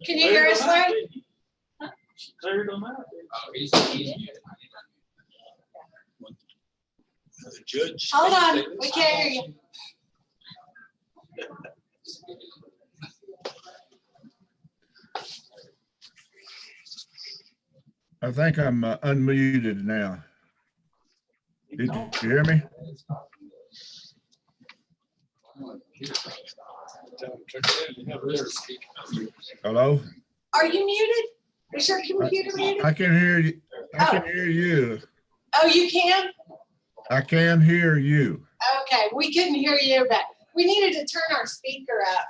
Can you hear us, Larry? Cleared them out. He's the judge. Hold on, we can't hear you. I think I'm unmuted now. Did you hear me? Hello? Are you muted? Is your computer muted? I can hear you. I can hear you. Oh, you can? I can hear you. Okay, we couldn't hear you, but we needed to turn our speaker up.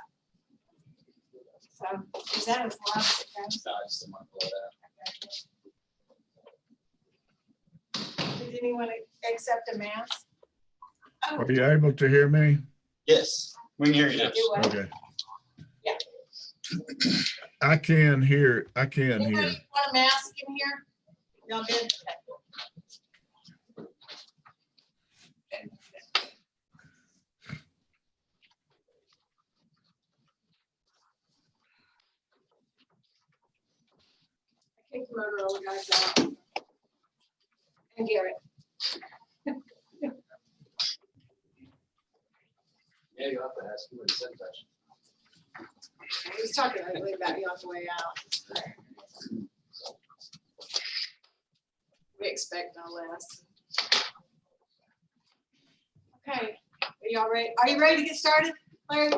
So, is that as loud as it goes? Does anyone accept a mask? Oh, Are you able to hear me? Yes, we can hear you now. do what? Okay. Yeah. I can hear. I can Anybody hear. want a mask in here? Y'all good? Okay. I kicked the Motorola guys out. And Garrett. Yeah, you'll have to ask him what he said that. He was talking ugly about you on the way out. We expect no less. Okay, are y'all ready? Are you ready to get started, Larry?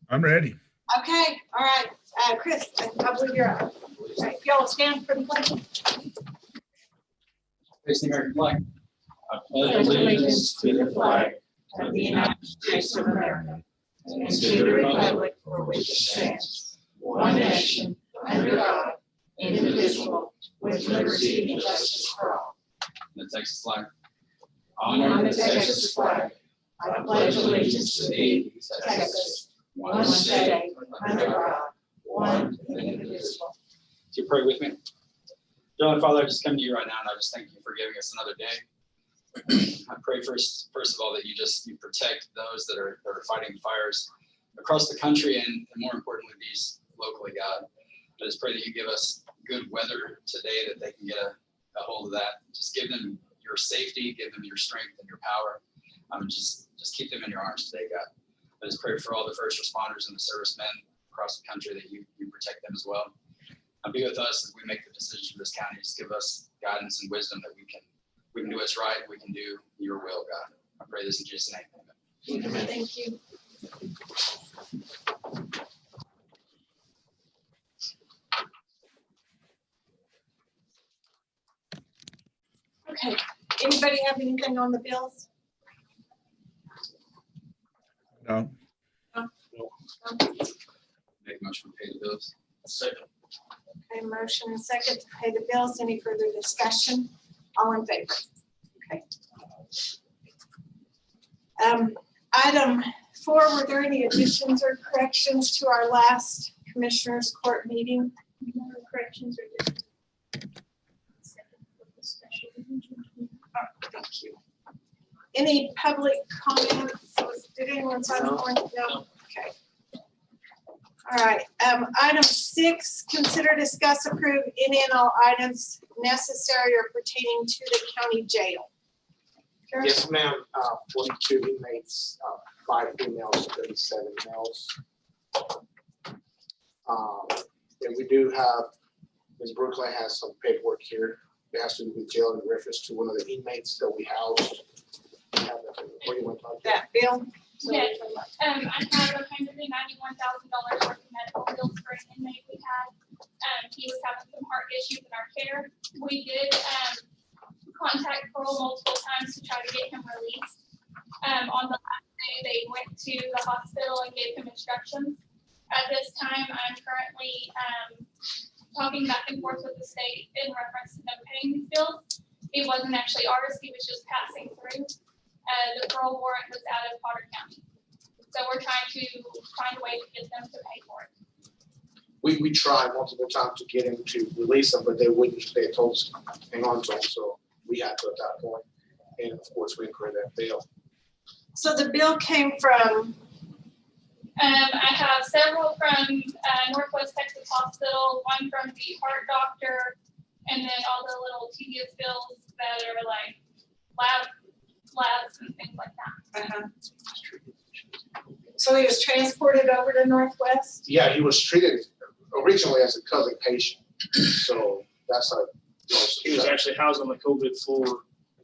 I'm ready. Okay, all right. Chris, I believe you're up. All right, y'all stand for the pledge. Face the American flag. I pledge allegiance to the flag of the United States of America and to the republic for which it stands, one nation, under God, indivisible, with liberty and justice for all. The Texas flag. On the Texas flag, I pledge allegiance to thee, Texas, one state, under God, one indivisible. Do you pray with me? Dear Heavenly Father, I just come to you right now and I just thank you for giving us another day. I pray first of all that you protect those that are fighting fires across the country and more importantly these locally, God. I just pray that you give us good weather today that they can get a hold of that. Just give them your safety, give them your strength and your power. Just keep them in your arms today, God. I just pray for all the first responders and the servicemen across the country that you protect them as well. Be with us as we make the decisions for this county. Just give us guidance and wisdom that we can do what's right. We can do your will, God. I pray this in Jesus' name. Amen. Thank you. Okay, anybody have anything on the bills? No. Make a motion to pay the bills. Second. Okay, motion and second to pay the bills. Any further discussion? All in favor? Okay. Item 4, were there any additions or corrections to our last Commissioners Court meeting? No corrections or additions. Oh, thank you. Any public comments? Did anyone sign the form? No. Okay. All right. Item 6, consider, discuss, approve any and all items necessary or pertaining to the county jail. Sure. Yes, ma'am. 42 inmates, 5 females, 37 males. And we do have, Ms. Brooklyn has some paperwork here. It has to do with jail in reference to one of the inmates that we housed. What do you want to talk about? That bill? Yes, I have $191,000 worth of medical bills for an inmate we had. He was having some heart issues in our care. We did contact parole multiple times to try to get him released. On the last day, they went to the hospital and gave him instructions. At this time, I'm currently talking back and forth with the state in reference to them paying these bills. It wasn't actually ours, he was just passing through. The parole warrant was out of Potter County. So we're trying to find a way to get them to pay for it. We tried multiple times to get him to release them, but they wouldn't. They told us to hang on to him, so we had to at that point. And of course, we incurred that bail. So the bill came from I have several from Northwest Texas Hospital, one from the heart doctor, and then all the little tedious bills that are like labs and things like that. So he was transported over to Northwest? Yeah, he was treated originally as a COVID patient, so that's a. He was actually housed on the COVID floor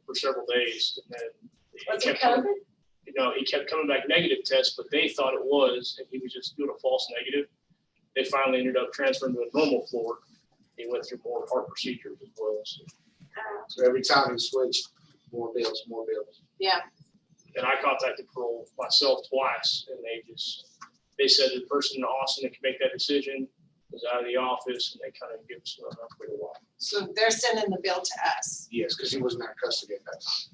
for several days, and then Was it coming- COVID? you know, he kept coming back negative tests, but they thought it was, and he was just doing a false negative. They finally ended up transferring to a normal floor. He went through more heart procedures as well. So every time he switched, more bills, more bills. Yeah. And I contacted parole myself twice, and they said the person in Austin that could make that decision was out of the office, and they kind of give us an upgrade a while. So they're sending the bill to us. Yes, because he was in that custody at that time.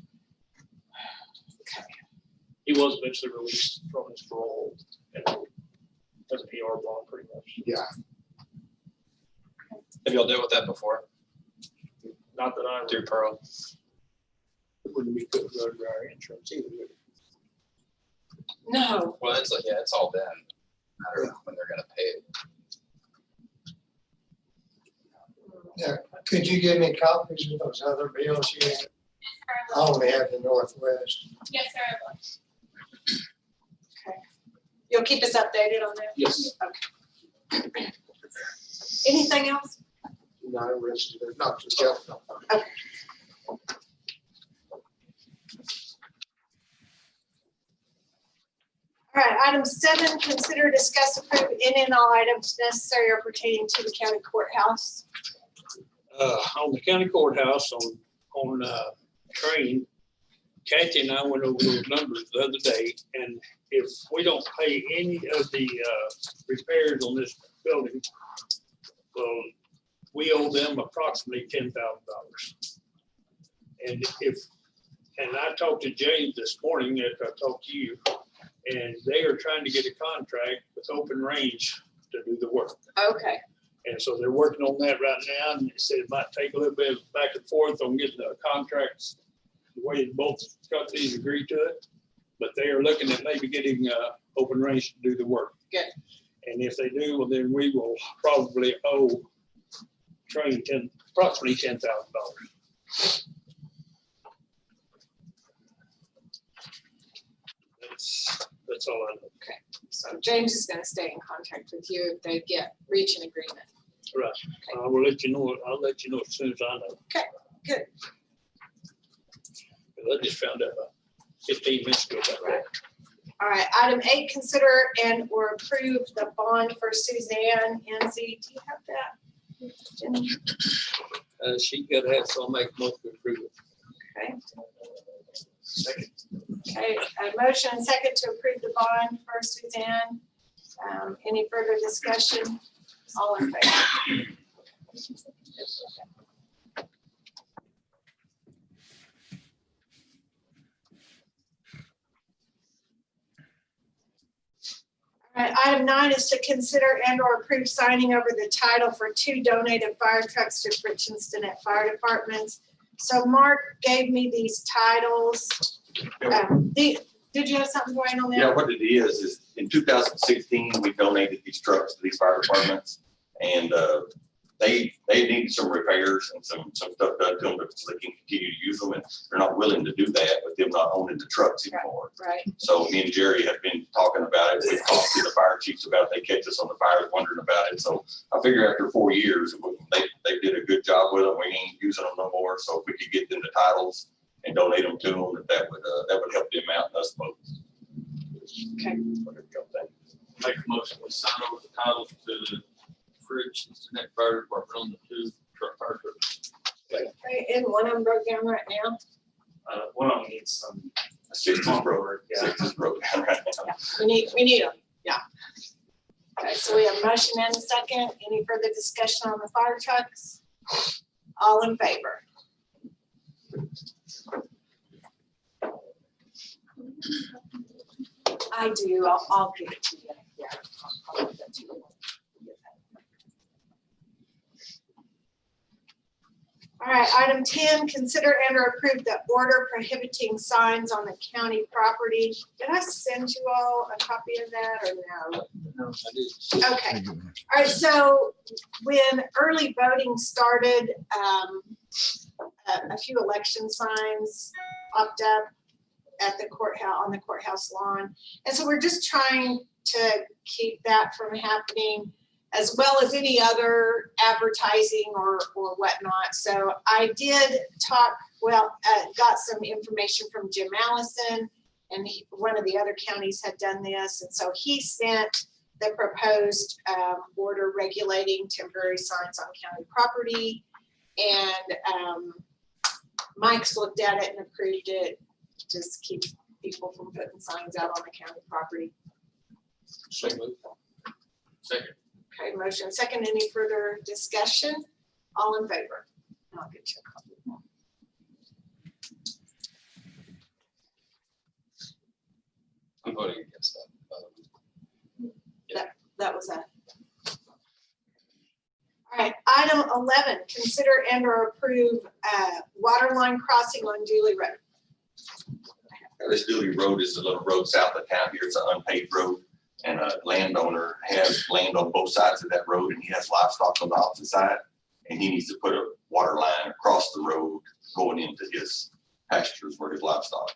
He was eventually released from his parole and as a PR bond, pretty much. Yeah, Have y'all dealt with that before Not that I. through Pearl? It wouldn't be good for our insurance either. would it? No. Well, it's like, yeah, it's all done. Matter of when they're gonna pay it. Yeah, could you give me copies of those other bills you have? I only have the Northwest. Yes, sir, I will. You'll keep us updated on that? Yes. Okay. Anything else? not arrested, not just jail. All right, item 7, consider, discuss, approve any and all items necessary or pertaining to the county courthouse. On the county courthouse on train, Kathy and I went over those numbers the other day, and if we don't pay any of the repairs on this building, we owe them approximately $10,000. And I talked to James this morning after I talked to you, and they are trying to get a contract with Open Range to do the work. Okay, And so they're working on that right now, and they said it might take a little bit of back and forth on getting the contracts, the way both companies agree to it. But they are looking at maybe getting Open Range to do the work. Good. And if they do, well, then we will probably owe Train approximately $10,000. That's all I know. so James is gonna stay in contact with you if they reach an agreement. Right. I will let you know. I'll let you know as soon as I know. Okay, good. 'Cause I just found out about 15 minutes ago about that. All right, item 8, consider and or approve the bond for Suzanne NZ. Do you have that? Jenny? She got to have some make most of approval. Okay, Second. okay, a motion and second to approve the bond for Suzanne. Any further discussion? All in favor? All right, item 9 is to consider and or approve signing over the title for 2 donated fire trucks to Richardson Fire Departments. So Mark gave me these titles. Did you have something going on there? Yeah, what it is in 2016, we donated these trucks to these fire departments, and they needed some repairs and some stuff done to them so they can continue to use them, and they're not willing to do that with them not owning the trucks anymore. Right. So me and Jerry have been talking about it. We've talked to the fire chiefs about it. They catch us on the fires wondering about it. So I figure after 4 years, they did a good job with them. We ain't using them no more. So if we could get them the titles and donate them to them, that would help them out and us both. Okay. Make a motion, we sign over the titles to the Cincinnati Fire Department on the 2 truck fire trucks. Okay, and one of them broke down right now. One of them needs some. Six is broke. Yeah. Six is broke down right now. Yeah, we need them, yeah. Okay, so we have a motion and a second. Any further discussion on the fire trucks? All in favor? I do, I'll give it to you. Yeah, I'll give that to you. All right, item 10, consider and or approve the order prohibiting signs on the county property. Did I send you all a copy of that or no? No, I didn't. Okay, all right, so when early voting started, a few election signs popped up at the courthouse, on the courthouse lawn. And so we're just trying to keep that from happening, as well as any other advertising or whatnot. So I did talk, got some information from Jim Allison, and one of the other counties had done this. And so he sent the proposed order regulating temporary signs on county property. And Mike's looked at it and approved it, just keep people from putting signs out on the county property. So moved. Second. Okay, motion second. Any further discussion? All in favor? I'll get you a copy. I'm voting against that. That was that. All right, item 11, consider and or approve water line crossing on Dooley Road. This Dooley Road is a little road south of town here. It's an unpaved road. And a landowner has land on both sides of that road, and he has livestock on the opposite side. And he needs to put a water line across the road going into his pastures where his livestock.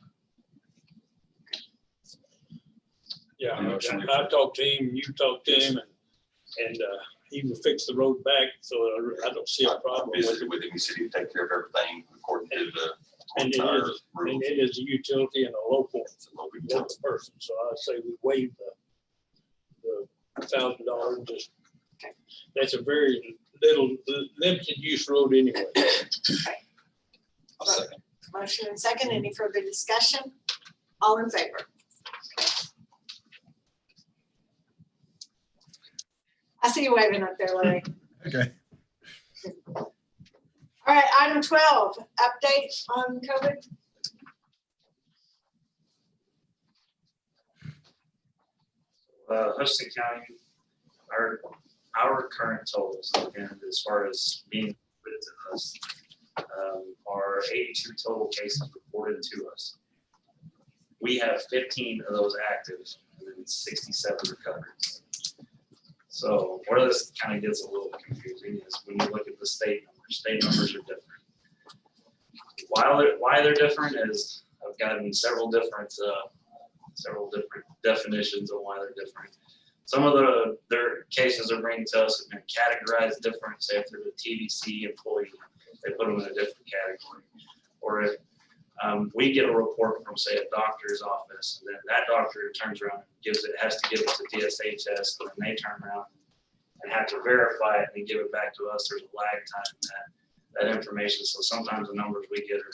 Yeah, I talked to him, you talked to him, and he will fix the road back, so I don't see a problem I with visited it. with him. He said he'd take care of everything according to the And it entire is, rules. and it is a utility and a local person, so I say we waive the $1,000, just, that's a very little, limited use road anyway. I'll second. Motion and second. Any further discussion? All in favor? I see you waving up there, Larry. Okay. All right, item 12, update on COVID. Hudson County, our current totals, and as far as being reported to us, are 82 total cases reported to us. We have 15 of those active and then 67 recovered. So where this kind of gets a little confusing is when you look at the state numbers are different. Why they're different is I've gotten several different definitions of why they're different. Some of their cases are bringing to us have been categorized different. Say if they're a TDC employee, they put them in a different category. Or if we get a report from, say, a doctor's office, and then that doctor turns around and has to give it to DSHS, and then they turn around and have to verify it and give it back to us. There's a lag time in that information. So sometimes the numbers we get are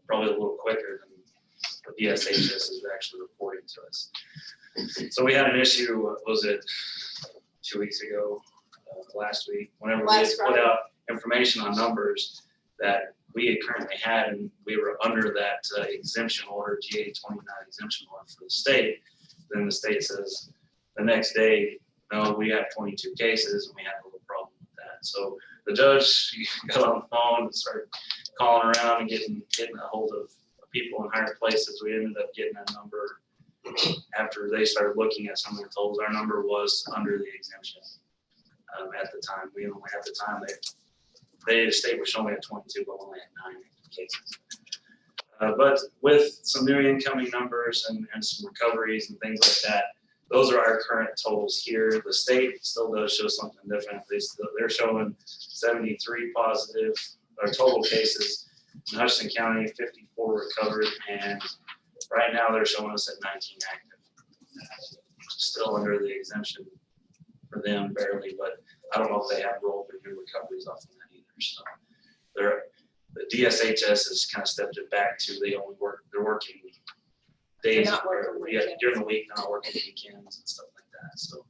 probably a little quicker than the DSHS is actually reporting to us. So we had an issue, was it 2 weeks ago, last week, whenever we had put out information on numbers that we had currently had, and we were under that exemption order, GA-29 exemption order for the state. Then the state says the next day, no, we have 22 cases and we have a little problem with that. So the judge got on the phone and started calling around and getting a hold of people in higher places. We ended up getting a number after they started looking at some of their totals. Our number was under the exemption at the time. We only at the time the state was showing at 22, but only at 9 cases. But with some new incoming numbers and some recoveries and things like that, those are our current totals here. The state still does show something different. They're showing 73 positive or total cases in Hudson County, 54 recovered, and right now they're showing us at 19 active. Still under the exemption for them barely, but I don't know if they have rolled their new recoveries off of that either. So the DSHS has kind of stepped it back to they're working days during the week, not working weekends and stuff like that. So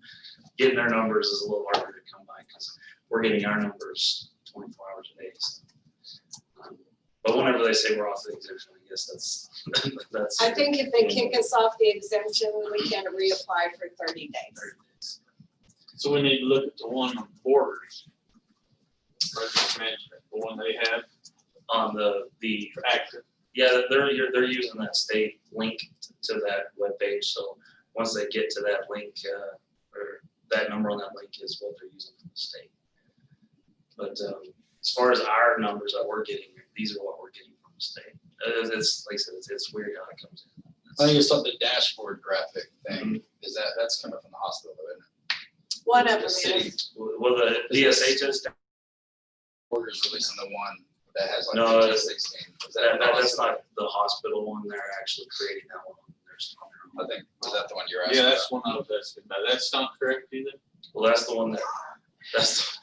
getting their numbers is a little harder to come by because we're getting our numbers 24 hours a day. So, but whenever they say we're off the exemption, I guess that's. I think if they kick us off the exemption, we can reapply for 30 days. So we need to look at the one on borders. The one they have, on the Active. yeah, they're using that state link to that webpage. So once they get to that link, or that number on that link is what they're using from the state. But as far as our numbers that we're getting, these are what we're getting from the state. It's like I said, it's weird how it comes in. I think it's something dashboard graphic thing. Is that's coming from the hospital, isn't it? One of them The city is. Well, the DSHS, orders releasing the one that has like No, 16. that's not the hospital one. They're actually creating that one. I think, was that the one you're asking? Yeah, that's about? one I was asking about. That's not correct either. Well, that's the one that's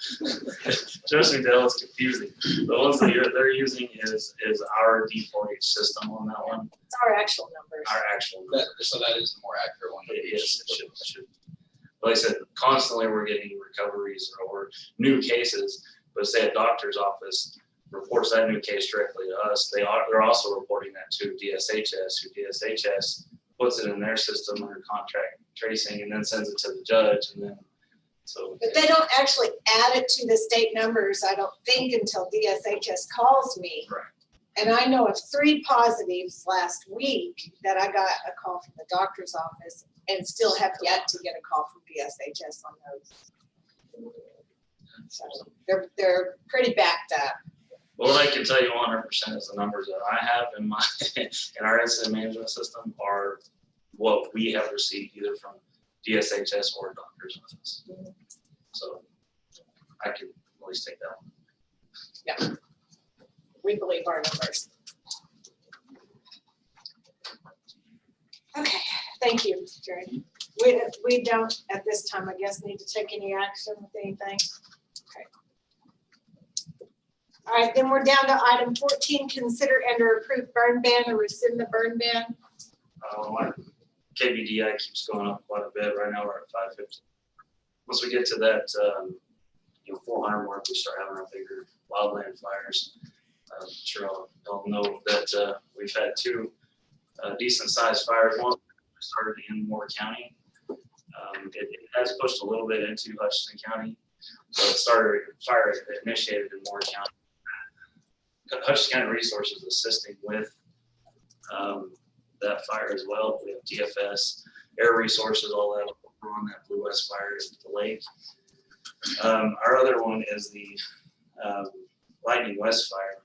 trust me, Dale, it's confusing. The ones that they're using is our D4H system on that one. It's our actual numbers. Our actual. So that is the more accurate one. It is. It should. Like I said, constantly we're getting recoveries or new cases. But say a doctor's office reports that new case directly to us, they're also reporting that to DSHS, who DSHS puts it in their system under contract tracing and then sends it to the judge, and then so. But they don't actually add it to the state numbers, I don't think, until DSHS calls me. Right. And I know of 3 positives last week that I got a call from the doctor's office and still have yet to get a call from DSHS on those. So they're pretty backed up. Well, what I can tell you 100% is the numbers that I have in my in our incident management system are what we have received either from DSHS or doctor's office. So I can at least take that one. Yeah, we believe our numbers. Okay, thank you, Jerry. We don't at this time, I guess, need to take any action with anything. Okay. All right, then we're down to item 14, consider and or approve burn ban or rescind the burn ban. My KBDI keeps going up quite a bit. Right now we're at 550. Once we get to that, 400 mark, we start having our bigger wildland fires. I'm sure I'll know that we've had 2 decent sized fires. One started in Moore County. It has pushed a little bit into Hutchinson County. So fire initiated in Moore County. Hutchinson County Resources assisting with that fire as well. We have DFS, Air Resources, all that on that Blue West fire at the lake. Our other one is the Lightning West fire.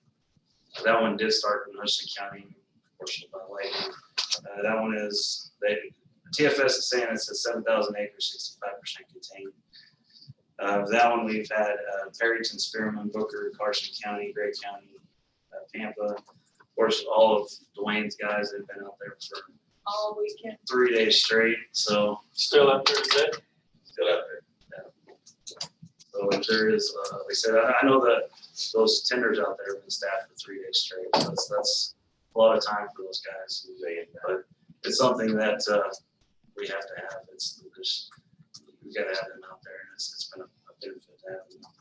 That one did start in Hutchinson County, fortunately by lightning. That one is TFS is saying it's a 7,000 acres, 65% contained. That one we've had Perryton, Spearman, Booker, Carson County, Gray County, Pampa. Of course, all of Dwayne's guys have been out there for All weekend. 3 days straight. So Still out there today? still out there. Yeah. So there is, like I said, I know that those tenders out there have been staffed for 3 days straight. That's a lot of time for those guys. But it's something that we have to have. We've got to have them out there, and it's been a benefit to have them out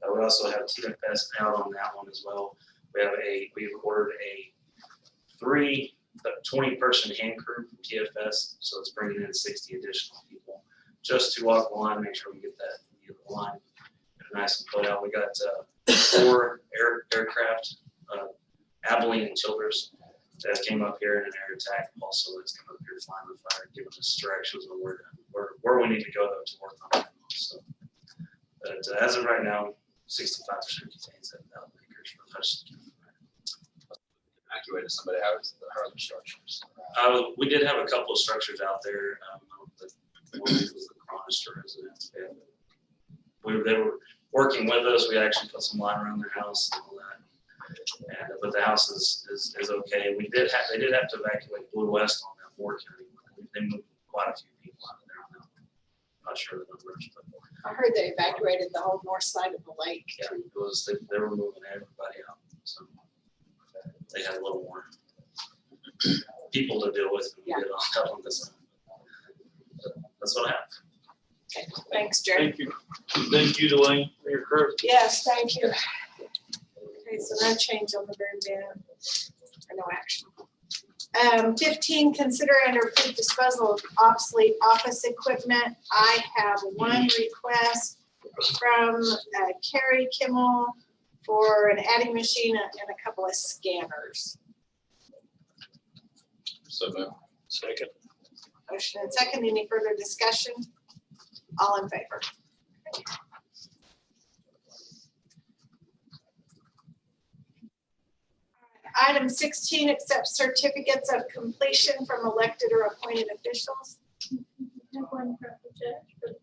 there. We also have TFS out on that one as well. We've ordered a 20-person hand crew from TFS, so it's bringing in 60 additional people just to walk the line, make sure we get the line nice and put out. We got 4 aircraft, Abilene and Childress, that came up here in an air attack. Also, that's come up here flying the fire, giving us directions on where we need to go to work on it. So, but as of right now, 65% contains 7,000 acres for Hutchinson County. Evacuated somebody out of the structures. We did have a couple of structures out there. One was the Chronister residence. They were working with us. We actually put some line around their house and all that. But the house is okay. They did have to evacuate Blue West on that Moore County. They moved quite a few people out of there on that one. Not sure the numbers, but I heard they evacuated the whole north side of the lake. yeah, they were moving everybody out. So they had a little more people to deal with than we did on this one. That's what happened. Okay, thanks, Jerry. Thank you. Thank you, Dwayne, for your courage. Yes, thank you. Okay, so no change on the burn ban, or no action. 15, consider and approve disposal of obsolete office equipment. I have one request from Carrie Kimmel for an adding machine and a couple of scanners. So moved. Second. Motion and second, any further discussion? All in favor? Item 16, accept certificates of completion from elected or appointed officials. We have one from the judge for the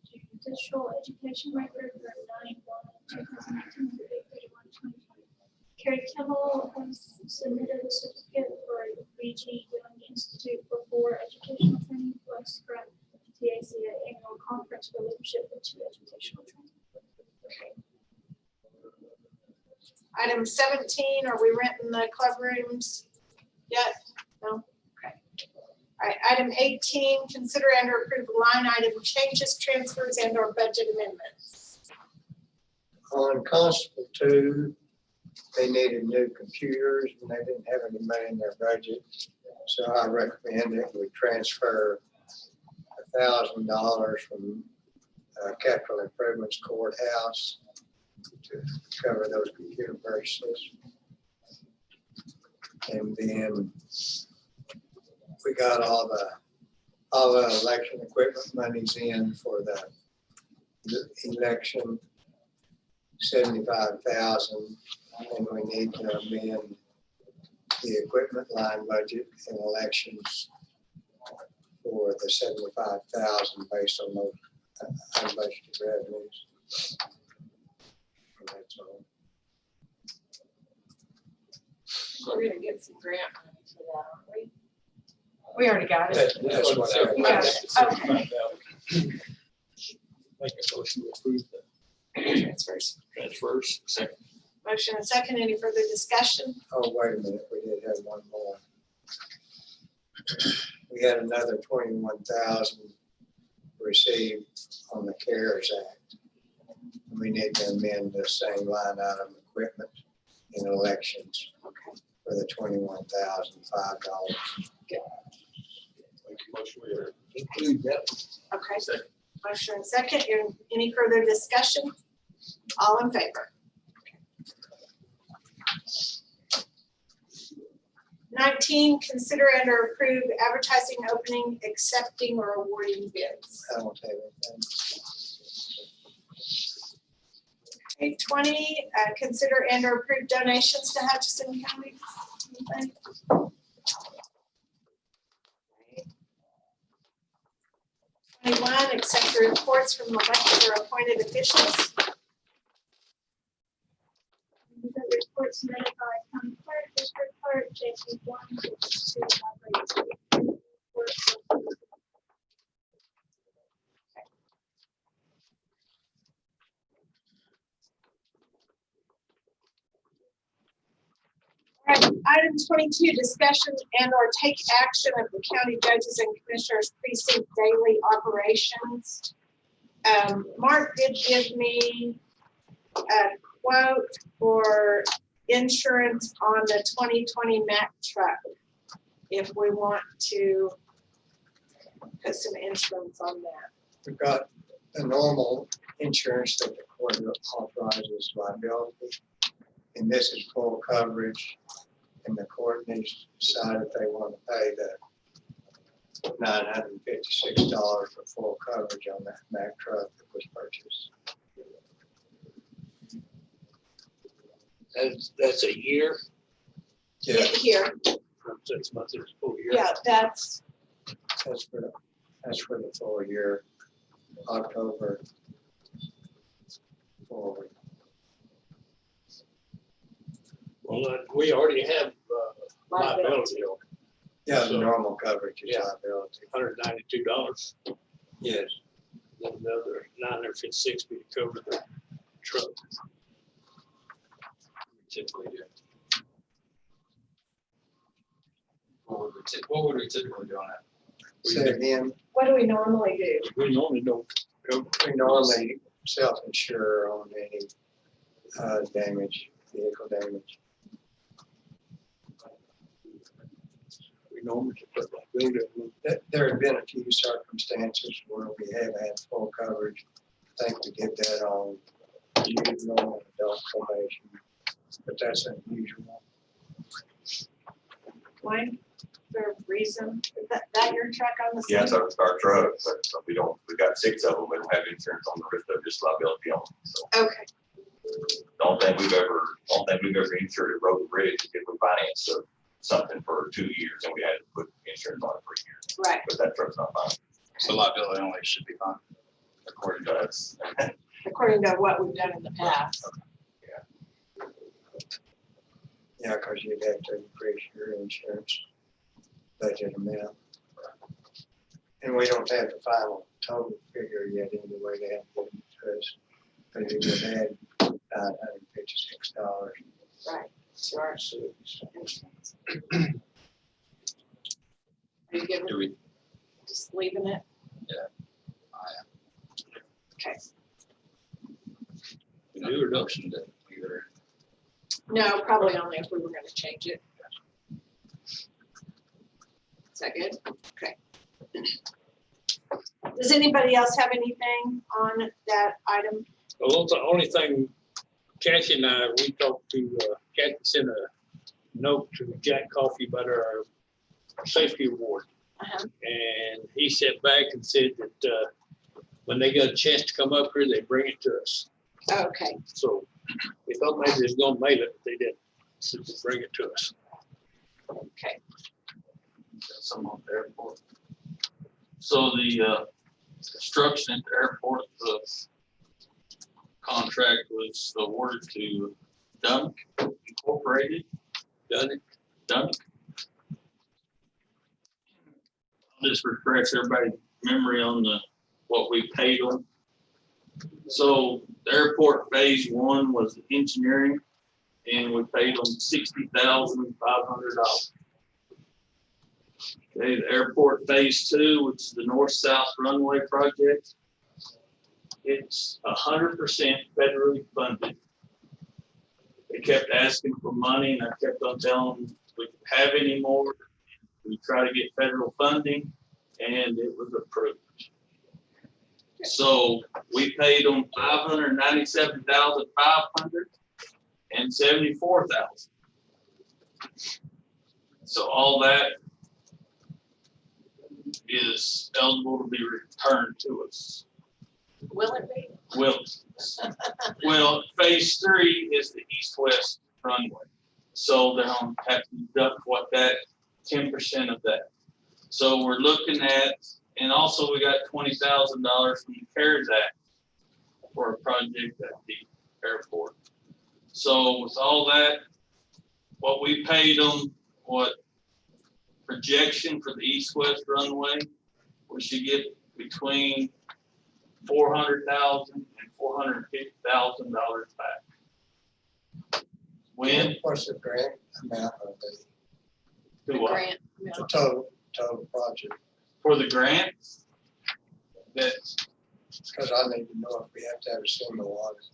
judicial education record for 9/1/2019 to 8/31/2020. Carrie Kimmel has submitted a certificate for the BG Young Institute for 4 educational training plus from TACA annual conference for leadership and 2 educational training. Item 17, are we renting the club rooms yet? No? Okay. All right, item 18, consider and approve line item changes, transfers, and or budget amendments. On Constable 2, they needed new computers and they didn't have any money in their budget. So I recommend that we transfer $1,000 from capital improvements courthouse to cover those computer purchases. And then we got all the election equipment monies in for the election, 75,000, and we need to amend the equipment line budget in elections for the 75,000 based on those unbudgeted revenues. And that's all. We're gonna get some grant money for that, aren't we? We already got it. That's what I. You got it. Okay. Make a motion to approve the Transfers. transfers. Second. Motion and second, any further discussion? Oh, wait a minute, we did have one more. We had another 21,000 received on the CARES Act. We need to amend the same line item equipment in elections Okay. for the $21,005. Make a motion to include that. Okay. Second. Motion and second, any further discussion? All in favor? 19, consider and or approve advertising, opening, accepting, or awarding bids. I don't have anything. Okay, 20, consider and or approve donations to Hutchinson County. Anything? 21, accept the reports from elected or appointed officials. The reports submitted by county clerk, district clerk, JP1, JP2, library. All right, item 22, discussion and or take action of the county judges and commissioners precinct daily operations. Mark did give me a quote for insurance on the 2020 Mack truck. If we want to put some insurance on that. We've got the normal insurance that the court authorizes liability. And this is full coverage. And the court needs to decide if they want to pay the $956 for full coverage on that Mack truck that was purchased. That's a year, Yeah, Here, from 6 months, it's a full year. yeah, that's that's for the full year, October forward. Well, we already have liability on Yeah, the So- normal coverage is Yeah. liability. $192. Yes. Then another $956 to cover the truck. Typically do. What would we typically do on that? Say again, what do we normally do? We normally don't cover. we normally self-insure on any damage, vehicle damage. We normally put like building. There have been a few circumstances where we have had full coverage. I think we did that on juvenile and adult probation. but that's unusual. Wayne, is there a reason? Is that your truck on the scene? Yeah, it's our truck, but we got 6 of them. We don't have insurance on the rest of it, just liability on them. So Okay, don't think we've ever insured a road and bridge if we financed something for 2 years and we had to put insurance on it for a year. right. But that truck's not fine. So liability only should be fine. According to us. According to what we've done in the past. Yeah, because you'd have to increase your insurance budget amount. And we don't have the final total figure yet anyway, they have to give it to us. But it would add $956. Right. To our Are you good Do with we, just leaving it? Okay. do a reduction to either? No, probably only if we were gonna change it. Is that good? Okay. Does anybody else have anything on that item? Well, the only thing, Kathy and I, we talked to, Kathy sent a note to Jack Coffey about our safety award. Uh-huh. And he sent back and said that when they got a chance to come up here, they bring it to us. Okay, So we thought maybe they was gonna mail it, but they didn't. So they bring it to us. okay. Some on the airport. So the construction at the airport, the contract was awarded to Dunk Incorporated. Dunk. I'll just refresh everybody's memory on what we paid them. So the airport phase 1 was engineering, and we paid them $60,500. Okay, the airport phase 2, which is the north-south runway project, it's 100% federally funded. They kept asking for money, and I kept on telling them we didn't have any more. We tried to get federal funding, and it was approved. So we paid them $597,500 and $74,000. So all that is eligible to be returned to us. Will it be? Well, phase 3 is the east-west runway. So they're gonna have to deduct what that 10% of that. So we're looking at, and also we got $20,000 from the CARES Act for a project at the airport. So with all that, what we paid them, what projection for the east-west runway, we should get between $400,000 and $450,000 back. When? What's the grant amount of The Do what? grant. the No. total project? For the grants? That's, Because I need to know if we have to have a single audit.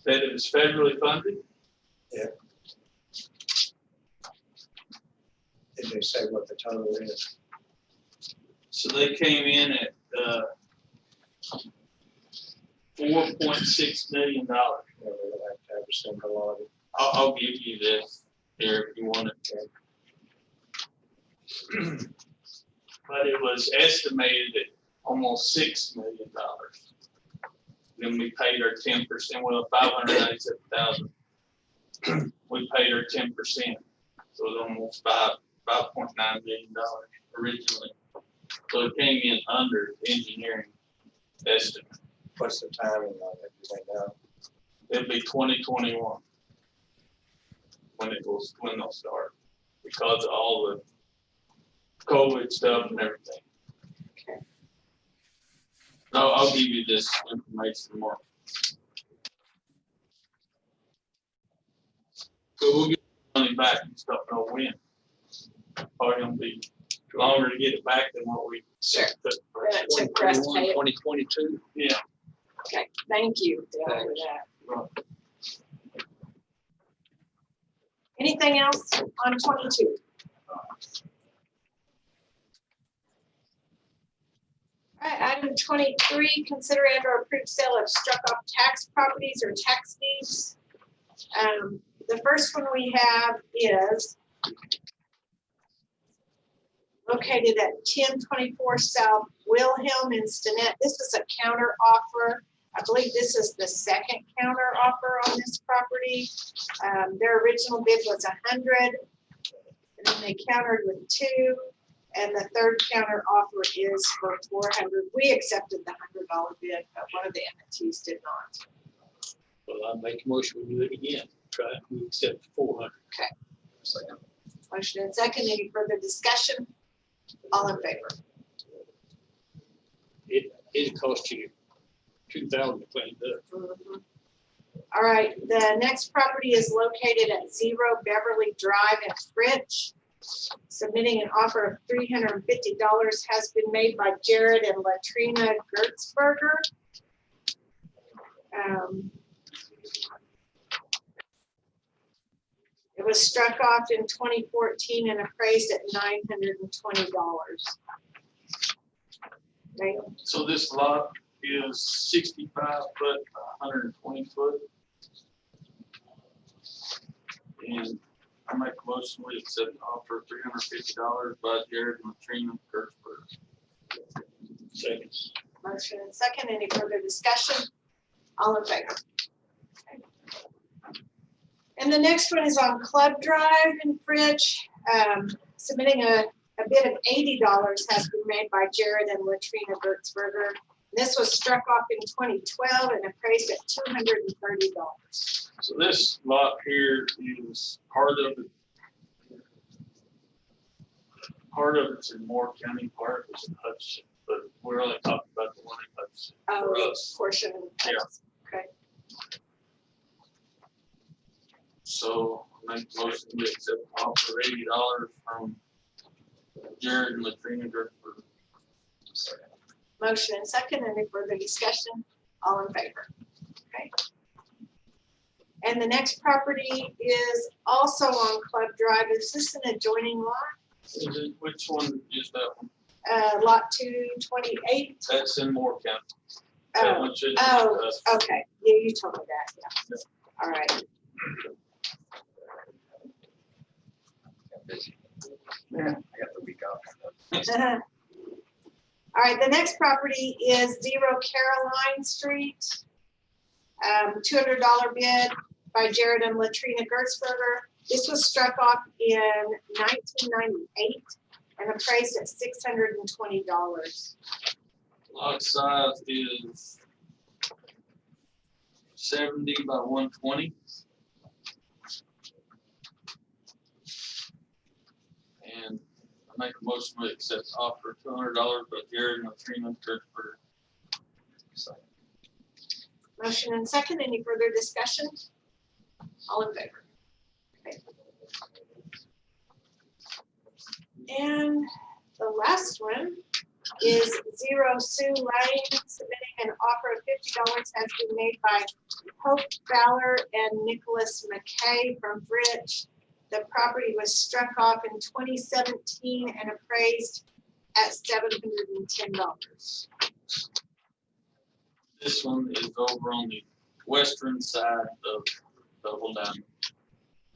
that it was federally funded? Did they say what the total is? So they came in at $4.6 million. Or we'll have to have a single audit? I'll give you this here if you want it. But it was estimated at almost $6 million. Then we paid our 10%, well, $597,000. We paid our 10%, so it was almost $5.9 million originally. So it came in under engineering estimate. What's the timing on it? Do they know? It'll be 2021 when they'll start, because of all the COVID stuff and everything. Okay. I'll give you this information tomorrow. So we'll get the money back and stuff, no win. Probably gonna be longer to get it back than what we. Sure. Yeah, it took for us to pay it. 2022. Yeah. Okay, thank you for that. Anything else on 22? All right, item 23, consider and or approve sale of struck off tax properties or tax deeds. The first one we have is located at 1024 South Wilhelm in Stinnett. This is a counter offer. I believe this is the second counter offer on this property. Their original bid was 100, and then they countered with 2, and the third counter offer is for 400. We accepted the $100 bid, but one of the entities did not. Well, I make a motion, we do it again, try it, we accept 400. Second. Motion and second. Any further discussion? All in favor? It cost you 2,000 to clean it up. All right, the next property is located at 0 Beverly Drive in Fritch. Submitting an offer of $350 has been made by Jared and Latrina Gertzberger. It was struck off in 2014 and appraised at $920. Right. So this lot is 65 foot, 120 foot. And I make a motion, we accept an offer of $350 by Jared and Latrina Gertzberg. Second. Motion and second. Any further discussion? All in favor? Okay. And the next one is on Club Drive in Fritch. Submitting a bid of $80 has been made by Jared and Latrina Gertzberger. This was struck off in 2012 and appraised at $230. So this lot here is part of it. Part of it's in Moore County, part is in Hudson, but we're only talking about the one in Hudson for us. Portion. Yeah. Okay. So I make a motion to accept an offer of $80 from Jared and Latrina Gertzberg. Second. Motion and second. Any further discussion? All in favor? Okay. And the next property is also on Club Drive. Is this an adjoining lot? Which one is that one? Lot 228. That's in Moore County. That Oh, one should be oh, us. okay. Yeah, you told me that. Yeah. All right. Yeah, I got the week off. All right, the next property is 0 Caroline Street. $200 bid by Jared and Latrina Gertzberger. This was struck off in 1998 and appraised at $620. Lot size is 70 by 120. And I make a motion to accept offer $200 by Jared and Latrina Gertzberger. Motion and second. Any further discussion? All in favor? Okay. And the last one is 0 Sioux Lane. Submitting an offer of $50 has been made by Hope Fowler and Nicholas McKay from Fritch. The property was struck off in 2017 and appraised at $710. This one is over on the western side of Double Down.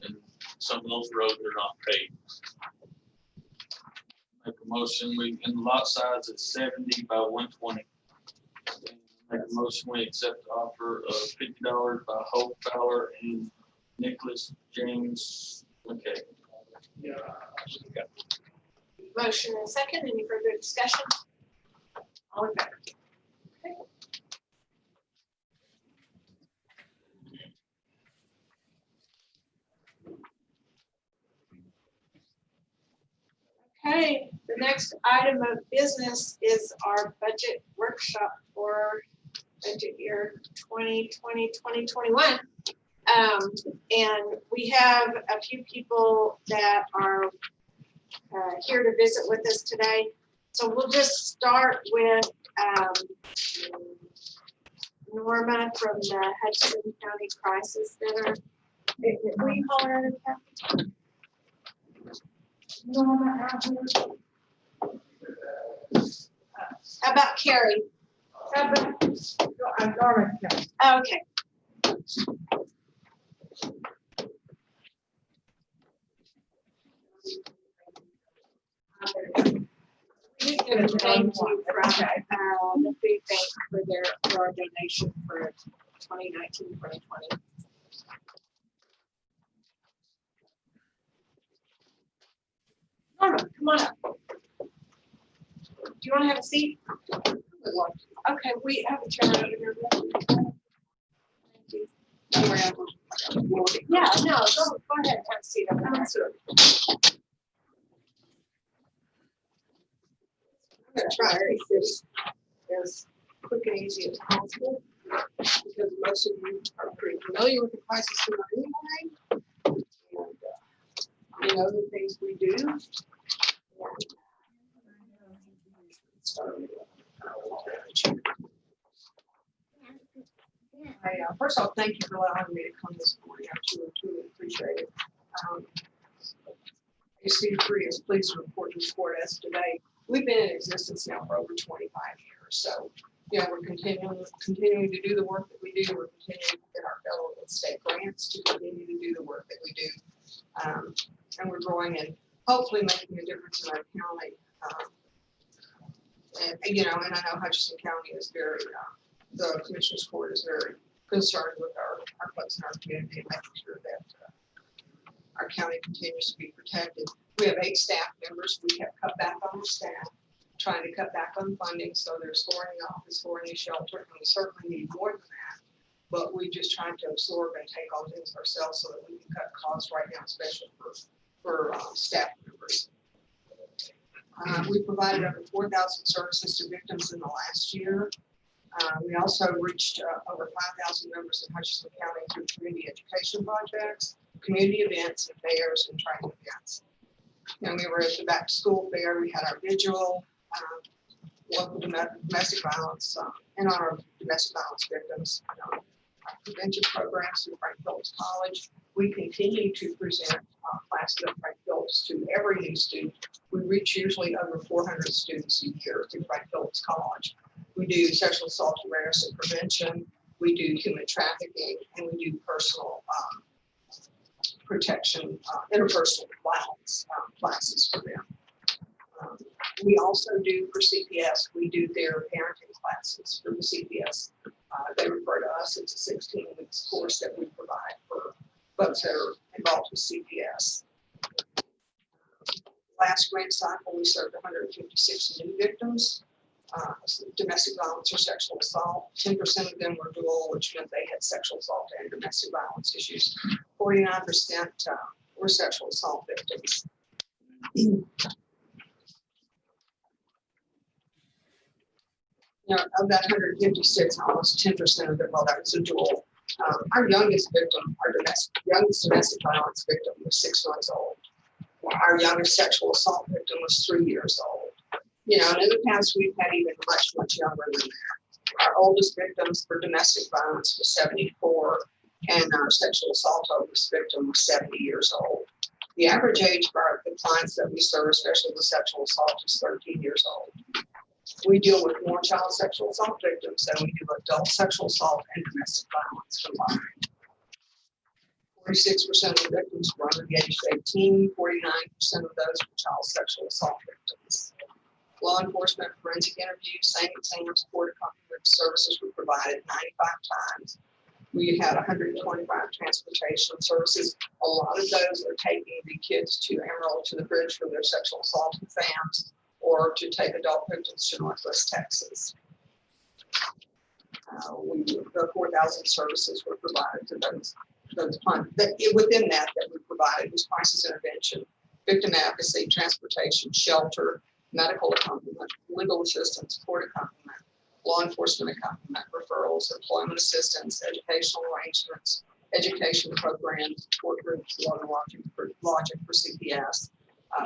And some of those roads are not paved. Make a motion, and the lot size is 70 by 120. Make a motion, we accept the offer of $50 by Hope Fowler and Nicholas James McKay. Yeah. Motion and second. Any further discussion? All in favor? Okay. Okay, the next item of business is our budget workshop for budget year 2020, 2021. And we have a few people that are here to visit with us today. So we'll just start with Norma from the Hudson County Crisis Center. Will you call her out? Norma, how about Carrie? How about Norma? Okay. And thank you from the food bank for our donation for 2019-2020. Norma, come on up. Do you want to have a seat? Okay, we have a chair over here. Thank you. Yeah, no, go ahead and have a seat over there. I'm gonna try to make this as quick and easy as possible, because most of you are pretty familiar with the crisis center anyway. And you know the things we do. First off, thank you for allowing me to come this morning. I truly appreciate it. AC3 is pleased to report this board as today. We've been in existence now for over 25 years. So, we're continuing to do the work that we do. We're continuing to get our federal and state grants to continue to do the work that we do. And we're growing and hopefully making a difference in our county. And I know Hutchinson County is very, the Commissioner's Court is very concerned with our folks in our community and making sure that our county continues to be protected. We have 8 staff members. We have cut back on the staff, trying to cut back on funding. So there's 4 in the office, 4 in the shelter, and we certainly need more than that. But we just trying to absorb and take all things ourselves so that we can cut costs right now, especially for staff members. We provided over 4,000 services to victims in the last year. We also reached over 5,000 members in Hutchinson County through community education projects, community events, and fairs and training events. And we were at the back to school fair. We had our vigil, local domestic violence, and our domestic violence victims, our prevention programs through Frank Phillips College. We continue to present classes at Frank Phillips to every new student. We reach usually over 400 students a year through Frank Phillips College. We do sexual assault awareness and prevention. We do human trafficking, and we do personal protection, interpersonal violence classes for them. We also do for CPS, we do their parenting classes for the CPS. They refer to us. It's a 16-week course that we provide for folks that are involved with CPS. Last grant cycle, we served 156 new victims, domestic violence or sexual assault. 10% of them were dual, which meant they had sexual assault and domestic violence issues. 49% were sexual assault victims. Of that 156, almost 10% of them, well, that was a dual. Our youngest victim, youngest domestic violence victim was 6 months old. Our youngest sexual assault victim was 3 years old. And in the past, we've had even much younger than that. Our oldest victims for domestic violence was 74, and our sexual assault oldest victim was 70 years old. The average age for the clients that we serve, especially with sexual assault, is 13 years old. We deal with more child sexual assault victims than we do adult sexual assault and domestic violence combined. 46% of the victims were under the age of 18, 49% of those were child sexual assault victims. Law enforcement, forensic interviews, same exams, court accompaniment services were provided 95 times. We had 125 transportation services. A lot of those are taking the kids to Emerald to the bridge for their sexual assault exams, or to take adult victims to Northwest Texas. The 4,000 services were provided to those within that we provided was crisis intervention, victim advocacy, transportation, shelter, medical accompaniment, legal assistance, court accompaniment, law enforcement accompaniment, referrals, employment assistance, educational arrangements, education programs, support groups, lodging for CPS,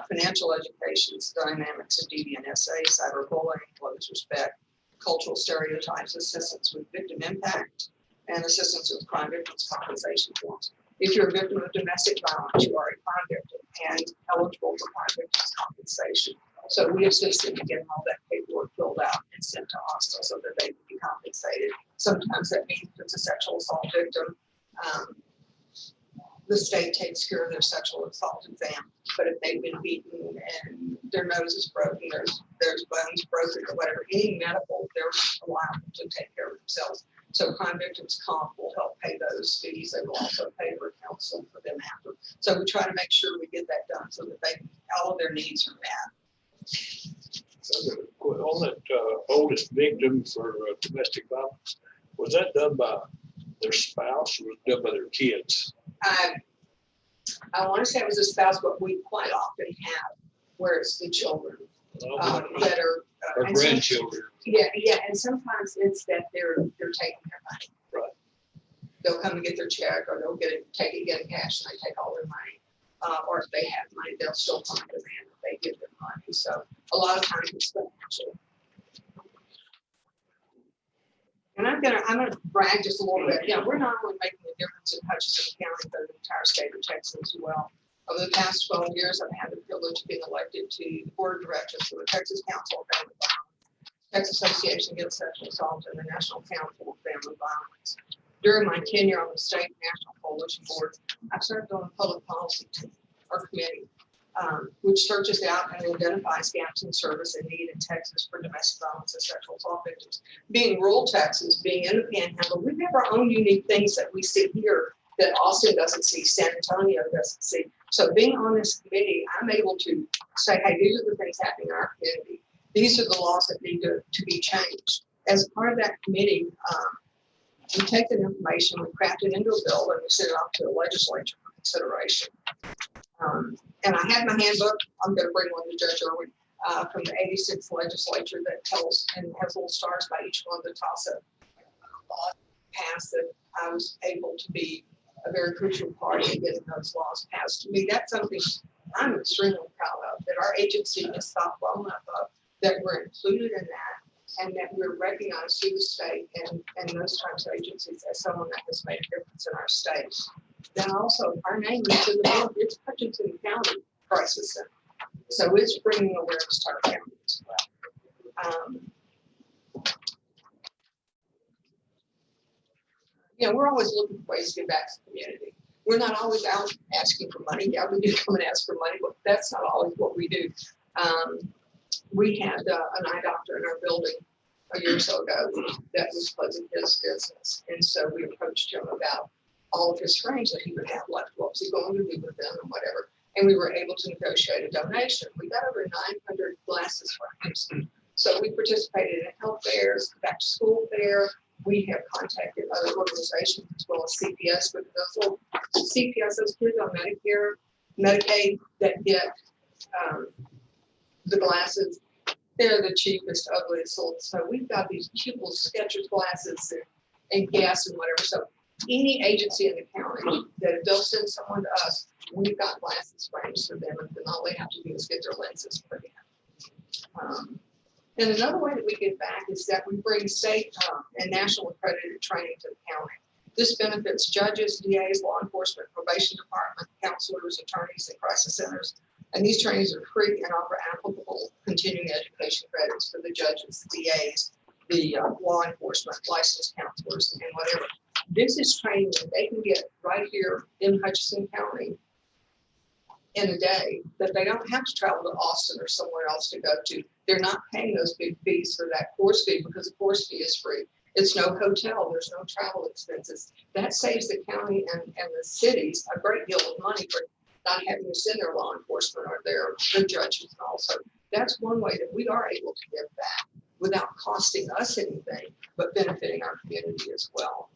financial education, dynamics of DD&SA, cyberbullying, close respect, cultural stereotypes, assistance with victim impact, and assistance with crime victims compensation forms. If you're a victim of domestic violence, you are a crime victim and eligible for crime victims compensation. So we assist in getting all that paperwork filled out and sent to us so that they can be compensated. Sometimes that means it's a sexual assault victim. the state takes care of their sexual assault exam. But if they've been beaten and their nose is broken, there's bones broken or whatever, any medical, they're liable to take care of themselves. So crime victims comp will help pay those fees. They will also pay for counsel for them after. So we try to make sure we get that done so that all of their needs are met. On that oldest victim for domestic violence, was that done by their spouse or was it done by their kids? I want to say it was a spouse, but we quite often have where it's the children that are. Or grandchildren. Yeah, and sometimes it's that they're taking their money. Right. They'll come and get their check, or they'll get it cash, and they take all their money. Or if they have money, they'll still come and demand that they give them money. So a lot of times it's financial. And I'm gonna brag just a little bit. Yeah, we're not only making a difference in Hutchinson County, but in the entire state of Texas as well. Over the past 12 years, I've had the privilege of being elected to the board of directors for the Texas Council of Family Violence, Texas Association Against Sexual Assault, and the National Council of Family Violence. During my tenure on the state and national coalition boards, I've served on a public policy team or committee, which searches out and identifies gaps in service and need in Texas for domestic violence and sexual assault victims. Being rural Texas, being in the Panhandle, we have our own unique things that we see here that Austin doesn't see, San Antonio doesn't see. So being on this committee, I'm able to say, hey, these are the things happening in our community. These are the laws that need to be changed. As part of that committee, we take that information, we craft it into a bill, and we send it off to the legislature for consideration. And I have my handbook. I'm going to bring one to Judge Irwin from the 86th legislature that tells and has little stars by each one of the TASA passed that I was able to be a very crucial part in getting those laws passed. To me, that's something I'm extremely proud of, that our agency has thought well enough of, that we're included in that, and that we're recognized through the state and those types of agencies as someone that has made a difference in our state. Then also, our name is in the book. It's Hutchinson County Crisis Center. So it's bringing awareness to our county as well. We're always looking for ways to give back to the community. We're not always out asking for money. Yeah, we do come and ask for money, but that's not always what we do. We had an eye doctor in our building a year or so ago that was closing his business. And so we approached him about all of his frames that he would have left. What was he going to do with them and whatever? And we were able to negotiate a donation. We got over 900 glasses frames. So we participated in health fairs, back to school fair. We have contacted other organizations as well as CPS, but those little CPS, those kids on Medicare, Medicaid that get the glasses, they're the cheapest, ugliest sold. So we've got these cute little Skechers glasses and gas and whatever. So any agency in the county that if they'll send someone to us, we've got glasses frames for them, and then all they have to do is get their lenses put in. And another way that we give back is that we bring state and national accredited training to the county. This benefits judges, DAs, law enforcement, probation department, counselors, attorneys, and crisis centers. And these trainings are free and offer applicable continuing education credits for the judges, the DAs, the law enforcement, licensed counselors, and whatever. This is training that they can get right here in Hutchinson County in a day, that they don't have to travel to Austin or somewhere else to go to. They're not paying those big fees for that course fee because the course fee is free. It's no hotel, there's no travel expenses. That saves the county and the cities a great deal of money for not having to send their law enforcement or their judges. And also, that's one way that we are able to give back without costing us anything, but benefiting our community as well.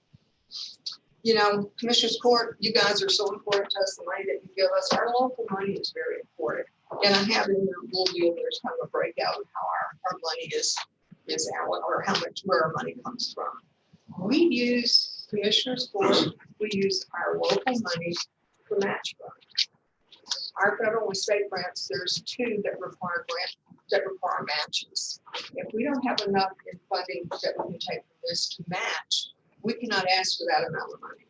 Commissioners Court, you guys are so important to us. The money that you give us, our local money is very important. And I have in your little deal, there's kind of a breakout of how our money is out, or where our money comes from. We use Commissioners Court, we use our local money for match funds. Our federal and state grants, there's two that require matches. If we don't have enough in funding that we can take from this to match, we cannot ask for that amount of money.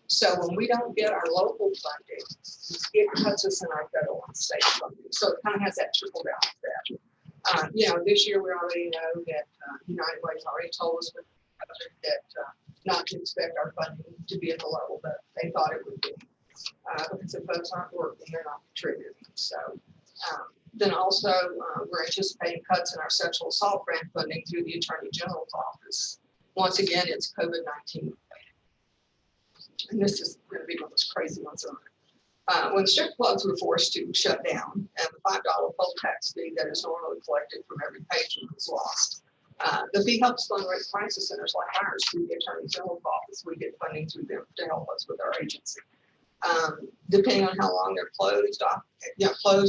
So when we don't get our local funding, it cuts us in our federal and state funding. So it kind of has that trickle down effect. This year we already know that United Way's already told us with the budget that not to expect our funding to be at the level that they thought it would be. Because if folks aren't working, they're not contributing. So then also, we're anticipating cuts in our sexual assault grant funding through the Attorney General's office. Once again, it's COVID-19. And this is going to be one of those crazy ones. When strip clubs were forced to shut down and the $5 poll tax fee that is normally collected from every patron was lost, the fee helps fund crisis centers like ours through the Attorney General's office. We get funding through them to help us with our agency. Depending on how long they're closed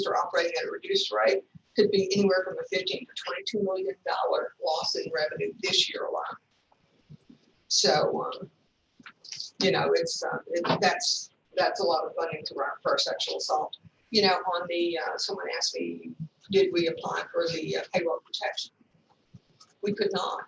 or operating at a reduced rate, could be anywhere from a $15 to $22 million loss in revenue this year alone. So, that's a lot of funding to run for sexual assault. On the, someone asked me, did we apply for the payroll protection? We could not,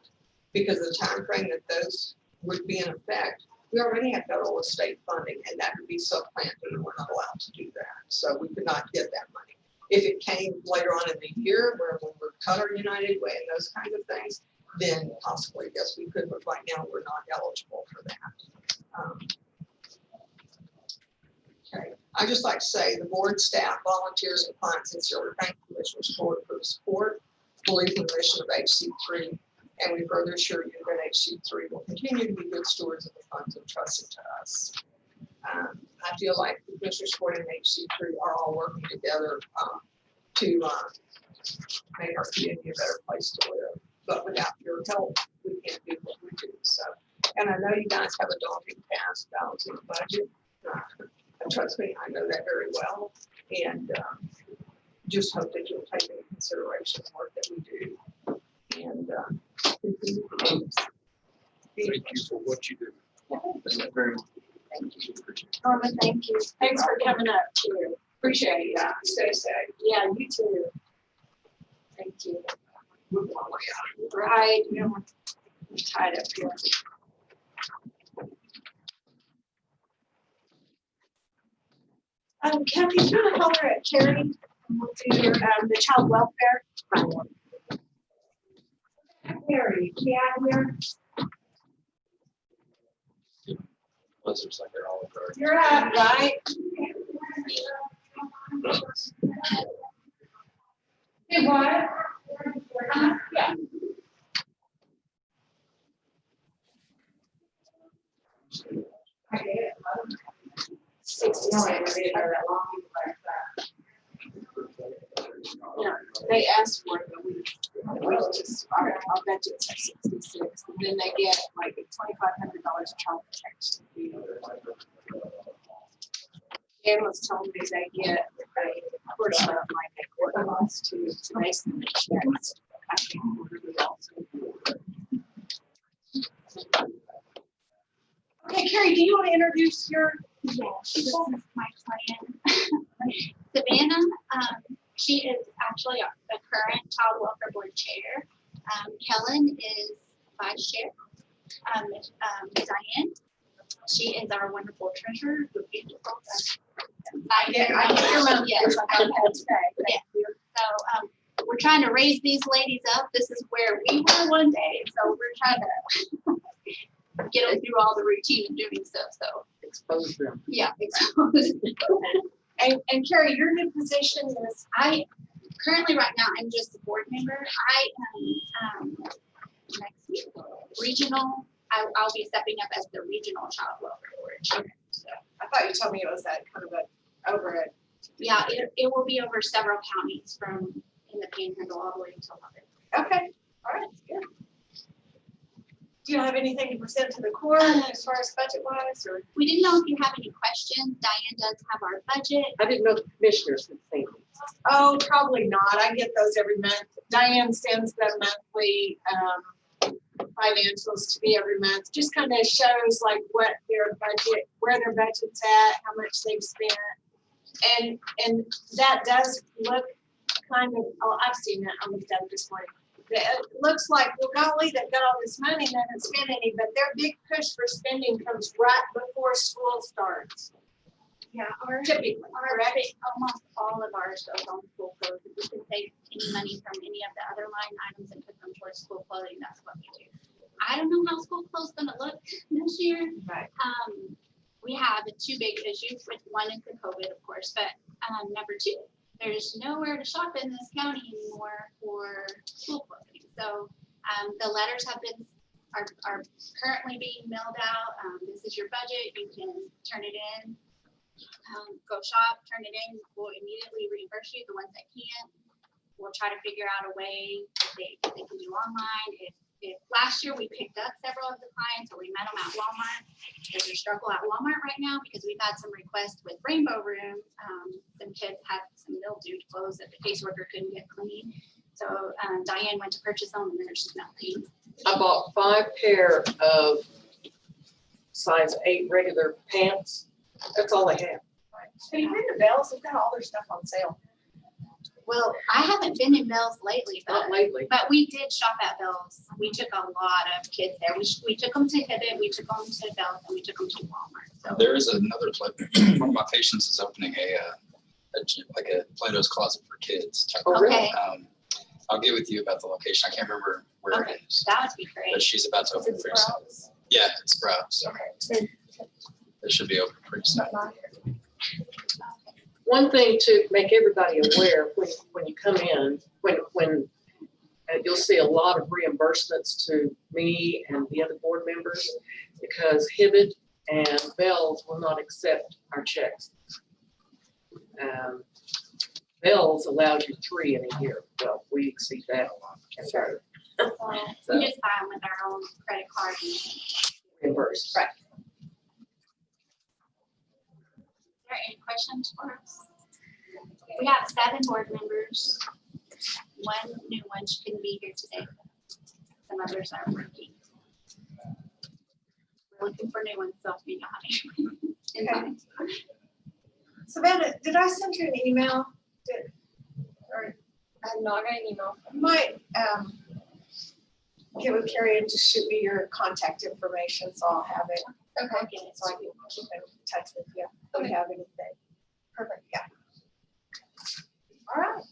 because of the time frame that those would be in effect. We already have federal and state funding, and that would be supplanted, and we're not allowed to do that. So we could not get that money. If it came later on in the year, where when we're Qatar United Way and those kinds of things, then possibly, yes, we could, but right now we're not eligible for that. Okay. I just like to say the board, staff, volunteers, and clients sincerely thank Commissioners Court for the support, belief in the mission of HC3, and we further assure you that HC3 will continue to be good stewards of the funds entrusted to us. I feel like the Commissioners Court and HC3 are all working together to make our community a better place to live. But without your help, we can't do what we do. So, and I know you guys have a daunting task balancing the budget. And trust me, I know that very well. And just hope that you'll take into consideration the work that we do. And Thank you for what you do. Thank you. Norman, thank you. Thanks for coming up too. Appreciate it. Yeah, stay safe. Yeah, you too. Thank you. Right. Yeah, we're tied up here. Kathy, do you want to call her at Carrie? And we'll do the child welfare. Carrie, yeah, here. Looks like they're all over. You're up, right? Hey, what? Yeah. I did. 66. Yeah, they asked for it, but we just, our budget's at 66, and then they get like $2,500 child protection fee. Dan was telling me they get a portion of like a court cost to make some checks. I think we're really also. Okay, Carrie, do you want to introduce your? Yeah, this is my client, Savannah. She is actually the current Child Welfare Board Chair. Kellen is Vice Chair. Diane, she is our wonderful treasurer. I can remember. Yes. Yeah. So we're trying to raise these ladies up. This is where we were one day. So we're trying to get them through all the routine of doing stuff. So Expose them. yeah, expose. And Carrie, your new position is? I currently right now I'm just a board member. I am next week regional. I'll be stepping up as the regional child welfare board chair. So I thought you told me it was that kind of a over it. yeah, it will be over several counties from in the Panhandle all the way to Lubbock. Okay, all right, good. Do you have anything to present to the court as far as budget wise, or? We didn't know if you have any questions. Diane does have our budget. I didn't know the commissioners would say. Oh, probably not. I get those every month. Diane sends them monthly financials to me every month. Just kind of shows like what their budget, where their budget's at, how much they've spent. And that does look kind of, oh, I've seen it. I looked at it this morning. It looks like, well, golly, they've got all this money and they haven't spent any, but their big push for spending comes right before school starts. Yeah, almost all of ours goes on school clothes. If we can take any money from any of the other line items and put them towards school clothing, that's what we do. I don't know how school clothes gonna look this year. Right. we have two big issues with one is the COVID, of course, but number two, there's nowhere to shop in this county anymore for school clothing. So the letters are currently being mailed out. This is your budget. You can turn it in, go shop, turn it in. We'll immediately reimburse you. The ones that can't, we'll try to figure out a way if they can do online. If last year we picked up several of the clients or we met them at Walmart, there's a struggle at Walmart right now because we've had some requests with Rainbow Room. Some kids had some mildewed clothes that the caseworker couldn't get clean. So Diane went to purchase them and they're just melting. I bought 5 pair of size 8 regular pants. That's all I have. Have you been to Bell's? They've got all their stuff on sale. Well, I haven't been in Bell's lately, Not lately. but we did shop at Bell's. We took a lot of kids there. We took them to Hibbett, we took them to Bell's, and we took them to Walmart. So There is another place. One of my patients is opening a Plato's Closet for Kids type of okay, I'll get with you about the location. I can't remember where Okay. it is, that would be but great. she's about to open pretty soon. Yeah, it's Sprouts. Okay. It should be open pretty soon. One thing to make everybody aware, when you come in, when you'll see a lot of reimbursements to me and the other board members, because Hibbett and Bell's will not accept our checks. Bell's allows you 3 in a year. Well, we exceed that. Sure. So we just buy them with our own credit card. Reimbursed. Right. Is there any questions for us? We have 7 board members. 1 new one, she couldn't be here today. Some others are working. We're looking for new ones, so we know how to. Savannah, did I send you an email? Or I've not got an email. you might get with Carrie and just shoot me your contact information, so I'll have it. Okay. So I can keep in touch with you if we have anything. Perfect, yeah. All right.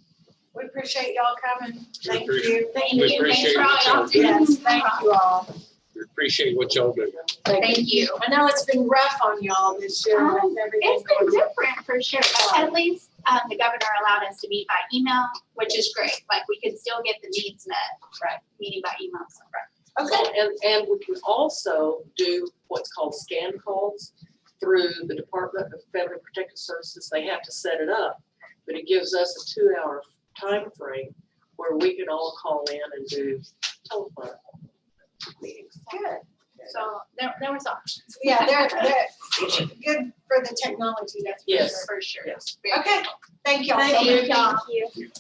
We appreciate y'all coming. Thank you. Thank We you. appreciate Thanks for all y'all do. Yes, thank you all. We appreciate what y'all do. Thank you. I know it's been rough on y'all this year with everything. It's been going on. different for sure, but at least the governor allowed us to meet by email, which is great. Like we could still get the needs met, right? Meeting by email. So, right. Okay. And we can also do what's called scan calls through the Department of Federal Protective Services. They have to set it up, but it gives us a 2-hour time frame where we can all call in and do telephone meetings. Good. So there was options. Yeah, they're good for the technology, that's Yes. For sure. Yes. Okay, thank y'all. Thank you. Thank you.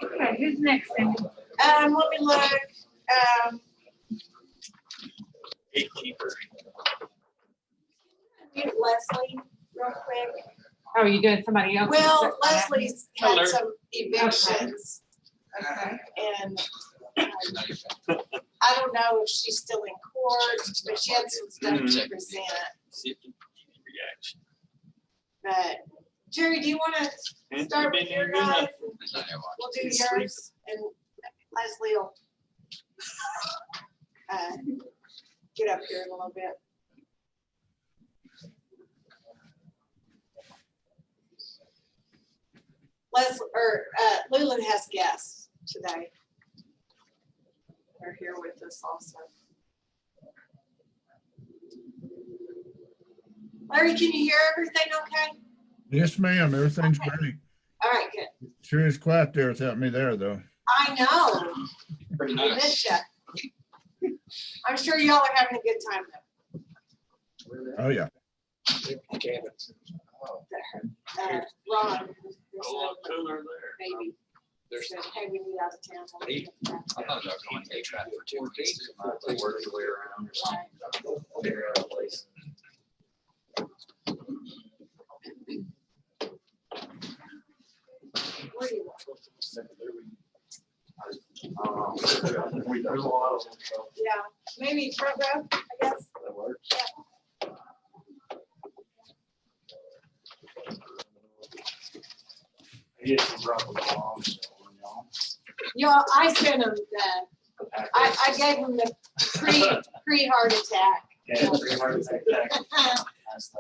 Okay, who's next, Cindy? Let me look, Gatekeeper. mute Leslie real quick. Oh, you doing somebody else? Well, Leslie's had Hello. some evictions. Okay. And I don't know if she's still in court, but she had some stuff to present. See if you can react. But Jerry, do you want to start with your guys? We'll do yours and Leslie will get up here in a little bit. Lulu has guests today. They're here with us also. Larry, can you hear everything okay? Yes, ma'am. Everything's great. All right, good. Sure is quiet there without me there, though. I know. Pretty We nice. miss you. I'm sure y'all are having a good time though. Oh, yeah. Ron, A lot cooler there. maybe. There's- Said, hey, we need out of town. I thought about going to trap for 2 weeks. Too. I have to work your way around or something. Figure out a place. Where do you want? There's a lot of them, so Yeah, maybe front row, I guess. that works. I get some dropping bombs, y'all. Y'all, I sent them I gave them the pre-heart attack. Yeah, pretty hard to take that. That's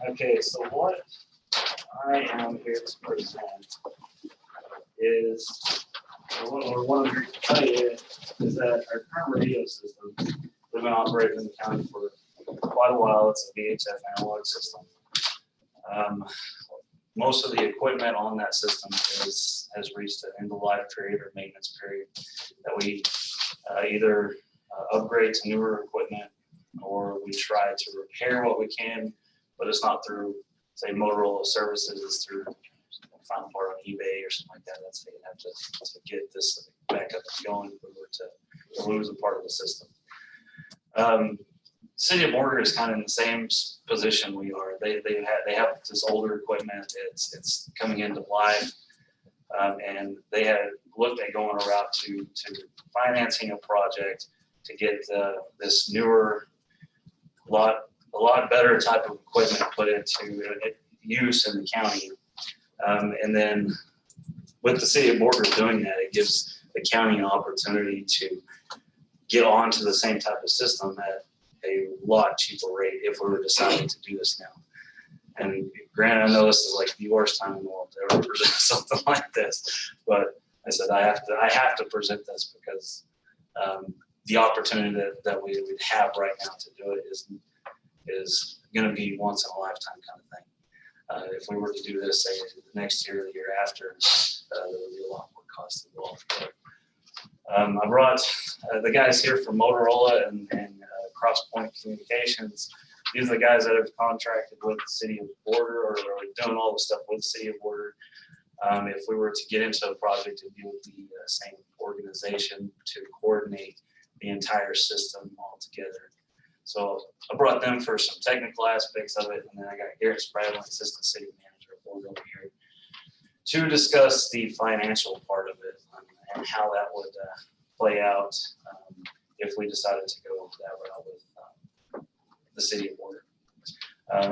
okay, so what I am here to present is, or what I wanted to tell you is that our current radio system, we've been operating in the county for quite a while. It's a VHF analog system. Most of the equipment on that system has reached an end of life period or maintenance period that we either upgrade to newer equipment, or we try to repair what we can, but it's not through, say, Motorola services, it's through find a part on eBay or something like that. That's how you have to get this back up and going if we were to lose a part of the system. City of Borger is kind of in the same position we are. They have this older equipment. It's coming into life, and they had looked at going a route to financing a project to get this newer, a lot better type of equipment put into use in the county. And then with the City of Borger doing that, it gives the county an opportunity to get onto the same type of system at a lot cheaper rate if we were deciding to do this now. And granted, I know this is like the worst time in the world to ever present something like this, but I said I have to present this because the opportunity that we would have right now to do it is going to be once in a lifetime kind of thing. If we were to do this, say, next year or the year after, there would be a lot more cost involved. I brought the guys here from Motorola and Crosspoint Communications. These are the guys that have contracted with the City of Borger or are doing all the stuff with the City of Borger. If we were to get into a project, it'd be with the same organization to coordinate the entire system all together. So I brought them for some technical aspects of it, and then I got Garrett Spradlin, Assistant City Manager of Borger over here, to discuss the financial part of it and how that would play out if we decided to go that route with the City of Borger.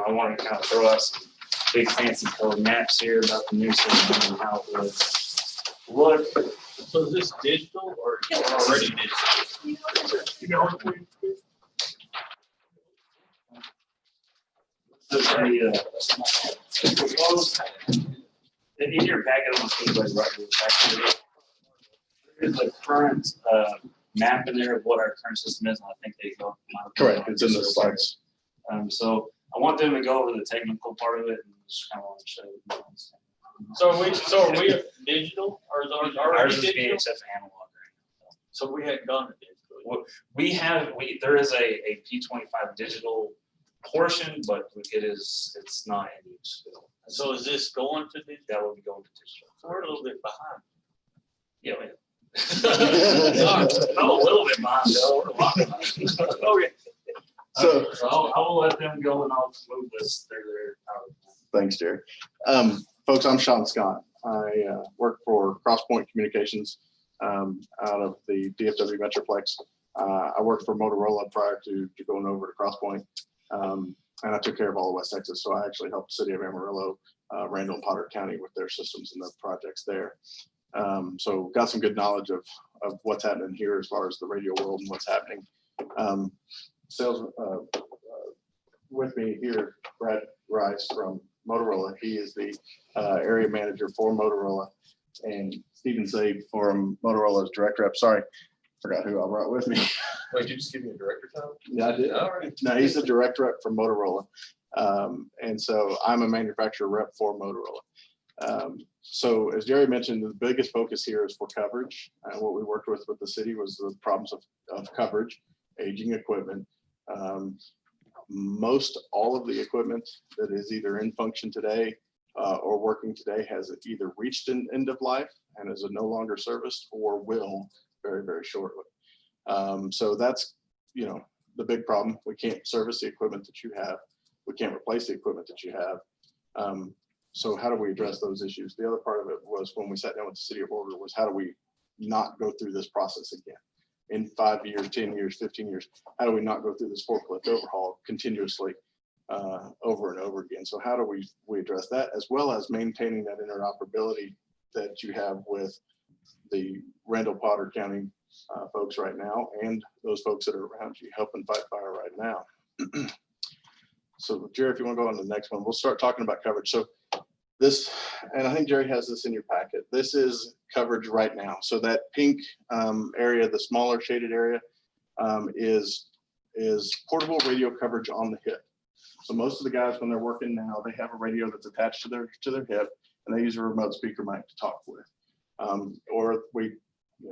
I want to kind of throw out some big fancy colored maps here about the new system and how it would look. So is this digital or already digital? In your packet, on the page right in the packet, there's a current map in there of what our current system is, and I think they go. Correct, it's in the slides. So I want them to go over the technical part of it and just kind of want to show you. So are we digital or is ours Ours already is digital? VHF analog. So we hadn't gone to digital. There is a P25 digital portion, but it's not in use. So is this going to digital? That will be going to digital. So we're a little bit behind. Yeah, I'm a little bit behind, though. We're a lot behind. Okay. So I will let them go and I'll move this through their. thanks, Jerry. Folks, I'm Sean Scott. I work for Crosspoint Communications out of the DFW Metroplex. I worked for Motorola prior to going over to Crosspoint, and I took care of all of West Texas. So I actually helped the city of Amarillo, Randall and Potter County with their systems and the projects there. So got some good knowledge of what's happening here as far as the radio world and what's happening. Sales with me here, Brad Rice from Motorola. He is the area manager for Motorola, and Stephen Zabe from Motorola's direct rep. Sorry, forgot who I brought with me. Wait, did you just give me a director title? Yeah, I did. All right. No, he's the direct rep for Motorola. And so I'm a manufacturer rep for Motorola. So as Jerry mentioned, the biggest focus here is for coverage. What we worked with the city was the problems of coverage, aging equipment. Most all of the equipment that is either in function today or working today has either reached an end of life and is no longer serviced or will very, very shortly. So that's, the big problem. We can't service the equipment that you have. We can't replace the equipment that you have. So how do we address those issues? The other part of it was when we sat down with the City of Borger was how do we not go through this process again? In 5 years, 10 years, 15 years, how do we not go through this forklift overhaul continuously over and over again. So how do we address that, as well as maintaining that interoperability that you have with the Randall Potter County folks right now, and those folks that are around you helping fight fire right now. So Jerry, if you want to go on to the next one, we'll start talking about coverage. So this, and I think Jerry has this in your packet, this is coverage right now. So that pink area, the smaller shaded area, is portable radio coverage on the hip. So most of the guys, when they're working now, they have a radio that's attached to their hip, and they use a remote speaker mic to talk with. Or we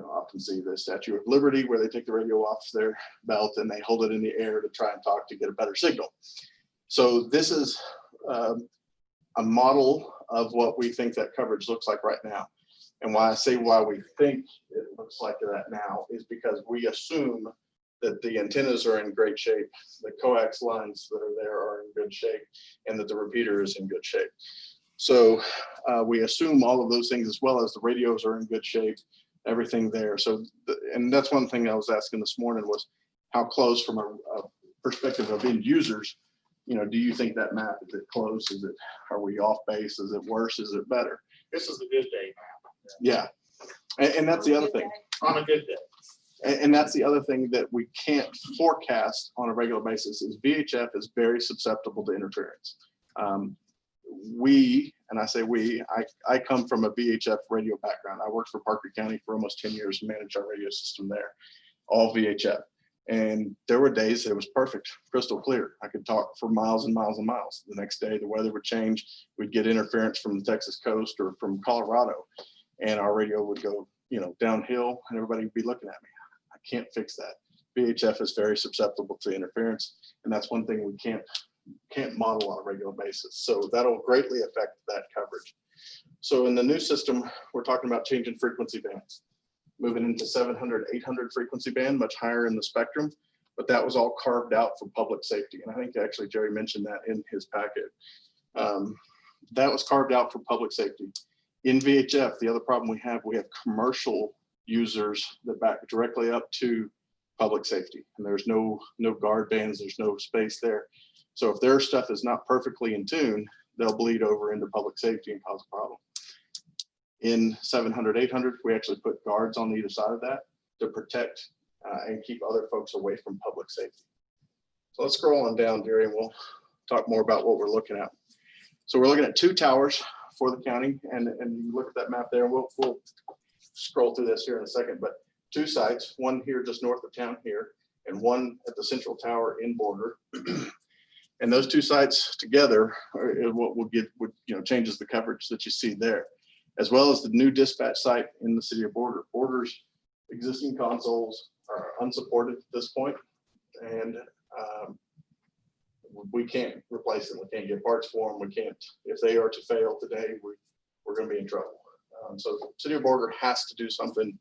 often see the Statue of Liberty, where they take the radio off their belt and they hold it in the air to try and talk to get a better signal. So this is a model of what we think that coverage looks like right now. And why I say why we think it looks like that now is because we assume that the antennas are in great shape, the coax lines that are there are in good shape, and that the repeater is in good shape. So we assume all of those things, as well as the radios are in good shape, everything there. So, and that's one thing I was asking this morning was how close, from a perspective of end users, do you think that map, is it close? Are we off base? Is it worse? Is it better? This is a good day. Yeah. And that's the other thing. On a good day. And that's the other thing that we can't forecast on a regular basis is VHF is very susceptible to interference. And I say I come from a VHF radio background. I worked for Parker County for almost 10 years and managed our radio system there, all VHF. And there were days that it was perfect, crystal clear. I could talk for miles and miles and miles. The next day, the weather would change. We'd get interference from the Texas coast or from Colorado, and our radio would go, downhill, and everybody would be looking at me. I can't fix that. VHF is very susceptible to interference, and that's one thing we can't model on a regular basis. So that'll greatly affect that coverage. So in the new system, we're talking about changing frequency bands, moving into 700, 800 frequency band, much higher in the spectrum, but that was all carved out for public safety. And I think actually Jerry mentioned that in his packet. That was carved out for public safety. In VHF, the other problem we have commercial users that back directly up to public safety, and there's no guard bands, there's no space there. So if their stuff is not perfectly in tune, they'll bleed over into public safety and cause a problem. In 700, 800, we actually put guards on either side of that to protect and keep other folks away from public safety. So let's scroll on down, Jerry, and we'll talk more about what we're looking at. So we're looking at 2 towers for the county, and you look at that map there, and we'll scroll through this here in a second, but 2 sites, one here just north of town here, and one at the central tower in Border. And those 2 sites together are what will give, changes the coverage that you see there, as well as the new dispatch site in the city of Border. Border's existing consoles are unsupported at this point, and we can't replace them. We can't get parts for them. We can't, if they are to fail today, we're going to be in trouble. So the city of Border has to do something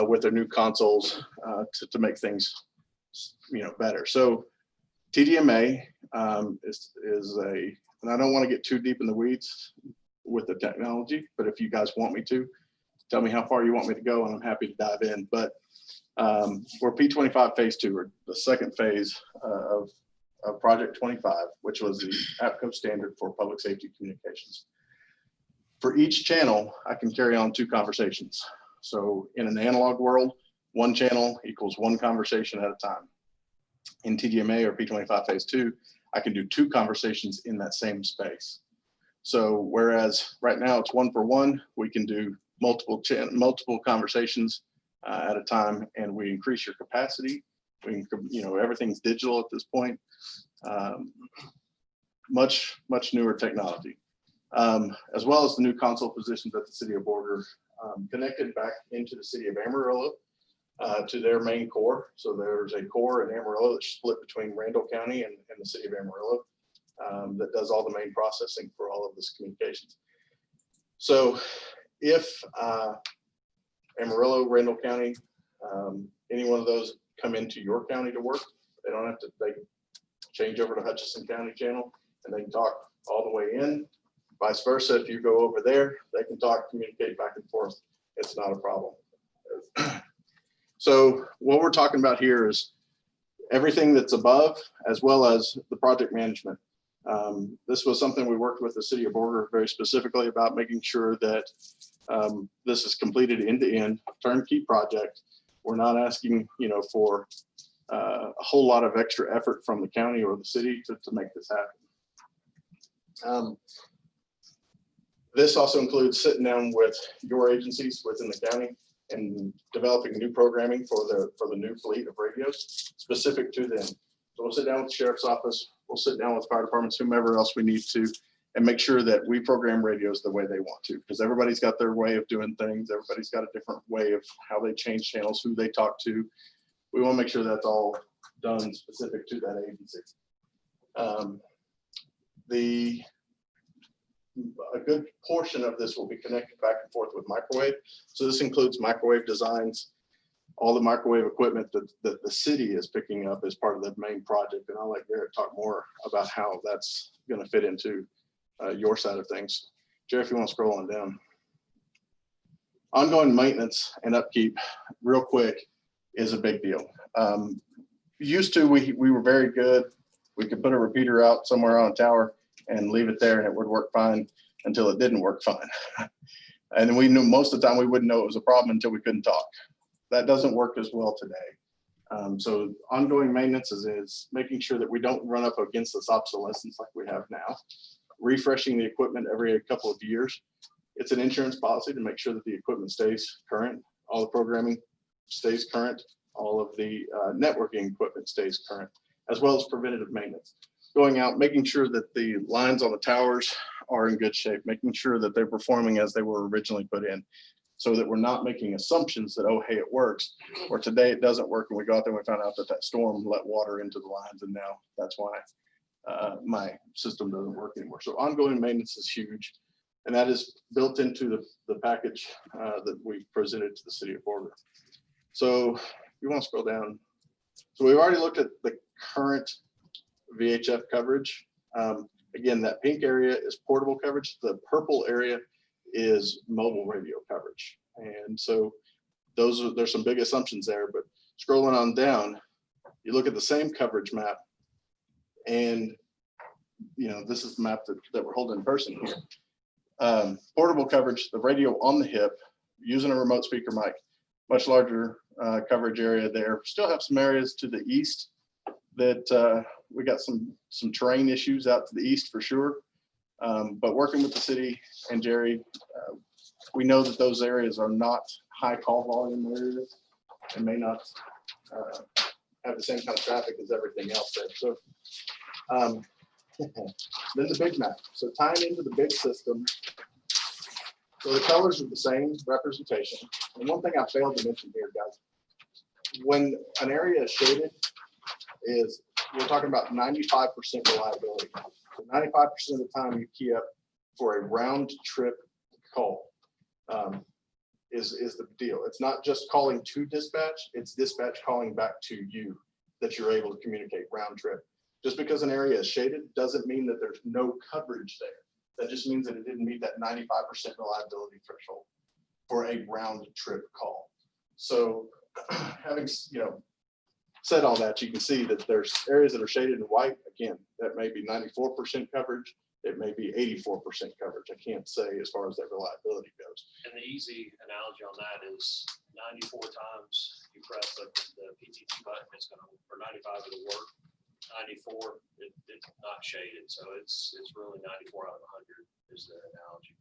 with their new consoles to make things, better. So TDMA is a, and I don't want to get too deep in the weeds with the technology, but if you guys want me to, tell me how far you want me to go, and I'm happy to dive in. But we're P25 phase 2, or the second phase of Project 25, which was the APCO standard for public safety communications. For each channel, I can carry on 2 conversations. So in an analog world, 1 channel equals 1 conversation at a time. In TDMA or P25 phase 2, I can do 2 conversations in that same space. So whereas right now it's 1 for 1, we can do multiple conversations at a time, and we increase your capacity. We can, everything's digital at this point. Much newer technology, as well as the new console positions at the city of Border, connected back into the city of Amarillo to their main core. So there's a core in Amarillo that's split between Randall County and the city of Amarillo that does all the main processing for all of this communications. So if Amarillo, Randall County, any one of those come into your county to work, they don't have to, they change over to Hutchinson County channel and they can talk all the way in. Vice versa, if you go over there, they can talk, communicate back and forth. It's not a problem. So what we're talking about here is everything that's above, as well as the project management. This was something we worked with the city of Borger very specifically about, making sure that this is completed end to end, turnkey project. We're not asking, for a whole lot of extra effort from the county or the city to make this happen. This also includes sitting down with your agencies within the county and developing new programming for the new fleet of radios specific to them. So we'll sit down with the sheriff's office, we'll sit down with fire departments, whomever else we need to, and make sure that we program radios the way they want to, because everybody's got their way of doing things. Everybody's got a different way of how they change channels, who they talk to. We want to make sure that's all done specific to that agency. A good portion of this will be connected back and forth with microwave. So this includes microwave designs, all the microwave equipment that the city is picking up as part of the main project. And I'll let Garrett talk more about how that's going to fit into your side of things. Jerry, if you want to scroll on down. Ongoing maintenance and upkeep, real quick, is a big deal. Used to, we were very good. We could put a repeater out somewhere on a tower and leave it there and it would work fine until it didn't work fine. And we knew most of the time we wouldn't know it was a problem until we couldn't talk. That doesn't work as well today. So ongoing maintenance is making sure that we don't run up against this obsolescence like we have now. Refreshing the equipment every couple of years. It's an insurance policy to make sure that the equipment stays current, all the programming stays current, all of the networking equipment stays current, as well as preventative maintenance. Going out, making sure that the lines on the towers are in good shape, making sure that they're performing as they were originally put in, so that we're not making assumptions that, oh, hey, it works, or today it doesn't work, and we got there and we found out that storm let water into the lines, and now that's why my system doesn't work anymore. So ongoing maintenance is huge, and that is built into the package that we presented to the city of Borger. So you want to scroll down. So we've already looked at the current VHF coverage. Again, that pink area is portable coverage. The purple area is mobile radio coverage. And so there's some big assumptions there, but scrolling on down, you look at the same coverage map, and this is the map that we're holding in person here. Portable coverage, the radio on the hip, using a remote speaker mic, much larger coverage area there. Still have some areas to the east that we got some terrain issues out to the east for sure. But working with the city and Jerry, we know that those areas are not high call volume areas and may not have the same kind of traffic as everything else there. So then the big map. So tying into the big system. So the colors are the same representation. And one thing I failed to mention here, guys, when an area is shaded, we're talking about 95% reliability. So 95% of the time you key up for a round trip call is the deal. It's not just calling to dispatch, it's dispatch calling back to you that you're able to communicate round trip. Just because an area is shaded doesn't mean that there's no coverage there. That just means that it didn't meet that 95% reliability threshold for a round trip call. So having said all that, you can see that there's areas that are shaded in white. Again, that may be 94% coverage. It may be 84% coverage. I can't say as far as that reliability goes. And the easy analogy on that is 94 times you press the PTT button, it's going to, or 95 it'll work. 94, it's not shaded. So it's really 94 out of 100 is the analogy.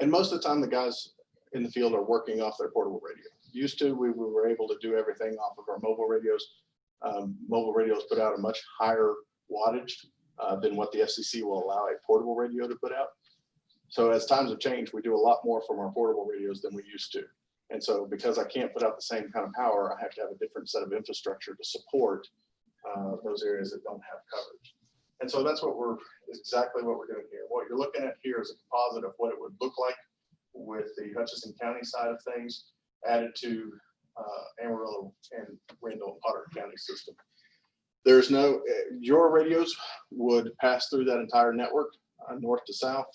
And most of the time the guys in the field are working off their portable radio. Used to, we were able to do everything off of our mobile radios. Mobile radios put out a much higher wattage than what the FCC will allow a portable radio to put out. So as times have changed, we do a lot more from our portable radios than we used to. And so because I can't put out the same kind of power, I have to have a different set of infrastructure to support those areas that don't have coverage. And so that's exactly what we're doing here. What you're looking at here is a composite of what it would look like with the Hutchinson County side of things added to Amarillo and Randall and Potter County system. There's your radios would pass through that entire network, north to south,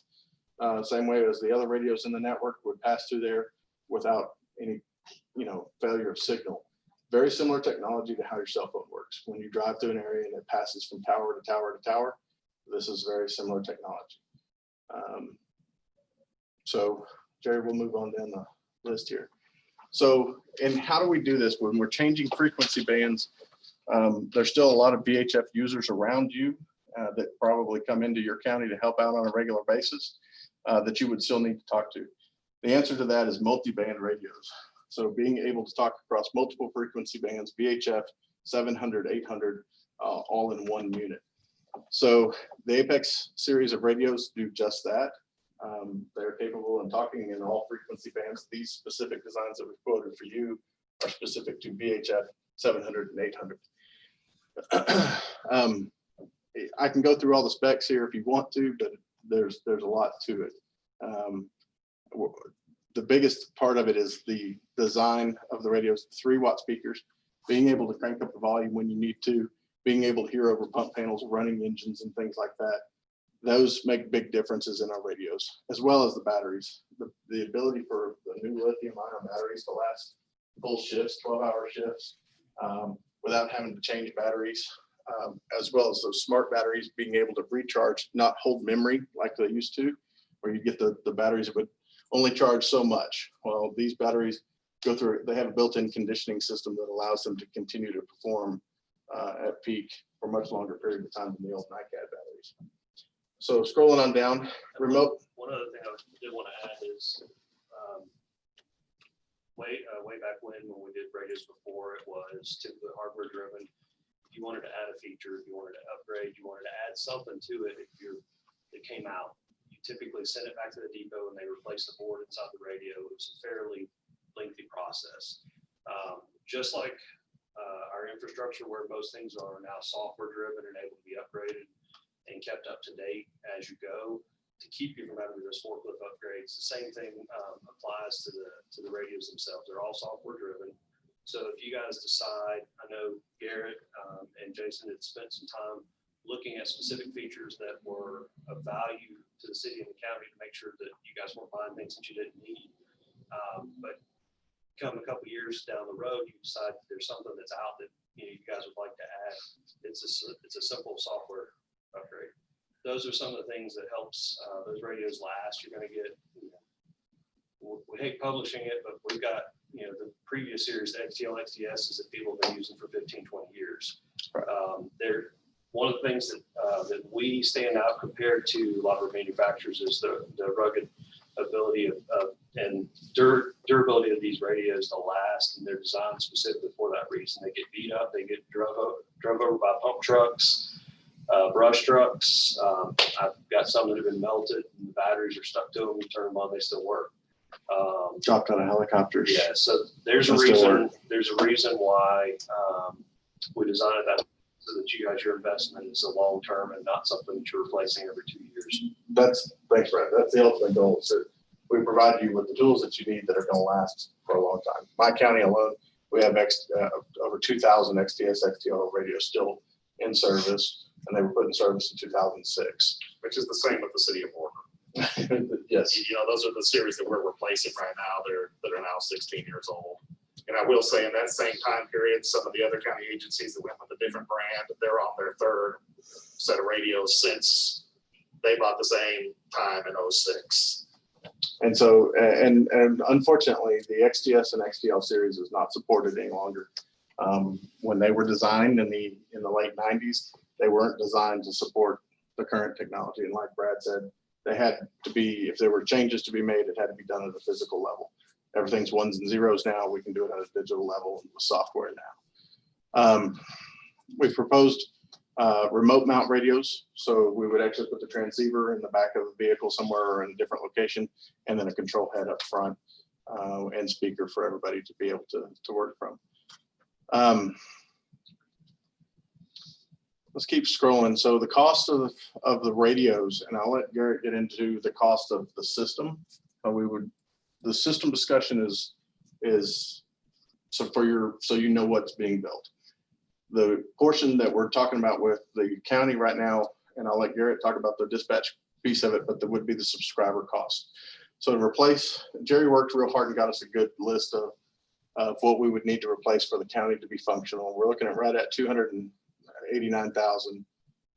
same way as the other radios in the network would pass through there without any, failure of signal. Very similar technology to how your cell phone works. When you drive through an area and it passes from tower to tower to tower, this is very similar technology. So Jerry, we'll move on down the list here. So, and how do we do this when we're changing frequency bands? There's still a lot of VHF users around you that probably come into your county to help out on a regular basis that you would still need to talk to. The answer to that is multi-band radios. So being able to talk across multiple frequency bands, VHF, 700, 800, all in one unit. So the Apex series of radios do just that. They're capable of talking in all frequency bands. These specific designs that we've quoted for you are specific to VHF 700 and 800. I can go through all the specs here if you want to, but there's a lot to it. The biggest part of it is the design of the radios, 3-watt speakers, being able to crank up the volume when you need to, being able to hear over pump panels, running engines and things like that. Those make big differences in our radios, as well as the batteries. The ability for the new lithium-ion batteries to last full shifts, 12-hour shifts, without having to change batteries, as well as those smart batteries being able to recharge, not hold memory like they used to, where you get the batteries that would only charge so much. Well, these batteries go through, they have a built-in conditioning system that allows them to continue to perform at peak for a much longer period of time than the old NiCad batteries. So scrolling on down, remote. One other thing I did want to add is way back when we did radios before, it was typically hardware driven. If you wanted to add a feature, if you wanted to upgrade, you wanted to add something to it, it came out, you typically send it back to the depot and they replace the board inside the radio. It was a fairly lengthy process. Just like our infrastructure, where most things are now software driven and able to be upgraded and kept up to date as you go to keep you from having those forklift upgrades. The same thing applies to the radios themselves. They're all software driven. So if you guys decide, I know Garrett and Jason had spent some time looking at specific features that were of value to the city and the county to make sure that you guys weren't buying things that you didn't need. But come a couple years down the road, you decide there's something that's out that you guys would like to add. It's a simple software upgrade. Those are some of the things that helps those radios last. You're going to get, we hate publishing it, but we've got, the previous series, the XTL, XTSs that people have been using for 15, 20 years. They're one of the things that we stand out compared to a lot of our manufacturers is the rugged ability and durability of these radios to last, and they're designed specifically for that reason. They get beat up, they get drove over by pump trucks, brush trucks. I've got some that have been melted and the batteries are stuck to them. You turn them on, they still work. Dropped out of helicopters. Yeah, so there's a reason why we designed it that way, so that you guys, your investment is a long term and not something that you're replacing every 2 years. Thanks, Brad. That's the ultimate goal. So we provide you with the tools that you need that are going to last for a long time. My county alone, we have over 2,000 XTS, XTL radios still in service, and they were put in service in 2006. Which is the same with the city of Warner. Yes. Those are the series that we're replacing right now. That are now 16 years old. And I will say in that same time period, some of the other county agencies that went with a different brand, they're on their 3rd set of radios since they bought the same time in 06. And so, and unfortunately, the XTS and XTL series is not supported any longer. When they were designed in the late 90s, they weren't designed to support the current technology. And like Brad said, they had to be, if there were changes to be made, it had to be done at a physical level. Everything's ones and zeros now. We can do it at a digital level with software now. We've proposed remote mount radios. So we would actually put the transceiver in the back of the vehicle somewhere or in a different location, and then a control head up front and speaker for everybody to be able to work from. Let's keep scrolling. So the cost of the radios, and I'll let Garrett get into the cost of the system. The system discussion is so you know what's being built. The portion that we're talking about with the county right now, and I'll let Garrett talk about the dispatch piece of it, but there would be the subscriber cost. So to replace, Jerry worked real hard and got us a good list of what we would need to replace for the county to be functional. We're looking at right at $289,000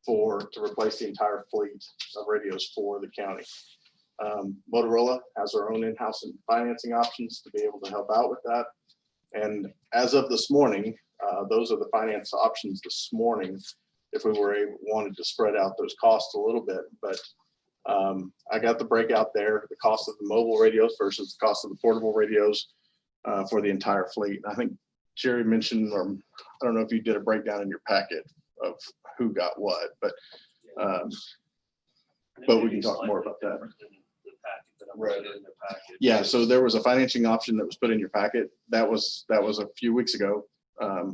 to replace the entire fleet of radios for the county. Motorola has their own in-house financing options to be able to help out with that. And as of this morning, those are the finance options this morning, if we wanted to spread out those costs a little bit. But I got the breakout there, the cost of the mobile radios versus the cost of the portable radios for the entire fleet. I think Jerry mentioned, or I don't know if you did a breakdown in your packet of who got what, but we can talk more about that. Right. Yeah, so there was a financing option that was put in your packet. That was a few weeks ago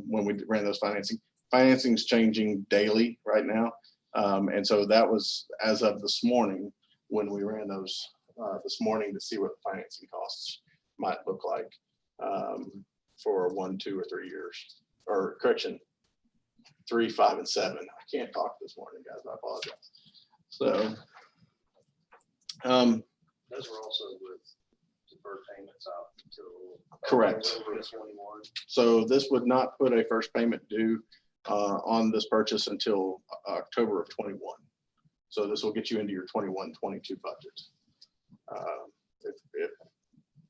when we ran those financing. Financing's changing daily right now. And so that was as of this morning when we ran those this morning to see what the financing costs might look like for 1, 2, or 3 years, or correction, 3, 5, and 7. I can't talk this morning, guys. I apologize. So, those were also with deferred payments out until. Correct. 21. So this would not put a first payment due on this purchase until October of 21. So this will get you into your 21-22 budget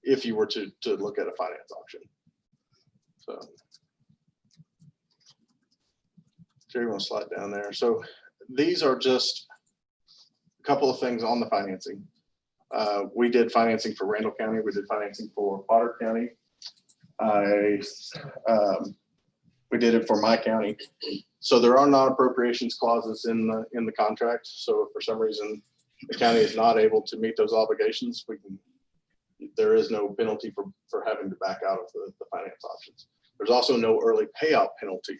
if you were to look at a finance option. So, Jerry, you want to slide down there? So these are just a couple of things on the financing. We did financing for Randall County. We did financing for Potter County. We did it for my county. So there are non-appropriations clauses in the contract. So if for some reason the county is not able to meet those obligations, there is no penalty for having to back out of the finance options. There's also no early payout penalty.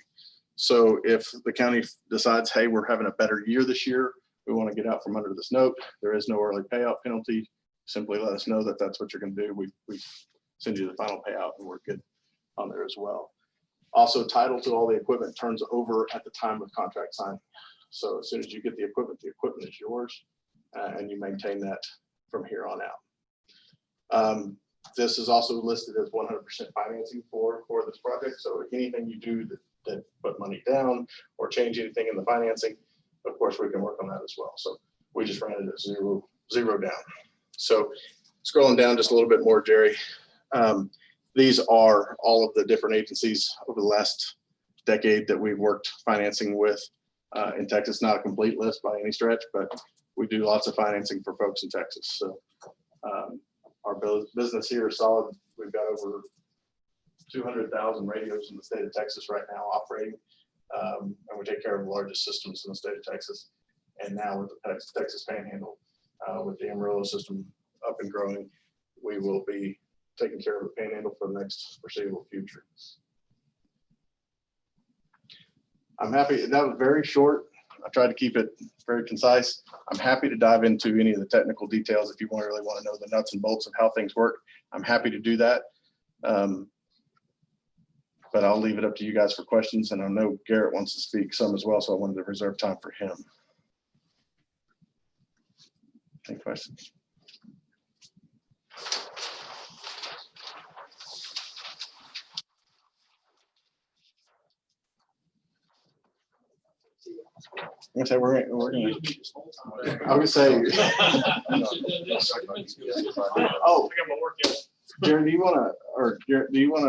So if the county decides, hey, we're having a better year this year, we want to get out from under this note, there is no early payout penalty. Simply let us know that that's what you're going to do. We send you the final payout and we're good on there as well. Also, title to all the equipment turns over at the time of contract signing. So as soon as you get the equipment is yours, and you maintain that from here on out. This is also listed as 100% financing for this project. So anything you do that put money down or change anything in the financing, of course, we can work on that as well. So we just ran it at zero down. So scrolling down just a little bit more, Jerry. These are all of the different agencies over the last decade that we've worked financing with in Texas. Not a complete list by any stretch, but we do lots of financing for folks in Texas. So our business here is solid. We've got over 200,000 radios in the state of Texas right now operating, and we take care of the largest systems in the state of Texas. And now with the Texas Panhandle, with the Amarillo system up and growing, we will be taking care of the Panhandle for the next foreseeable future. I'm happy. That was very short. I tried to keep it very concise. I'm happy to dive into any of the technical details if you really want to know the nuts and bolts of how things work. I'm happy to do that. But I'll leave it up to you guys for questions. And I know Garrett wants to speak some as well, so I wanted to reserve time for him. Any questions? I'm gonna say we're gonna. I would say. Oh, Jared, do you want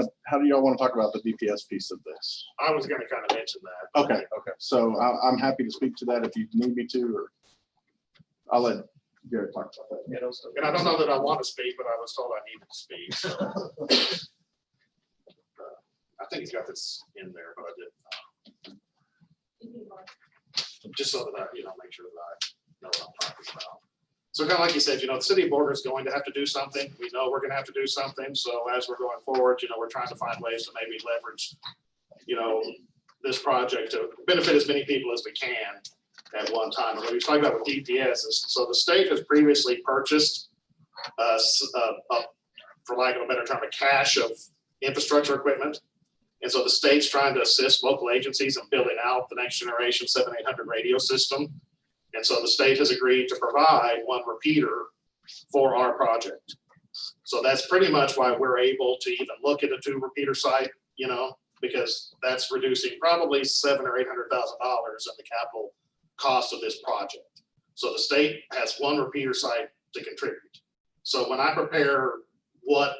to, how do y'all want to talk about the DPS piece of this? I was gonna kind of mention that. Okay. So I'm happy to speak to that if you need me to, or I'll let Garrett talk about that. And I don't know that I want to speak, but I was told I needed to speak. So. I think he's got this in there, but I didn't. Just so that I, make sure that I know what I'm talking about. So kind of like you said, the city of Boulder is going to have to do something. We know we're going to have to do something. So as we're going forward, we're trying to find ways to maybe leverage, this project to benefit as many people as we can at one time. And what we was talking about with DPS is, so the state has previously purchased, for lack of a better term, a cache of infrastructure equipment. And so the state's trying to assist local agencies in building out the next generation 7,800 radio system. And so the state has agreed to provide one repeater for our project. So that's pretty much why we're able to even look at a 2 repeater site, because that's reducing probably $700,000 or $800,000 in the capital cost of this project. So the state has one repeater site to contribute. So when I prepare what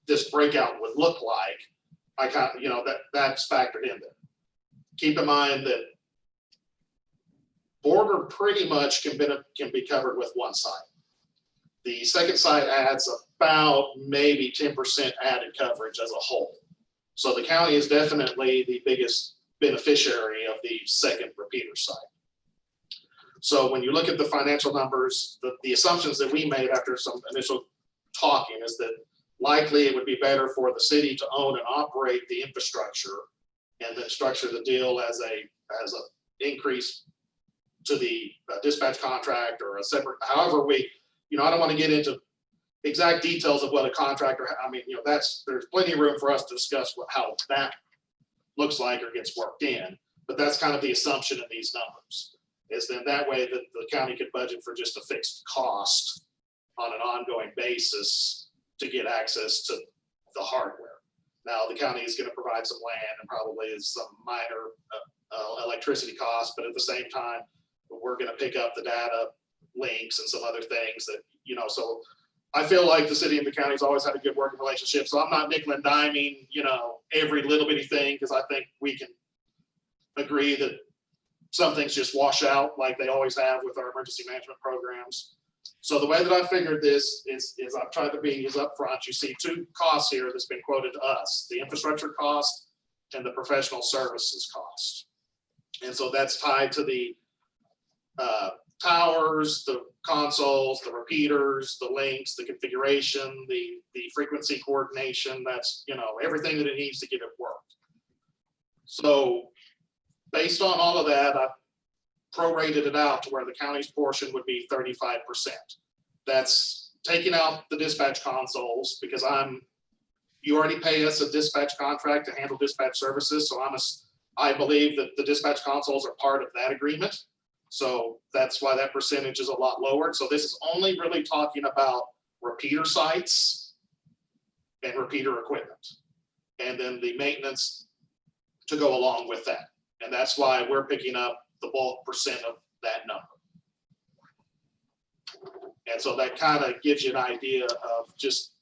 this breakout would look like, I kind of, that's factored in there. Keep in mind that border pretty much can be covered with one site. The second site adds about maybe 10% added coverage as a whole. So the county is definitely the biggest beneficiary of the second repeater site. So when you look at the financial numbers, the assumptions that we made after some initial talking is that likely it would be better for the city to own and operate the infrastructure and then structure the deal as a increase to the dispatch contract or a separate, however we, I don't want to get into exact details of what a contractor, there's plenty of room for us to discuss how that looks like or gets worked in, but that's kind of the assumption in these numbers, is that way that the county could budget for just a fixed cost on an ongoing basis to get access to the hardware. Now, the county is going to provide some land and probably some minor electricity costs, but at the same time, we're going to pick up the data links and some other things that, so I feel like the city and the county's always had a good working relationship. So I'm not nickel and diming, every little bitty thing, because I think we can agree that some things just wash out like they always have with our emergency management programs. So the way that I figured this is I've tried to be as upfront. You see two costs here that's been quoted to us, the infrastructure cost and the professional services cost. And so that's tied to the towers, the consoles, the repeaters, the links, the configuration, the frequency coordination. That's, everything that it needs to get it worked. So based on all of that, I prorated it out to where the county's portion would be 35%. That's taking out the dispatch consoles because you already pay us a dispatch contract to handle dispatch services. So I believe that the dispatch consoles are part of that agreement. So that's why that percentage is a lot lower. So this is only really talking about repeater sites and repeater equipment, and then the maintenance to go along with that. And that's why we're picking up the bulk percent of that number. And so that kind of gives you an idea of just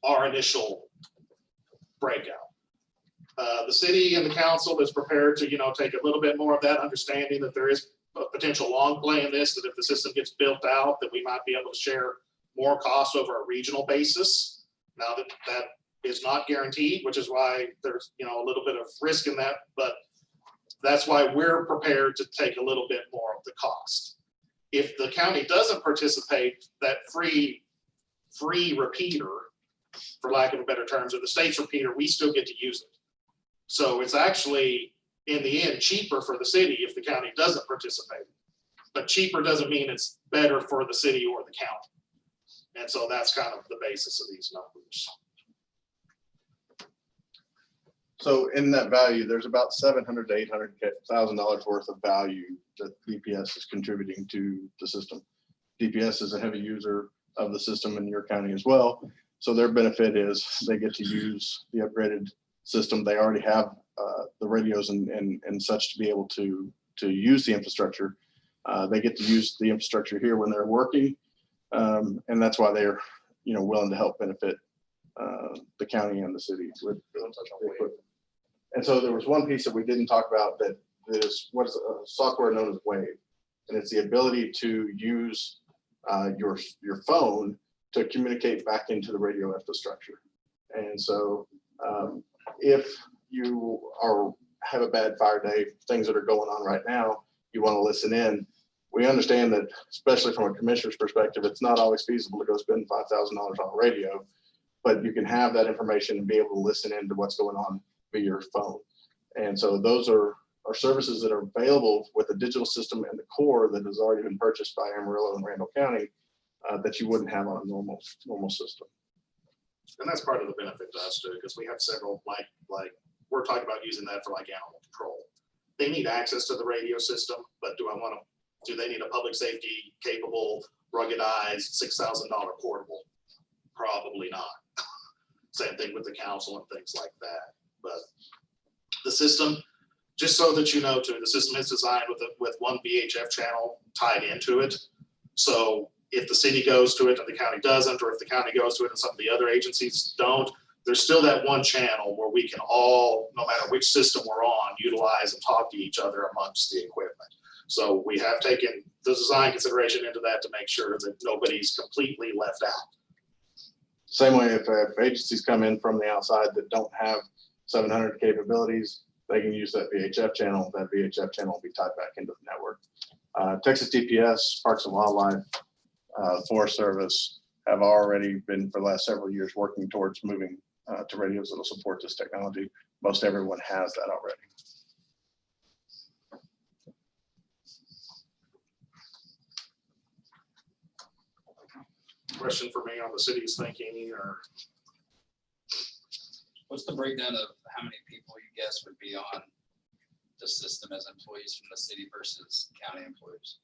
our initial breakout. The city and the council is prepared to, take a little bit more of that, understanding that there is a potential long play in this, that if the system gets built out, that we might be able to share more costs over a regional basis. Now that is not guaranteed, which is why there's, a little bit of risk in that, but that's why we're prepared to take a little bit more of the cost. If the county doesn't participate, that free repeater, for lack of a better terms, or the state's repeater, we still get to use it. So it's actually, in the end, cheaper for the city if the county doesn't participate. But cheaper doesn't mean it's better for the city or the county. And so that's kind of the basis of these numbers. So in that value, there's about $700,000 to $800,000 worth of value that DPS is contributing to the system. DPS is a heavy user of the system in your county as well. So their benefit is they get to use the upgraded system. They already have the radios and such to be able to use the infrastructure. They get to use the infrastructure here when they're working. And that's why they're, willing to help benefit the county and the city with the equipment. And so there was one piece that we didn't talk about that is what is a software known as Wave. And it's the ability to use your phone to communicate back into the radio infrastructure. And so if you have a bad fire day, things that are going on right now, you want to listen in. We understand that, especially from a commissioner's perspective, it's not always feasible to go spend $5,000 on a radio, but you can have that information and be able to listen in to what's going on via your phone. And so those are services that are available with a digital system and the core that has already been purchased by Amarillo and Randall County that you wouldn't have on a normal system. And that's part of the benefit to us too, because we have several, like we're talking about using that for like animal control. They need access to the radio system, but do they need a public safety capable, ruggedized, $6,000 portable? Probably not. Same thing with the council and things like that. But the system, just so that you know too, the system is designed with one VHF channel tied into it. So if the city goes to it and the county doesn't, or if the county goes to it and some of the other agencies don't, there's still that one channel where we can all, no matter which system we're on, utilize and talk to each other amongst the equipment. So we have taken the design consideration into that to make sure that nobody's completely left out. Same way, if agencies come in from the outside that don't have 700 capabilities, they can use that VHF channel. That VHF channel will be tied back into the network. Texas DPS, Parks and Wildlife, Forest Service have already been for the last several years working towards moving to radios that will support this technology. Most everyone has that already. Question for me on the city's thinking, or What's the breakdown of how many people you guess would be on the system as employees from the city versus county employees?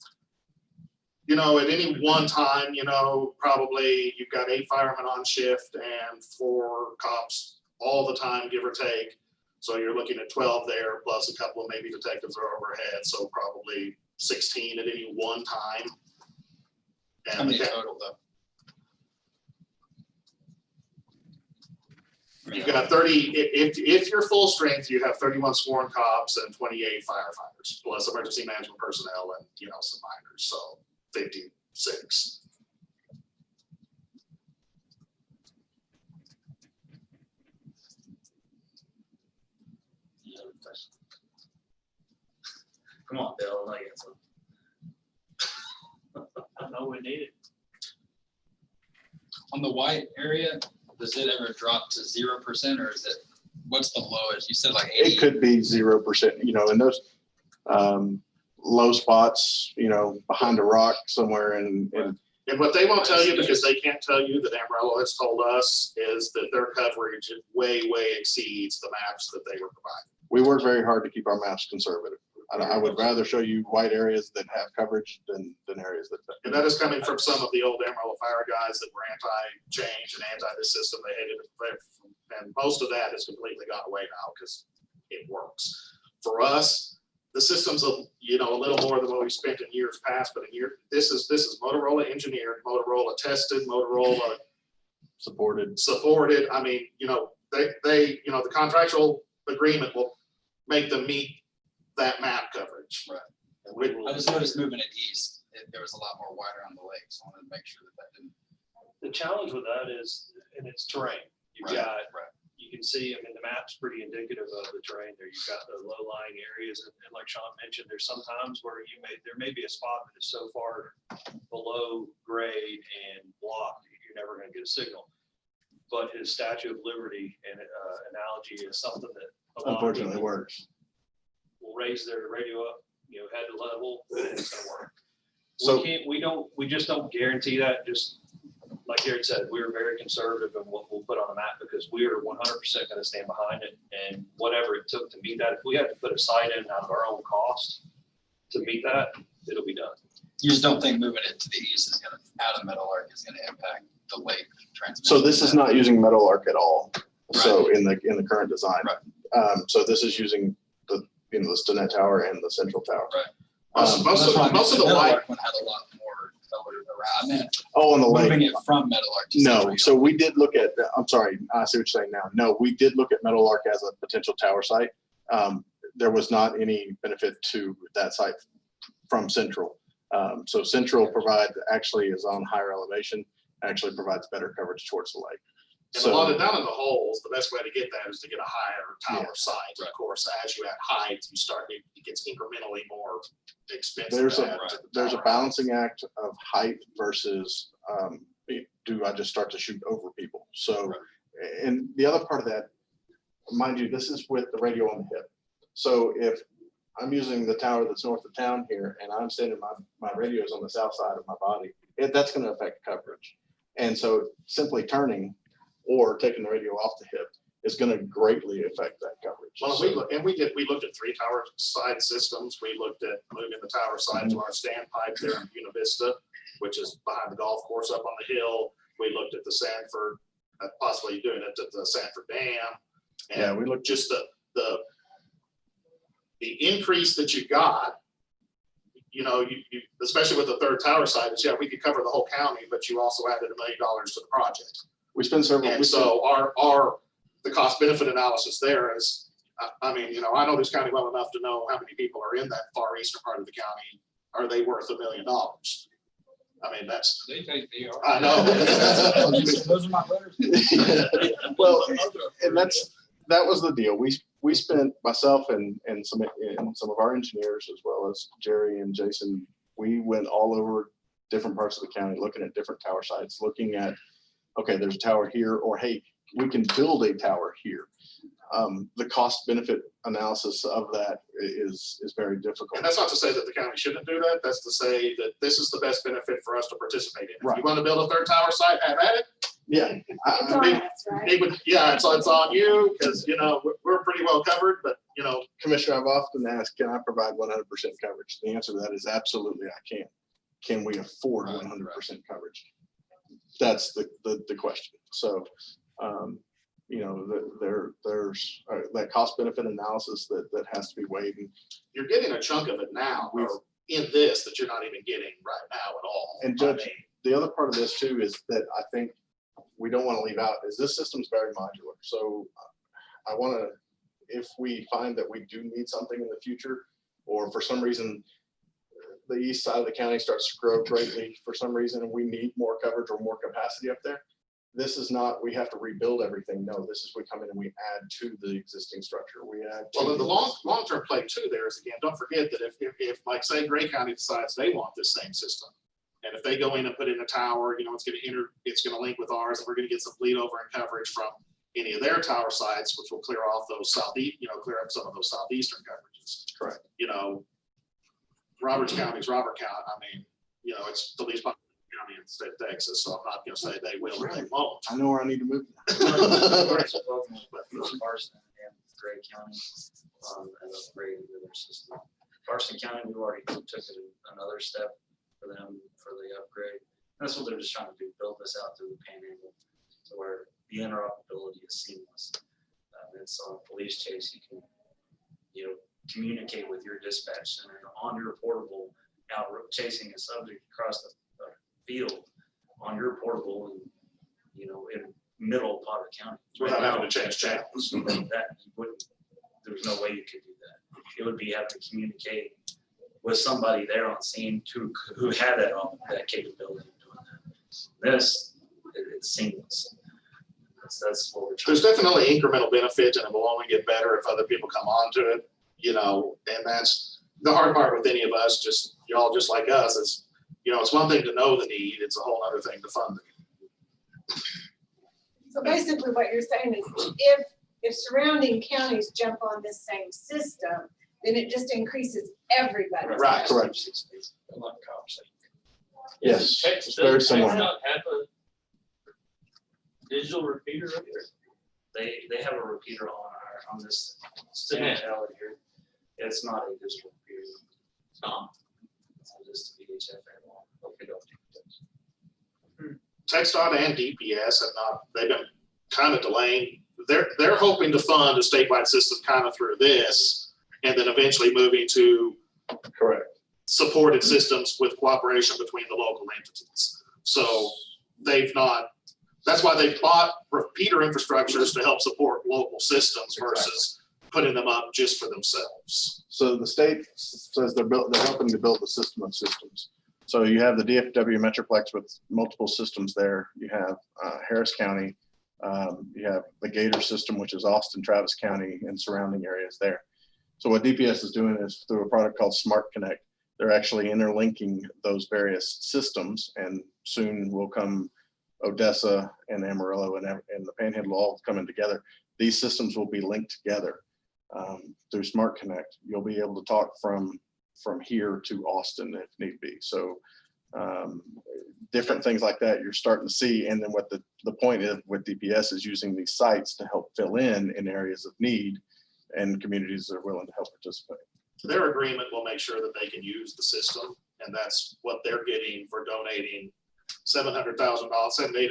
you know, at any one time, you know, probably you've got 8 firemen on shift and 4 cops all the time, give or take. So you're looking at 12 there, plus a couple of maybe detectives are overhead, so probably 16 at any one time. How many total though? You've got 30, if you're full strength, you have 31 sworn cops and 28 firefighters, plus emergency management personnel and, you know, some minors, so 56. Come on, Bill, I get some. I know we need it. On the white area, does it ever drop to 0% or is it, what's the lowest? You said like 80? It could be 0%, you know, in those low spots, you know, behind a rock somewhere in And what they won't tell you, because they can't tell you, that Amarillo has told us, is that their coverage way exceeds the maps that they were providing. we work very hard to keep our maps conservative. I would rather show you white areas that have coverage than areas that don't. And that is coming from some of the old Amarillo Fire guys that were anti-change and anti this system. They hated it. And most of that has completely gone away now because it works. For us, the system's a little more than what we spent in years past, but this is Motorola engineered, Motorola tested, Motorola supported. I mean, you know, they the contractual agreement will make them meet that map coverage. Right. I just noticed moving it east, there was a lot more wide around the lake, so I wanted to make sure that didn't. The challenge with that is, and it's terrain. You've got, you can see, I mean, the map's pretty indicative of the terrain there. You've got the low-lying areas, and like Sean mentioned, there's some times where there may be a spot that is so far below grade and blocked, you're never gonna get a signal. But his Statue of Liberty and analogy is something that a lot of Unfortunately people works. will raise their radio up, you know, head to level, and it's gonna work. So- We just don't guarantee that. Just like Jared said, we were very conservative in what we'll put on the map because we are 100% gonna stand behind it. And whatever it took to meet that, if we have to put a site in out of our own cost to meet that, it'll be done. You just don't think moving it to the east is gonna, out of Metal Arc is gonna impact the lake transmission? So this is not using metal arc at all. So in the current design. So this is using the Stinnett Tower and the Central Tower. Right. Most of the white one had a lot more color around. I meant on the lake. Moving it from Metal Arc to No, Central. so we did look at, I'm sorry, I see what you're saying now. No, we did look at Metal Arc as a potential tower site. There was not any benefit to that site from Central. So Central actually is on higher elevation, actually provides better coverage towards the lake. And a lot of down in the holes, the best way to get that is to get a higher tower site. Of course, as you add height, it gets incrementally more expensive. There's a balancing act of height versus do I just start to shoot over people? So, and the other part of that, mind you, this is with the radio on the hip. So if I'm using the tower that's north of town here and I'm sending my radios on the south side of my body, that's going to affect coverage. And so simply turning or taking the radio off the hip is going to greatly affect that coverage. Well, we looked at 3 tower side systems. We looked at moving the tower side to our standpipe there in Buena Vista, which is behind the golf course up on the hill. We looked at the Sanford, possibly doing it at the Sanford Dam. And we looked just the the increase that you got, you know, you especially with the third tower site is, yeah, we could cover the whole county, but you also added $1 million to the project. We spend several. And so the cost benefit analysis there is, I mean, you know, I know this county well enough to know how many people are in that far eastern part of the county. Are they worth $1 million? I mean, that's. They think they are. I know. Those are my letters. Well, and that was the deal. We spent, myself and some of our engineers, as well as Jerry and Jason, we went all over different parts of the county, looking at different tower sites, looking at, okay, there's a tower here, or hey, we can build a tower here. The cost benefit analysis of that is very difficult. And that's not to say that the county shouldn't do that. That's to say that this is the best benefit for us to participate in. If you want to build a third tower site, have at it. Yeah. It's on us, right? It's on you, because, you know, we're pretty well covered, but, you know. Commissioner, I've often asked, can I provide 100% coverage? The answer to that is absolutely I can. Can we afford 100% coverage? That's the question. So, you know, there's that cost benefit analysis that has to be weighed. And you're getting a chunk of it now in this that you're not even getting right now at all. And Judge, the other part of this too is that I think we don't want to leave out is this system's very modular. So I want to, if we find that we do need something in the future, or for some reason the east side of the county starts to grow greatly for some reason, and we need more coverage or more capacity up there, this is not, we have to rebuild everything. No, this is we come in and we add to the existing structure. We add to. Well, the long-term play too there is, again, don't forget that if like say Gray County decides they want this same system, and if they go in and put in a tower, you know, it's going to link with ours, and we're going to get some bleed over and coverage from any of their tower sites, which will clear off those clear up some of those southeastern coverages. Correct. You know, Roberts County's Robert County. I mean, you know, it's the least populated county in the state of Texas, so I'm not going to say they will or they won't. I know where I need to move. Carson and Gray County, and upgrading their system. Carson County, we already took it another step for them for the upgrade. And that's what they're just trying to do, build this out through the panhandle to where the interoperability is seamless. It's on a police chase, you can, you know, communicate with your dispatch center on your portable, out chasing a subject across the field on your portable, and, you know, in middle Potter County. Without having to change channels. That you wouldn't, there's no way you could do that. It would be having to communicate with somebody there on scene who had that capability of doing that. This, it's seamless. That's what we're trying. There's definitely incremental benefit, and it will only get better if other people come onto it, you know, and that's the hard part with any of us, just y'all just like us, is, you know, it's one thing to know the need, it's a whole other thing to fund the need. So basically what you're saying is if surrounding counties jump on this same system, then it just increases everybody's. Right, correct. Yes, Texas it's very doesn't similar. not have a digital repeater up there. They have a repeater on this signal tower here. It's not a digital repeater. It's not. It's just a VHF. Okay, TxDOT and DPS have not, they've been kind of delaying. They're hoping to fund a statewide system kind of through this, and then eventually moving to Correct. supported systems with cooperation between the local entities. So they've not, that's why they bought repeater infrastructures to help support local systems versus putting them up just for themselves. So the state says they're helping to build the system of systems. So you have the DFW Metroplex with multiple systems there. You have Harris County. You have the Gator system, which is Austin, Travis County, and surrounding areas there. So what DPS is doing is through a product called Smart Connect, they're actually interlinking those various systems, and soon will come Odessa and Amarillo and the Panhandle all coming together. These systems will be linked together through Smart Connect. You'll be able to talk from here to Austin if need be. So different things like that you're starting to see. And then what the point is with DPS is using these sites to help fill in areas of need and communities that are willing to help participate. Their agreement will make sure that they can use the system, and that's what they're getting for donating $700,000, $800,000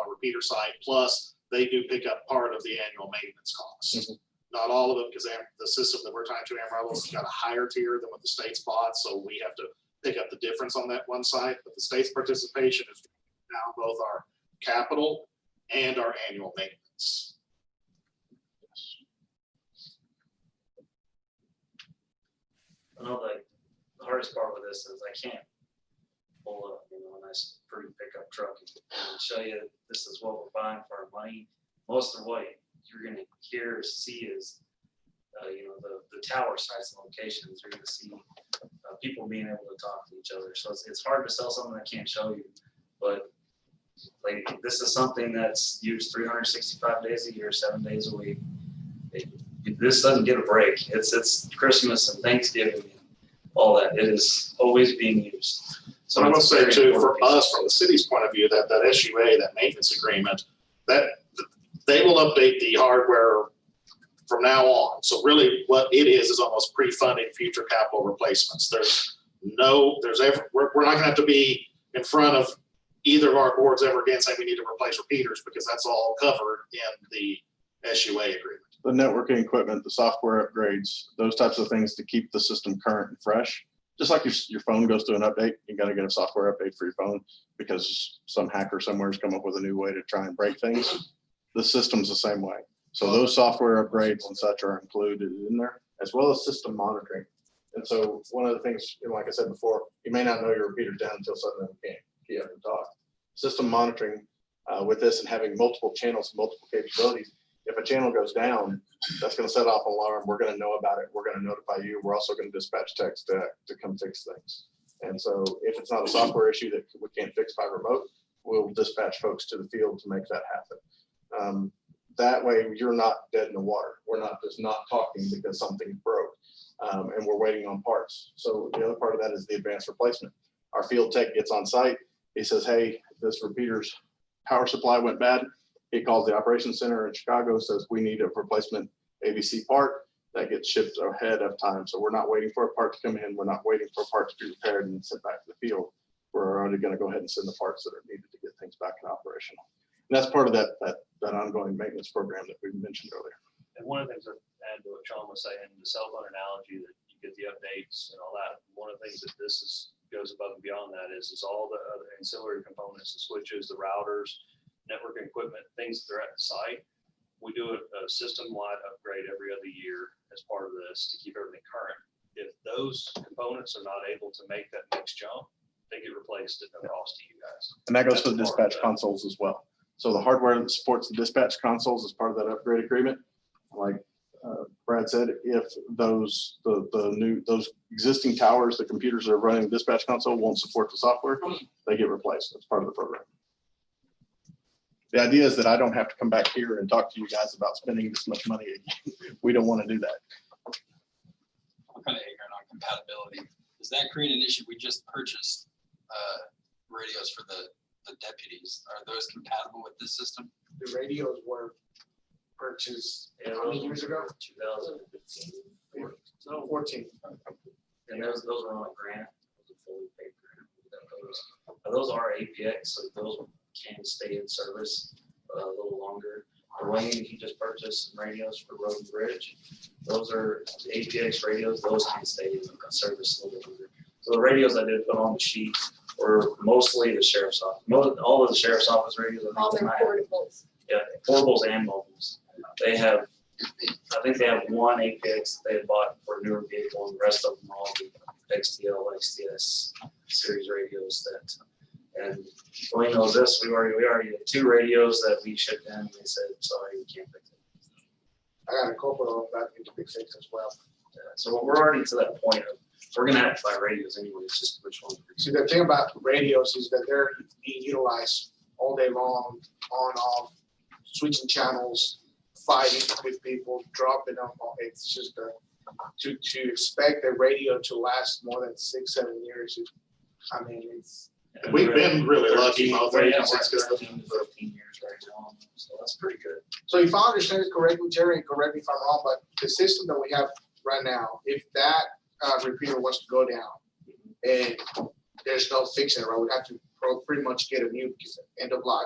repeater site, plus they do pick up part of the annual maintenance costs. not all of them, because the system that we're tying to Amarillo's got a higher tier than what the state's bought, so we have to pick up the difference on that one site. But the state's participation is now both our capital and our annual maintenance. I know the hardest part with this is I can't pull up, a nice pretty pickup truck and show you this is what we're buying for our money. Most of what you're gonna hear or see is, the tower sites and locations. You're gonna see people being able to talk to each other. So it's hard to sell something I can't show you, but like this is something that's used 365 days a year, 7 days a week. This doesn't get a break. It's Christmas and Thanksgiving and all that. It is always being used. So I must say too, for us, from the city's point of view, that SUA, that maintenance agreement, that they will update the hardware from now on. So really what it is almost pre-funding future capital replacements. We're not gonna have to be in front of either of our boards ever again saying we need to replace repeaters, because that's all covered in the SUA agreement. The networking equipment, the software upgrades, those types of things to keep the system current and fresh. Just like your phone goes through an update, you got to get a software update for your phone because some hacker somewhere has come up with a new way to try and break things. The system's the same way. So those software upgrades and such are included in there, as well as system monitoring. And so one of the things, like I said before, you may not know your repeater's down until suddenly you can't key up and talk. System monitoring with this and having multiple channels and multiple capabilities. If a channel goes down, that's going to set off an alarm. We're going to know about it. We're going to notify you. We're also going to dispatch techs to come fix things. And so if it's not a software issue that we can't fix by remote, we'll dispatch folks to the field to make that happen. That way you're not dead in the water. We're not just not talking because something broke and we're waiting on parts. So the other part of that is the advanced replacement. Our field tech gets on site. He says, hey, this repeater's power supply went bad. He calls the operations center in Chicago, says we need a replacement ABC part that gets shipped ahead of time. So we're not waiting for a part to come in. We're not waiting for a part to be repaired and sent back to the field. We're already going to go ahead and send the parts that are needed to get things back in operational. And that's part of that ongoing maintenance program that we mentioned earlier. And one of the things that add to what Sean was saying, the cell phone analogy that you get the updates and all that. One of the things that goes above and beyond that is all the other ancillary components, the switches, the routers, network equipment, things that are at the site. We do a system-wide upgrade every other year as part of this to keep everything current. If those components are not able to make that next jump, they get replaced at no cost to you guys. And that goes for the dispatch consoles as well. So the hardware that supports the dispatch consoles is part of that upgrade agreement. Like Brad said, if those existing towers, the computers that are running the dispatch console won't support the software, they get replaced. That's part of the program. The idea is that I don't have to come back here and talk to you guys about spending this much money again. We don't want to do that. I'm kind of ignorant on compatibility. Does that create an issue? We just purchased radios for the deputies. Are those compatible with this system? The radios were purchased how many years ago? 2015. No, 14. And those were on a grant. Those are fully paid grant. Those are APX, so those can stay in service a little longer. Irwin, he just purchased some radios for Road and Bridge. Those are APX radios. Those can stay in service a little longer. So the radios I did put on the sheet were mostly the sheriff's office. All of the sheriff's office radios. All their portables. Yeah, portables and mobiles. They have, I think they have one APX they had bought for a newer vehicle, and the rest of them are all the XTL, XTS series radios that. And Wayne knows this. We already had 2 radios that we shipped in. They said, sorry, we can't fix it. I got a couple of that need to be fixed as well. Yeah, so we're already to that point of we're gonna have to buy radios anyway. It's just which one. See, the thing about radios is that they're being utilized all day long, on, off, switching channels, fighting with people, dropping them. It's just to expect a radio to last more than 6-7 years. I mean, it's. We've been really lucky. Both agencies, 13 to 15 years right now, so that's pretty good. So if I understand it correctly, Jerry, and correct me if I'm wrong, but the system that we have right now, if that repeater was to go down and there's no fixing it, right, we'd have to pretty much get a new because end of life.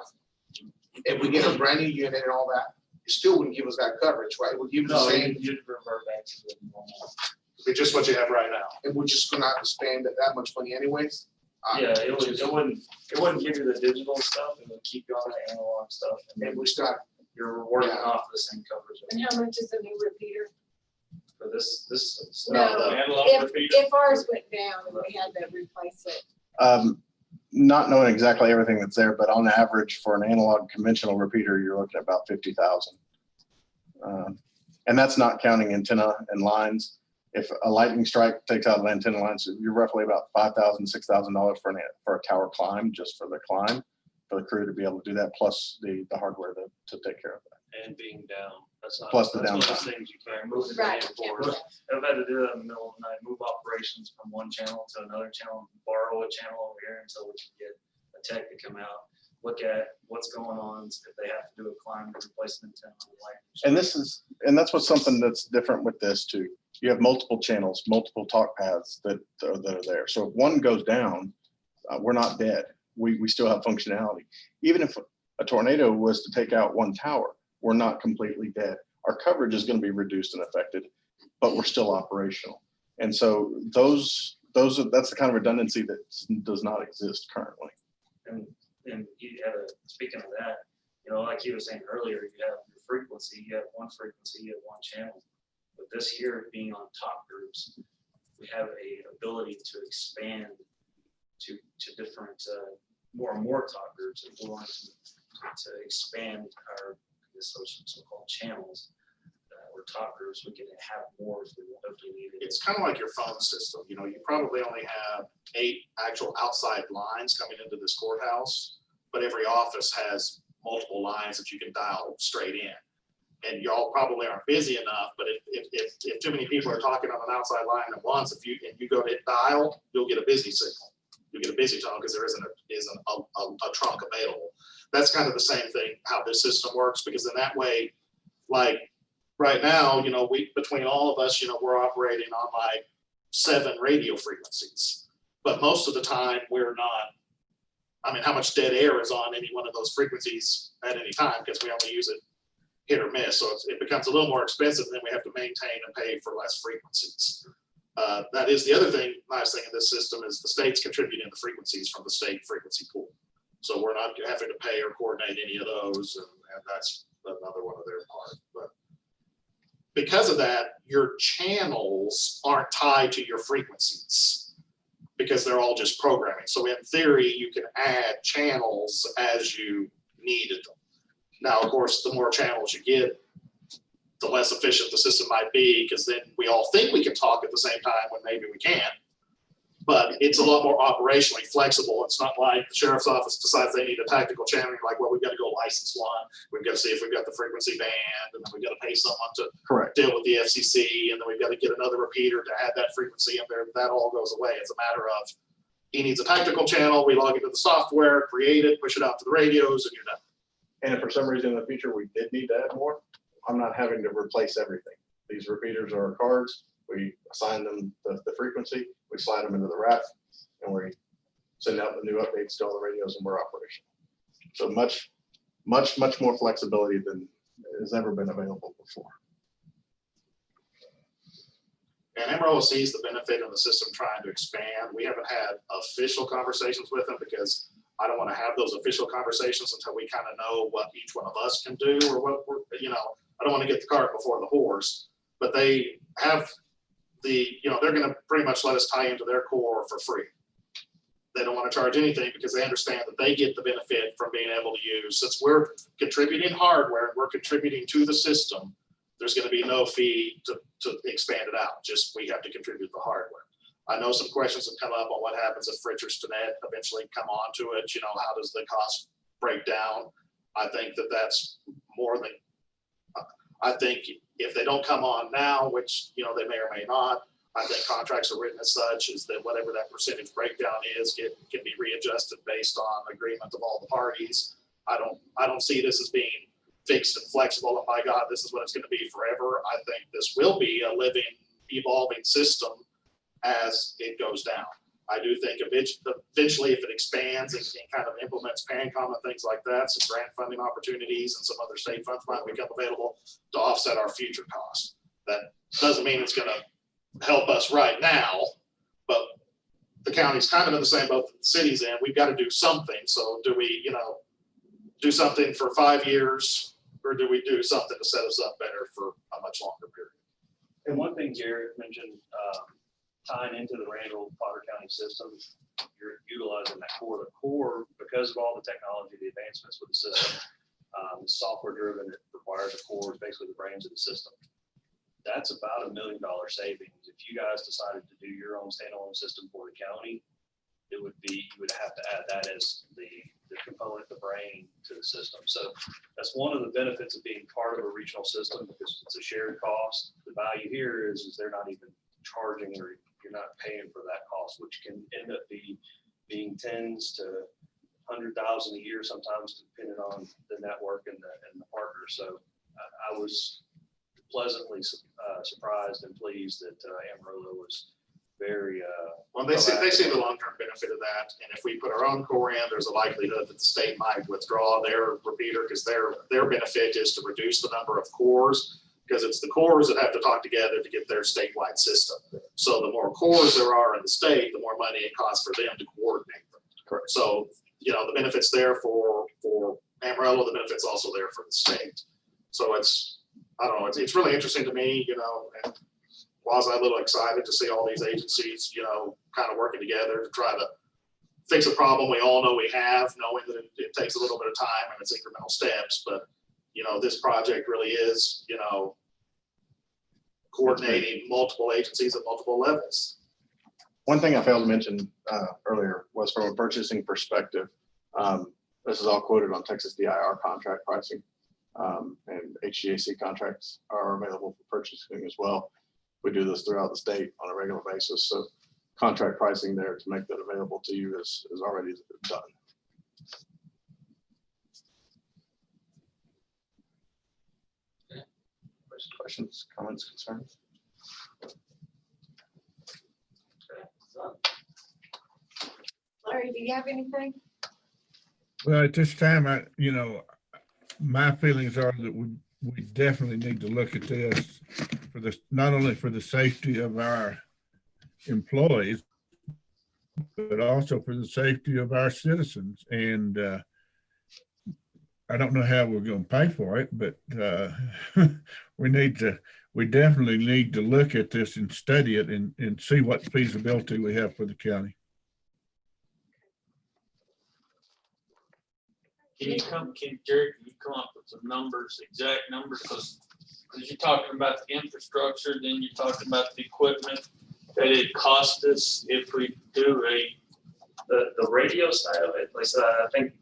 If we get a brand new unit and all that, you still wouldn't give us that coverage, right? It would give us the No, same, you'd revert back to the normal. It's just what you have right now. and we're just gonna have to spend that much money anyways. Yeah, it wouldn't give you the digital stuff, it would keep you on the analog stuff, and And then we start, you're working Yeah. off the same coverage. And how much is a new repeater? For this stuff. No, Analog if, repeater? if ours went down and we had to replace it. Not knowing exactly everything that's there, but on average for an analog conventional repeater, you're looking at about 50,000. And that's not counting antenna and lines. If a lightning strike takes out an antenna lines, you're roughly about $5,000, $6,000 for a tower climb, just for the climb, for the crew to be able to do that, plus the hardware to take care of that. And being down, that's not. Plus the that's one of downtime. those things you can't move it Right, back and you can't forth. move I've had to do that in the middle of the night, move operations from one channel to another channel, borrow a channel over here until we can get a tech to come out, look at what's going on, if they have to do a climb to replace an antenna on the light. And that's what's something that's different with this too. You have multiple channels, multiple talk paths that are there. So if one goes down, we're not dead. We still have functionality. Even if a tornado was to take out one tower, we're not completely dead. Our coverage is going to be reduced and affected, but we're still operational. And so that's the kind of redundancy that does not exist currently. And you have speaking of that, like you were saying earlier, you have your frequency, you have one frequency, you have one channel. But this here being on top groups, we have a ability to expand to different, more and more top groups. If we want to expand our so-called channels or top groups, we can have more if we need it. It's kind of like your phone system. You probably only have 8 actual outside lines coming into this courthouse, but every office has multiple lines that you can dial straight in. And y'all probably aren't busy enough, but if too many people are talking on an outside line at once, if you go to hit dial, you'll get a busy signal. You'll get a busy tone because there isn't a trunk available. That's kind of the same thing how this system works, because in that way, like right now, we between all of us, we're operating on like 7 radio frequencies, but most of the time we're not. I mean, how much dead air is on any one of those frequencies at any time, because we only use it hit or miss. So it becomes a little more expensive, and then we have to maintain and pay for less frequencies. That is the other nice thing in this system is the state's contributing the frequencies from the state frequency pool. So we're not having to pay or coordinate any of those, and that's another one of their part. But because of that, your channels aren't tied to your frequencies because they're all just programming. So in theory, you can add channels as you needed them. Now, of course, the more channels you get, the less efficient the system might be, because then we all think we can talk at the same time when maybe we can't. But it's a lot more operationally flexible. It's not like the sheriff's office decides they need a tactical channel. You're like, well, we've got to go license one. We've got to see if we've got the frequency band, and then we've got to pay someone to deal with the FCC, and then we've got to get another repeater to add that frequency in there. That all goes away. It's a matter of he needs a tactical channel. We log into the software, create it, push it out to the radios, and you're done. And if for some reason in the future we did need to add more, I'm not having to replace everything. These repeaters are cards. We assign them the frequency, we slide them into the rack, and we send out the new updates to all the radios, and we're operational. So much more flexibility than has ever been available before. And MRO sees the benefit of the system trying to expand. We haven't had official conversations with them because I don't want to have those official conversations until we kind of know what each one of us can do, or what we're, I don't want to get the cart before the horse, but they have they're going to pretty much let us tie into their core for free. They don't want to charge anything because they understand that they get the benefit from being able to use, since we're contributing hardware and we're contributing to the system, there's going to be no fee to expand it out. Just we have to contribute the hardware. I know some questions have come up on what happens if Fritchers to Net eventually come onto it. How does the cost break down? I think that's more than, I think if they don't come on now, which, they may or may not, I think contracts are written as such is that whatever that percentage breakdown is can be readjusted based on agreement of all the parties. I don't see this as being fixed and flexible. And by God, this is what it's going to be forever. I think this will be a living, evolving system as it goes down. I do think eventually if it expands and kind of implements PANCOM and things like that, some grant funding opportunities and some other state funds might become available to offset our future costs. That doesn't mean it's gonna help us right now, but the county's kind of in the same boat that the city's in. We've got to do something. So do we, do something for 5 years, or do we do something to set us up better for a much longer period? And one thing Jared mentioned, tying into the Randall Potter County system, you're utilizing that core. The core, because of all the technology, the advancements with the system, software driven, it requires a core, is basically the brains of the system. That's about $1 million savings. If you guys decided to do your own standalone system for the county, you would have to add that as the component, the brain to the system. So that's one of the benefits of being part of a regional system, because it's a shared cost. The value here is they're not even charging, or you're not paying for that cost, which can end up being tens to 100,000 a year, sometimes depending on the network and the partner. So I was pleasantly surprised and pleased that Amarillo was very well, they see the long-term benefit of that, and if we put our own core in, there's a likelihood that the state might withdraw their repeater, because their benefit is to reduce the number of cores, because it's the cores that have to talk together to get their statewide system. So the more cores there are in the state, the more money it costs for them to coordinate them. Correct. So the benefits there for Amarillo, the benefits also there for the state. So I don't know, it's really interesting to me, and was I a little excited to see all these agencies, kind of working together to try to fix a problem we all know we have, knowing that it takes a little bit of time and it's incremental steps. But, this project really is, coordinating multiple agencies at multiple levels. One thing I failed to mention earlier was from a purchasing perspective. This is all quoted on Texas DIR contract pricing, and HGAC contracts are available for purchasing as well. We do this throughout the state on a regular basis. So contract pricing there to make that available to you is already done. Questions, comments, concerns? Larry, do you have anything? Well, at this time, my feelings are that we definitely need to look at this for not only for the safety of our employees, but also for the safety of our citizens. And I don't know how we're going to pay for it, but we definitely need to look at this and study it and see what feasibility we have for the county. Jared, can you come up with some numbers, exact numbers, because you're talking about the infrastructure, then you're talking about the equipment that it cost us if we do the radio side of it. Like I said, I think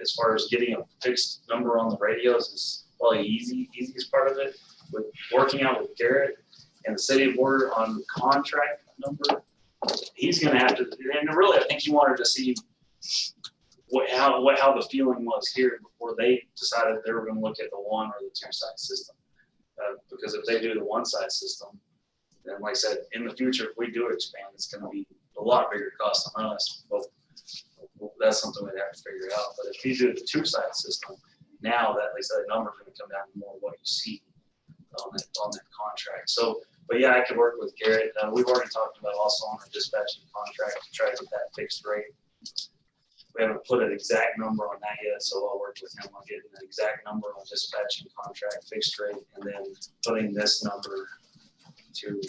as far as getting a fixed number on the radios is probably easiest part of it. With working out with Garrett and the city board on contract number, he's going to have to. And really, I think he wanted to see how the feeling was here before they decided they were going to look at the one or the two side system. Because if they do the one side system, then like I said, in the future, if we do expand, it's going to be a lot bigger cost on us. But that's something we'd have to figure out. But if you do the two side system, now that, like I said, the number is going to come down to more what you see on that contract. So, but yeah, I could work with Garrett. We've already talked about also on our dispatching contract to try to get that fixed rate. We haven't put an exact number on that yet, so I'll work with him on getting an exact number on dispatching contract fixed rate, and then putting this number to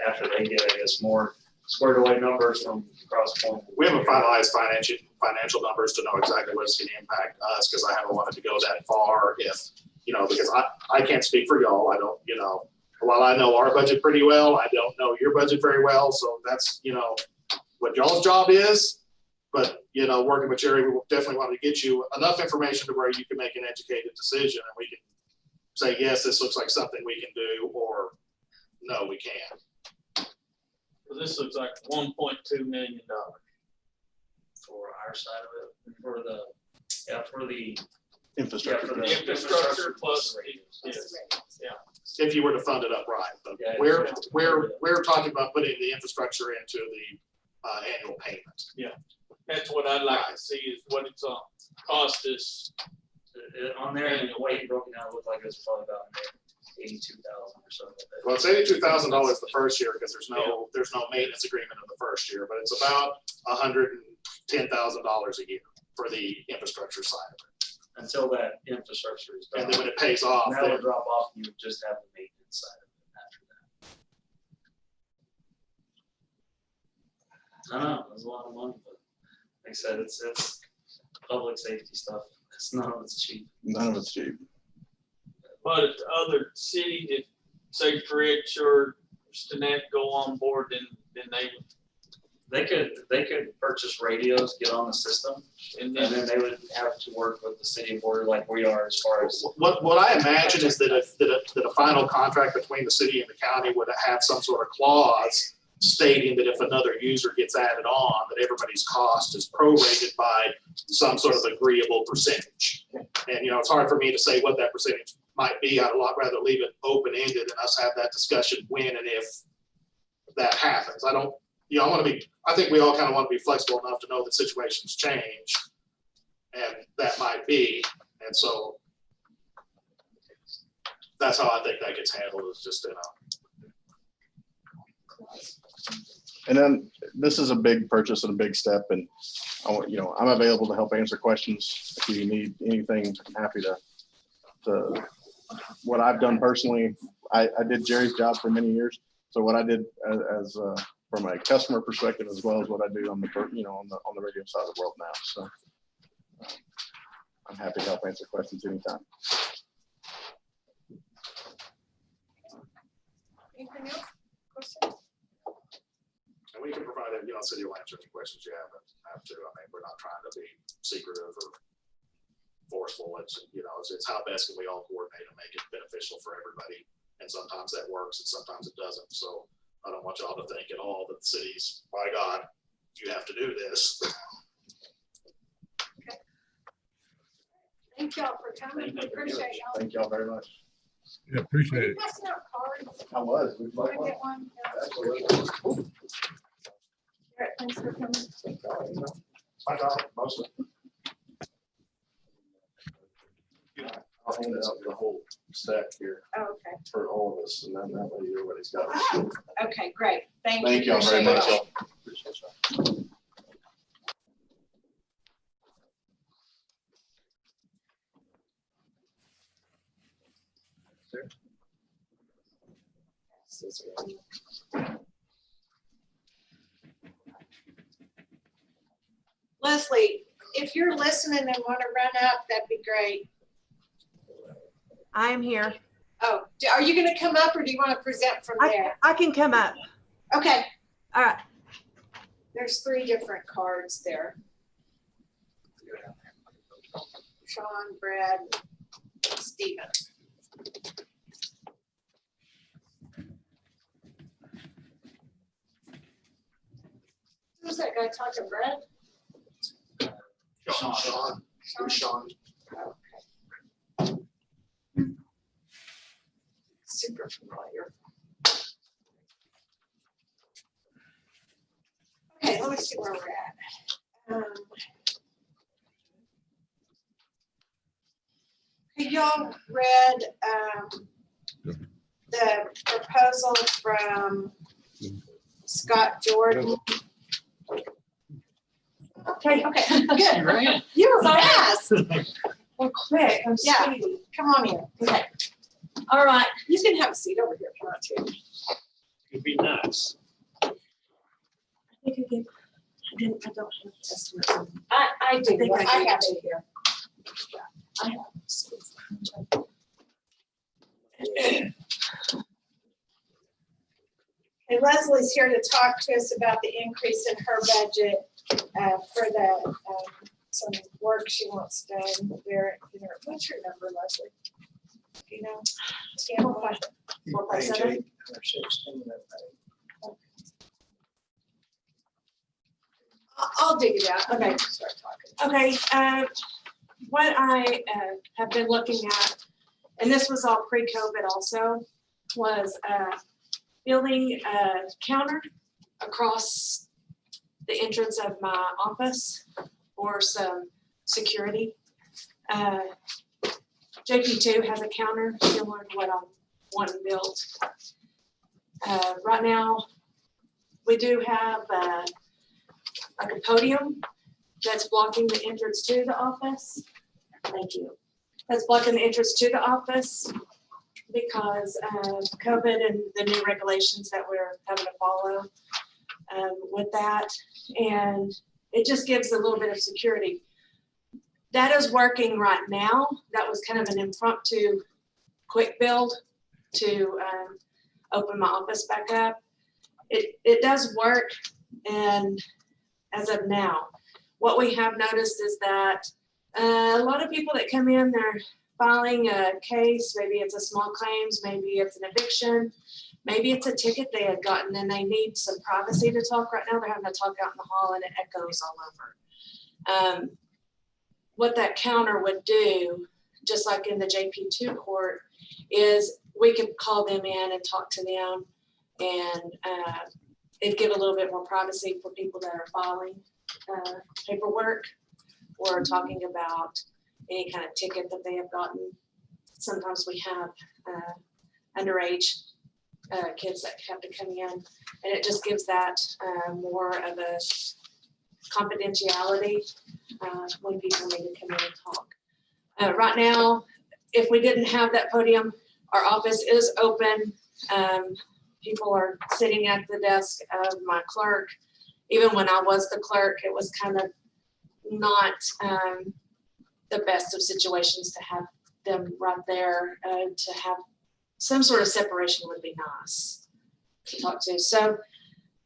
after they get, I guess, more squared away numbers from Crosspoint. We haven't finalized financial numbers to know exactly what it's going to impact us, because I haven't wanted to go that far. If because I can't speak for y'all. I don't, while I know our budget pretty well, I don't know your budget very well. So that's, what y'all's job is. But, working with Jerry, we definitely want to get you enough information to where you can make an educated decision, and we can say, yes, this looks like something we can do, or no, we can't. Well, this looks like $1.2 million for our side of it, for the Infrastructure. Yeah, for the infrastructure plus yes. If you were to fund it up right, but Yeah, we're talking about putting the infrastructure into the annual payment. That's what I'd like to see is what it's cost us. On there, and the way he broke it down, it looked like it was probably about 82,000 or something. Well, it's $82,000 the first year because there's no maintenance agreement in the first year, but it's about $110,000 a year for the infrastructure side of it. Until that infrastructure is done. And then when it pays off, That then would drop off, and you would just have the maintenance side of it after that. I know, it's a lot of money, but like I said, it's public safety stuff. It's none of it's cheap. None of it's cheap. But if the other cities, if say Fritz or Stinnett go on board, then They could purchase radios, get on the system, and then they would have to work with the city board like we are as far as. what I imagine is that a final contract between the city and the county would have some sort of clause stating that if another user gets added on, that everybody's cost is prorated by some sort of agreeable percentage. And, it's hard for me to say what that percentage might be. I'd a lot rather leave it open-ended and us have that discussion when and if that happens. I think we all kind of want to be flexible enough to know that situations change, and that might be. And so that's how I think that gets handled, is just in a. And then this is a big purchase and a big step, and I'm available to help answer questions. If you need anything, I'm happy to what I've done personally. I did Jerry's job for many years. So what I did as from a customer perspective, as well as what I do on the on the radio side of the world now. So I'm happy to help answer questions anytime. Anything else? Questions? And we can provide it, city will answer any questions you have to. I mean, we're not trying to be secretive or forceful. It's how best can we all coordinate and make it beneficial for everybody. And sometimes that works and sometimes it doesn't. So I don't want y'all to think at all that the city's, by God, you have to do this. Okay. Thank y'all for coming. We appreciate y'all. Thank y'all very much. Yeah, appreciate Are you it. passing out cards? I was. Want to get one? Garrett, thanks for coming. My God, mostly. I'll hand it out the whole stack here Oh, okay. for all of us, and then that way everybody's got it. Okay, great. Thank you. Thank y'all very Appreciate much. it. Appreciate y'all. Leslie, if you're listening and want to run up, that'd be great. I'm here. Oh, are you going to come up or do you want to present from there? I can come up. Okay. All right. There's 3 different cards there. Sean, Brad, Stephen. Who's that guy talking, Brad? Sean. Okay. Super familiar. Okay, let me see where we're at. Have y'all read the proposal from Scott Jordan? Okay, good. You were fast. Well, quick. I'm Yeah, speedy. come on in. Okay. All right. You can have a seat over here, come on, too. It'd be nice. I think I don't have estimates. I do. think I I do. have it here. I have. And Leslie's here to talk to us about the increase in her budget for the some work she wants done there. What's your number, Leslie? Do you know? 457? I'll dig it out. Okay, start talking. Okay, what I have been looking at, and this was all pre-COVID also, was building a counter across the entrance of my office for some security. JP2 has a counter similar to what I'm wanting built. Right now, we do have like a podium that's blocking the entrance to the office. Thank you. That's blocking the entrance to the office because of COVID and the new regulations that we're having to follow with that. And it just gives a little bit of security. That is working right now. That was kind of an impromptu quick build to open my office back up. It does work, and as of now, what we have noticed is that a lot of people that come in, they're filing a case, maybe it's a small claims, maybe it's an eviction, maybe it's a ticket they had gotten and they need some privacy to talk. Right now they're having to talk out in the hall and it echoes all over. What that counter would do, just like in the JP2 court, is we could call them in and talk to them, and it'd give a little bit more privacy for people that are filing paperwork or talking about any kind of ticket that they have gotten. Sometimes we have underage kids that have to come in, and it just gives that more of a confidentiality when people need to come in and talk. Right now, if we didn't have that podium, our office is open. People are sitting at the desk of my clerk. Even when I was the clerk, it was kind of not the best of situations to have them right there. To have some sort of separation would be nice to talk to. So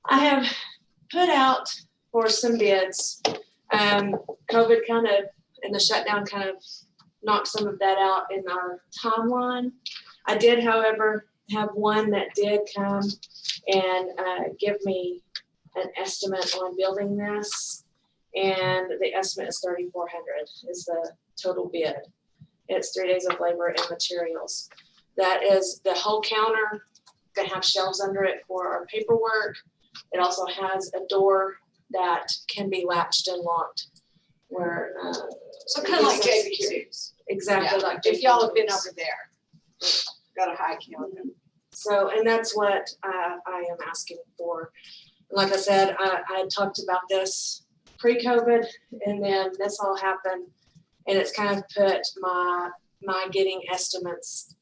I have put out for some bids. COVID kind of, and the shutdown kind of knocked some of that out in our timeline. I did, however, have one that did come and give me an estimate on building this, and the estimate is $3,400 is the total bid. It's 3 days of labor and materials. That is the whole counter, gonna have shelves under it for our paperwork. It also has a door that can be latched and locked, where So kind of like JP2. JP2s. Exactly like If y'all have been JP2s. over there, got a high counter. So, and that's what I am asking for. Like I said, I talked about this pre-COVID, and then this all happened, and it's kind of put my getting estimates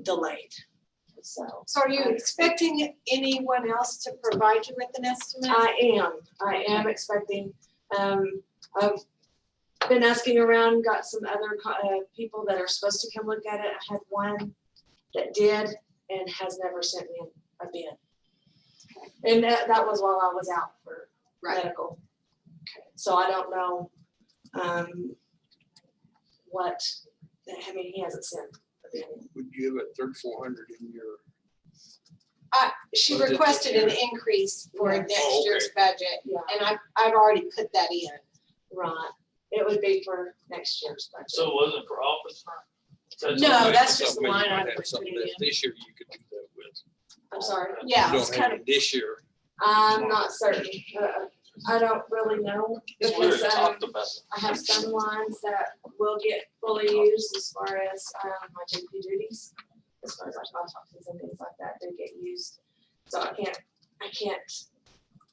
delayed. So are you expecting anyone else to provide you with an estimate? I am expecting. I've been asking around, got some other people that are supposed to come look at it. I had one that did and has never sent me a bid. And that was while I was out for medical. So I don't know what, I mean, he hasn't sent a bid. Would you have a 3,400 in your? She Budget, requested an yeah. increase for Yes. next year's budget, Yeah. and I've already put that in. Right. It would be for next year's budget. So it wasn't for office rent? No, that's just the line item we put it in. This year you could do that with. I'm sorry. Yeah, You it's don't kind have of, it this year. I'm not certain. I don't really know. We would Because have talked about it. I have some lines that will get fully used as far as my JP duties, as far as our autopsies and things like that, do get used. So I can't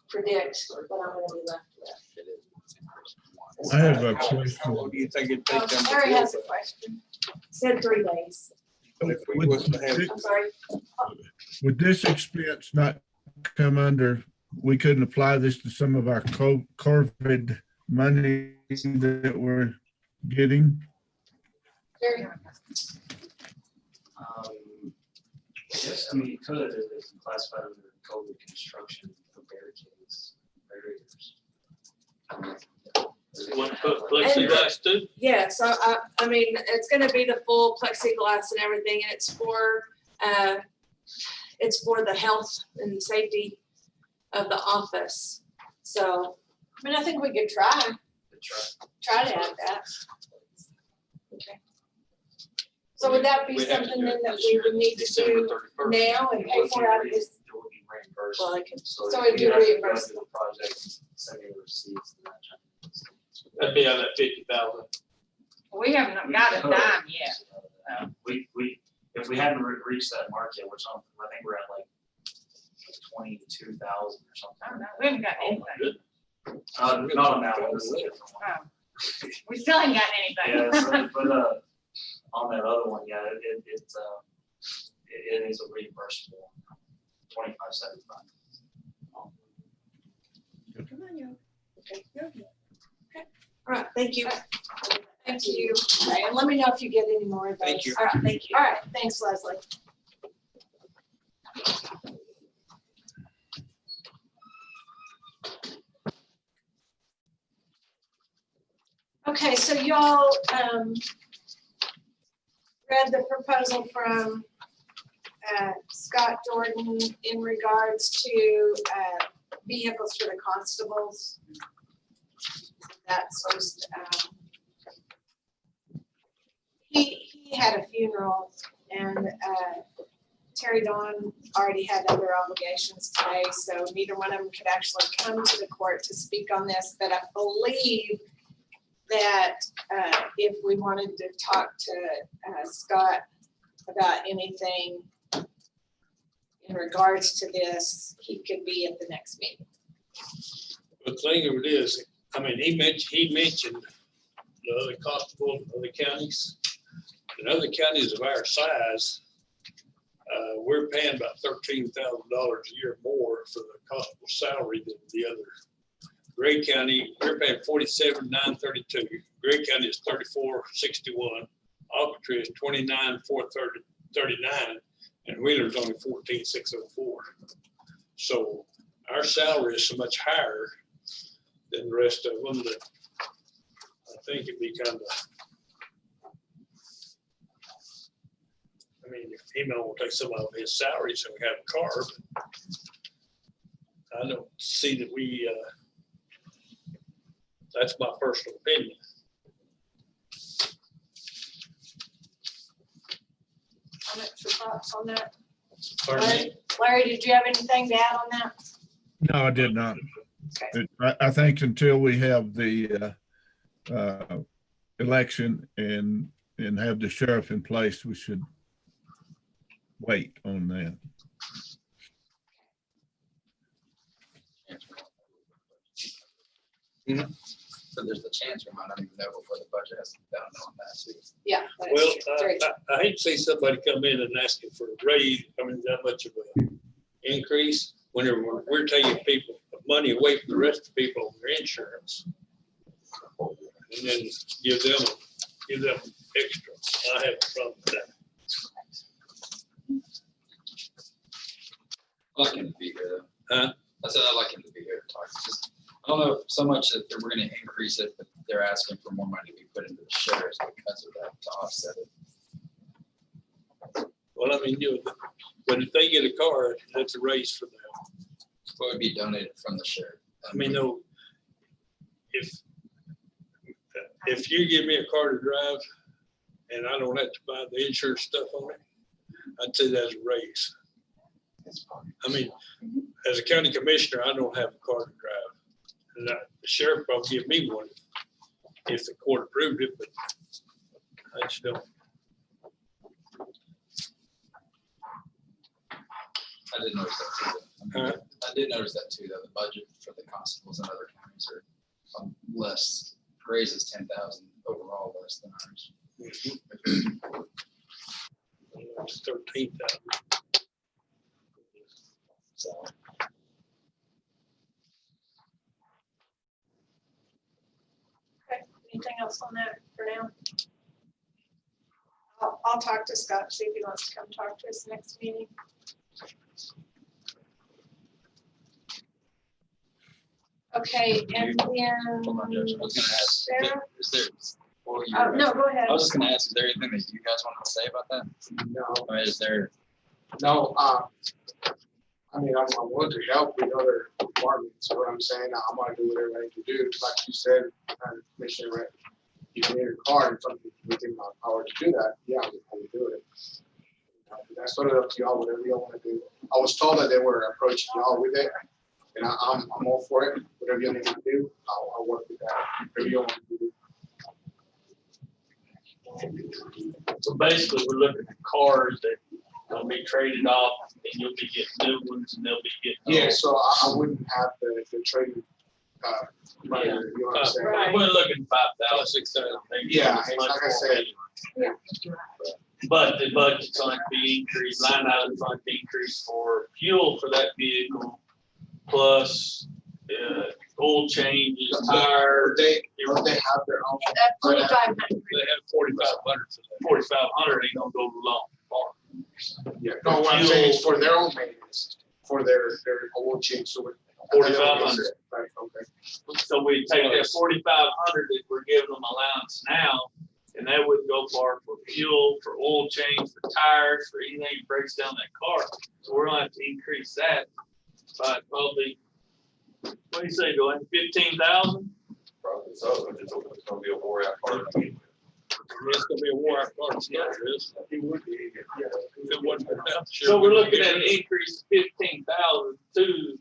predict what I'm gonna be left with. I have a How question. long do you think it'd take them to Larry build has a that? question. Said 3 days. If we was to have, I'm sorry. Would this expense not come under, we couldn't apply this to some of our COVID money that we're getting? Larry? Yes, I mean, you could, if it's classified under COVID construction for barricades, barriers. Want to put plexiglass too? Yeah, so I mean, it's gonna be the full plexiglass and everything, and it's for the health and safety of the office. So, I mean, I think we could try to add that. okay. So would that be We'd have to something do then it that this we year, would need to December do 31st. now and pay for out of this? It would be ran reimbursed. Well, I can, So So if it'd you be have to go reimbursed. through the project, send you receipts and that kind of stuff. That'd be on that 50,000. We haven't got a dime yet. If we hadn't reached that mark yet, which I think we're at like 22,000 or something. I don't know, we haven't got anything. Not on that one, this is a different one. Oh. We still ain't got anything. Yeah, so, but, on that other one, yeah, it is a reimbursable, 2575. come on, you. Okay, you're okay. Okay, all right, thank you. Thank you. Okay, and let me know if you get any more of those. Thank you. All right, thank you. All right, thanks, Leslie. Okay, so y'all read the proposal from Scott Jordan in regards to vehicles for the constables. That's just, he had a funeral and Terry Dawn already had other obligations today, so neither one of them could actually come to the court to speak on this, but I believe that if we wanted to talk to Scott about anything in regards to this, he could be at the next meeting. The thing of it is, I mean, he mentioned the other constables in other counties. In other counties of our size, we're paying about $13,000 a year more for the constable's salary than the other. Gray County, we're paying $47,932. Gray County is $34,661. Alcatraz is $29,439, and Wheeler's only $14,604. So our salary is so much higher than the rest of them that I think it'd be kind of. I mean, if he might want to take some of his salary so we have a car, but I don't see that we. That's my personal opinion. Comments or thoughts on that? Pardon me? Larry, did you have anything to add on that? No, I did not. Okay. I think until we have the election and have the sheriff in place, we should wait on that. So there's the chance we might not even know before the budget has to be done on that too. Yeah. that is Well, true. Very true. I hate to see somebody come in and asking for a raise. I mean, that much of an increase whenever we're taking people money away from the rest of the people on their insurance. And then give them extra. I have a problem with that. I'd like him to be here though. Huh? I said I'd like him to be here to talk. Just, I don't know so much that we're gonna increase it, but they're asking for more money to be put into the sheriff's because of that to offset it. Well, I mean, but if they get a car, that's a raise for them. What would be donated from the sheriff? I mean, no, if you give me a car to drive and I don't have to buy the insurance stuff on it, I'd say that's a raise. I mean, as a county commissioner, I don't have a car to drive. And the sheriff probably give me one if the court approved it, but I just don't. I did notice that too. I did notice that too, though. The budget for the constables in other counties are less, raises 10,000 overall less than ours. It's 13,000. So. Okay, anything else on that for now? I'll talk to Scott, see if he wants to come talk to us next meeting. Okay, and then Hold on, Judge. I was gonna ask, Sarah? is there, well, you Oh, were- no, go ahead. I was just gonna ask, is there anything that you guys wanted to say about that? No, I mean, is there, no, I mean, I'm willing to help with other departments, what I'm saying, I'm gonna do whatever I can do, like you said, Commissioner, Ray, you need a car and something within my power to do that, yeah, I would do it. That's sort of up to y'all, whatever y'all want to do. I was told that they were approaching y'all with it, and I'm all for it. Whatever you need to do, I'll work with that. Whatever you want to do. So basically, we're looking at cars that will be traded off, and you'll be getting new ones, and they'll be getting. Yeah, so I wouldn't have the trading. Money, Yeah. you know what I'm saying? Right. We're looking 5,000, 6,000. Yeah, and like I said, Yeah. But the budget's going to be increased, line items going to be increased for fuel for that vehicle, plus oil changes, tires. they have their own. At 4,500. They have 4,500. 4,500 ain't gonna go long far. Yeah, no, what I'm saying is for their own maintenance, for their oil change, so. 4,500. Right, okay. So we take that 4,500 that we're giving them allowance now, and that would go for fuel, for oil change, for tires, for anything that breaks down that car. So we're gonna have to increase that by probably, what do you say, Dwayne, 15,000? Probably so, but it's gonna be a war out part of it. It's gonna be a war out car, yeah, it is. It would be, yeah. If it wasn't for that. So we're looking at an increase of 15,000 to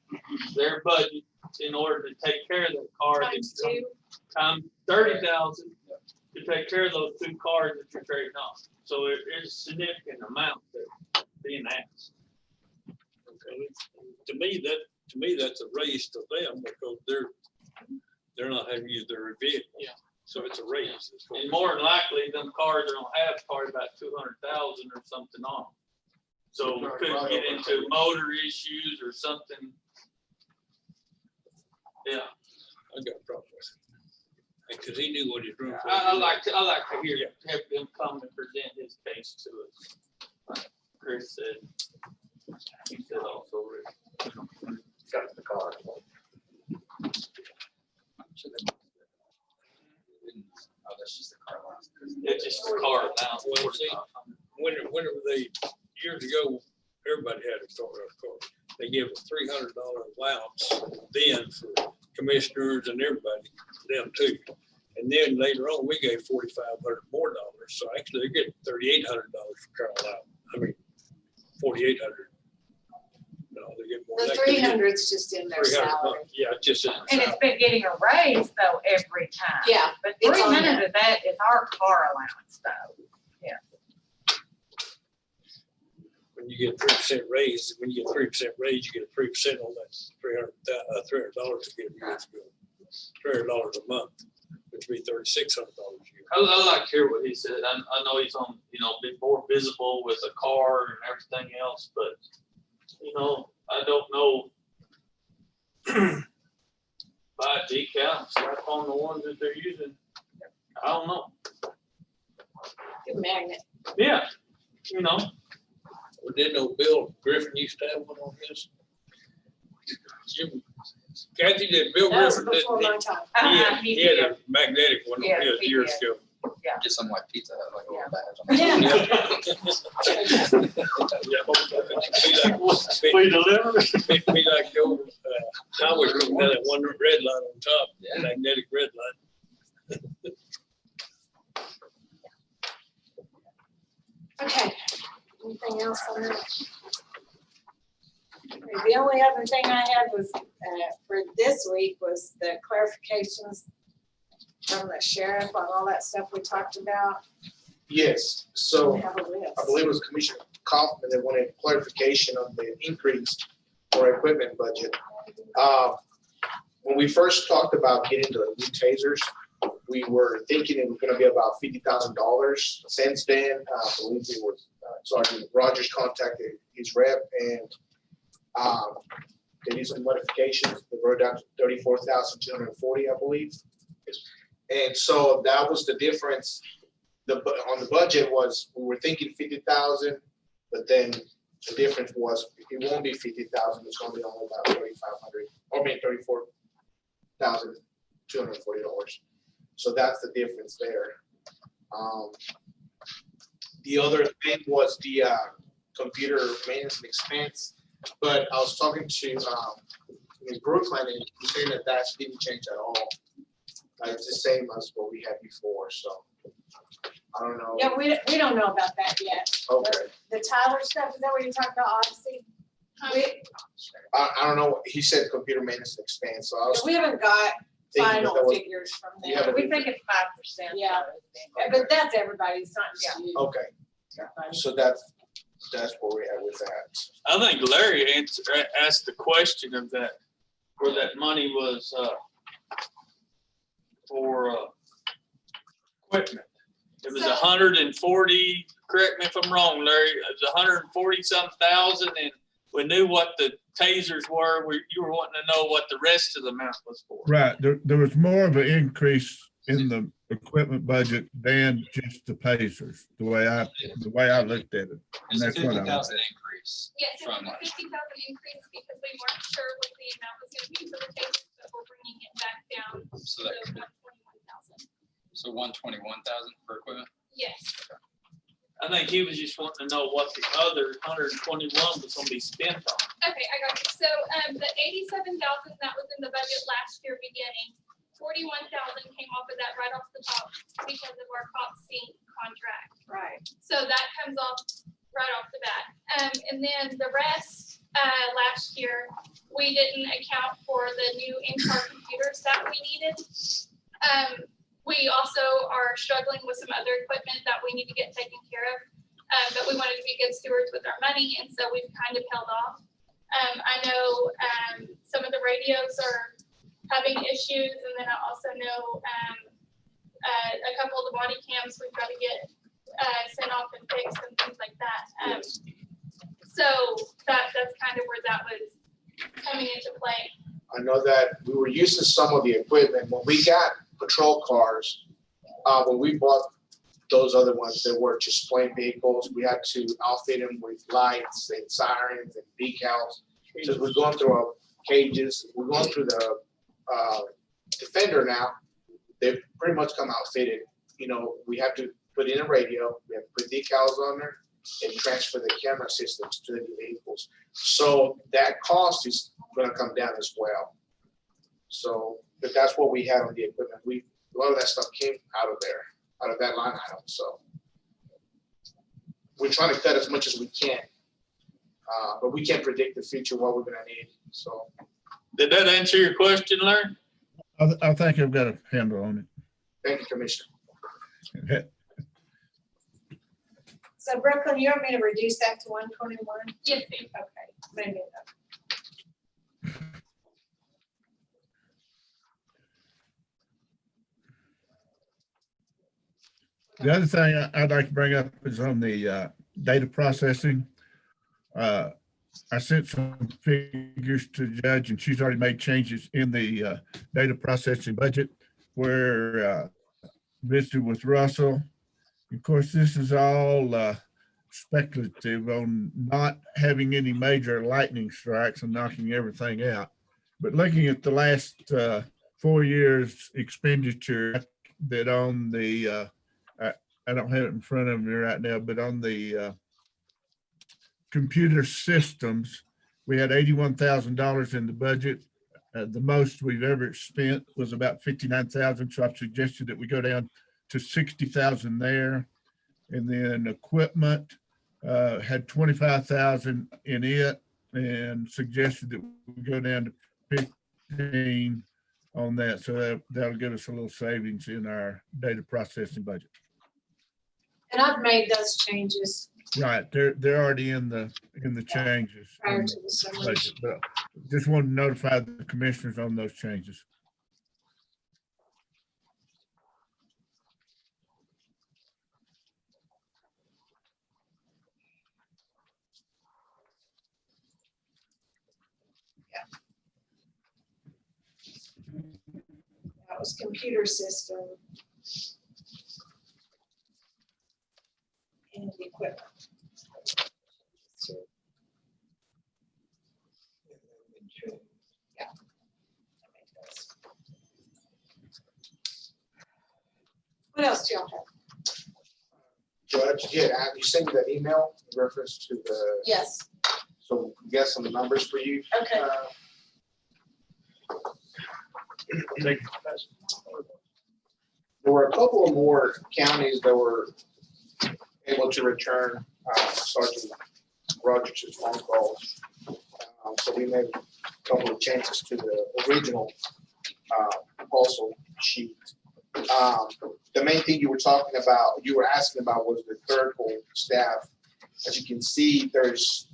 their budget in order to take care of that car. Times two. Times 30,000 to take care of those two cars that you're trading off. So it's a significant amount that's being asked. To me, that's a raise to them because they're not having to use their vehicle. Yeah. So it's a raise. And more than likely, them cars are gonna have probably about 200,000 or something on them. So we could get into motor issues or something. Yeah, I got a problem with it. Because he knew what he was doing. I like to hear, have them come and present his case to us. Like Chris said, he said also, Got the car. Oh, that's just the car allowance. it's just the car now. Well, see, whenever they, years ago, everybody had a car. They gave a $300 allowance then for commissioners and everybody, them too. And then later on, we gave $4,500 more dollars. So actually, they're getting $3,800 for car allowance. I mean, $4,800. No, they're getting more. The They could get 300's just in their 300 salary. bucks. Yeah, it's just in the And it's salary. been getting a raise though every time. Yeah, But it's on 300 of that is our car allowance though. When you get 3% raise, when you get 3% raise, you get a 3% on that $300 to get years ago. $300 a month, which would be $3,600 a year. I like to hear what he said. I know he's on, be more visible with a car and everything else, but, I don't know. Buy a decal, slap on the ones that they're using. I don't know. Good magnet. Yeah, We didn't know Bill Griffin used to have one on his. Kathy, did Bill That was Griffin, before my time. he had a magnetic one on his years ago. Get something like Pizza Hut, like a little Yeah. We deliver. Be like the old highway, had that one red light on top, magnetic red light. Okay, anything else on that? The only other thing I had was, for this week was the clarifications from the sheriff on all that stuff we talked about. Yes, so We have a list. I believe it was Commissioner Kaufman that wanted clarification on the increase for equipment budget. When we first talked about getting the new tasers, we were thinking it was gonna be about $50,000. Since then, I believe it was Sergeant Rogers contacted his rep and they did some modifications. They wrote down to 34,240, I believe. And so that was the difference. On the budget was, we were thinking 50,000, but then the difference was it won't be 50,000. It's going to be only about 3,500, or maybe $34,240. So that's the difference there. The other thing was the computer maintenance and expense, but I was talking to Ms. Brooklyn, and she said that didn't change at all. It's the same as what we had before, so I don't know. Yeah, we don't know about that yet. Okay. The Tyler stuff, is that what you're talking about, Odyssey? We, I don't know. He said computer maintenance expense, so I was we haven't got thinking that final that was, figures from you them. haven't- We think it's 5%. Yeah, but that's everybody, it's not just you. okay. So that's where we at with that. I think Larry asked the question of that, where that money was, for, equipment. It was 140, correct me if I'm wrong, Larry, it was 140-some thousand, and we knew what the tasers were. You were wanting to know what the rest of the amount was for. Right, there was more of an increase in the equipment budget than just the Pacers, the way I looked at it. And It's a that's what 50,000 I, increase. Yes, it was From a last 50,000 increase because we weren't sure what the amount was gonna be for the cases, but we're bringing it back down So to that could be, 121,000. so 121,000 for equipment. Yes. I think he was just wanting to know what the other 121 was gonna be spent on. Okay, I got you. So, the 87,000 that was in the budget last year beginning, 41,000 came off of that right off the top because of our cop sync contract. Right. So that comes off right off the bat. And then the rest, last year, we didn't account for the new in-car computers that we needed. We also are struggling with some other equipment that we need to get taken care of. But we wanted to be good stewards with our money, and so we've kind of held off. I know some of the radios are having issues, and then I also know a couple of the body cams we've got to get sent off and fixed and things like that. So that's kind of where that was coming into play. I know that we were using some of the equipment when we got patrol cars. When we bought those other ones, they were just plain vehicles. We had to outfit them with lights and sirens and decals. Since we're going through our cages, we're going through the Defender now. They've pretty much come outfitted. You know, we have to put in a radio, we have to put decals on there, and transfer the camera systems to the new vehicles. So that cost is going to come down as well. So, but that's what we had on the equipment. A lot of that stuff came out of there, out of that line item. So we're trying to cut as much as we can, but we can't predict the future, what we're going to need. So. Did that answer your question, Larry? I think I've got a handle on it. Thank you, Commissioner. So Brooklyn, you want me to reduce that to 121? Yes, ma'am. Okay, maybe. The other thing I'd like to bring up is on the data processing. I sent some figures to the judge, and she's already made changes in the data processing budget where visited with Russell. Of course, this is all speculative on not having any major lightning strikes and knocking everything out. But looking at the last 4 years expenditure that on the, I don't have it in front of me right now, but on the computer systems, we had $81,000 in the budget. The most we've ever spent was about 59,000. So I've suggested that we go down to 60,000 there. And then equipment had 25,000 in it, and suggested that we go down to 15 on that. So that'll give us a little savings in our data processing budget. And I've made those changes. Right, they're already in the changes. Prior in to the summer. budget, but just wanted to notify the commissioners on those changes. That was computer system. And the equipment. Yeah. What else do y'all have? Judge, you sent me that email in reference to the. Yes. So we got some numbers for you. Okay. There were a couple of more counties that were able to return Sergeant Rogers' phone calls. So we made a couple of changes to the original also sheet. The main thing you were talking about, you were asking about was the clerical staff. As you can see, there's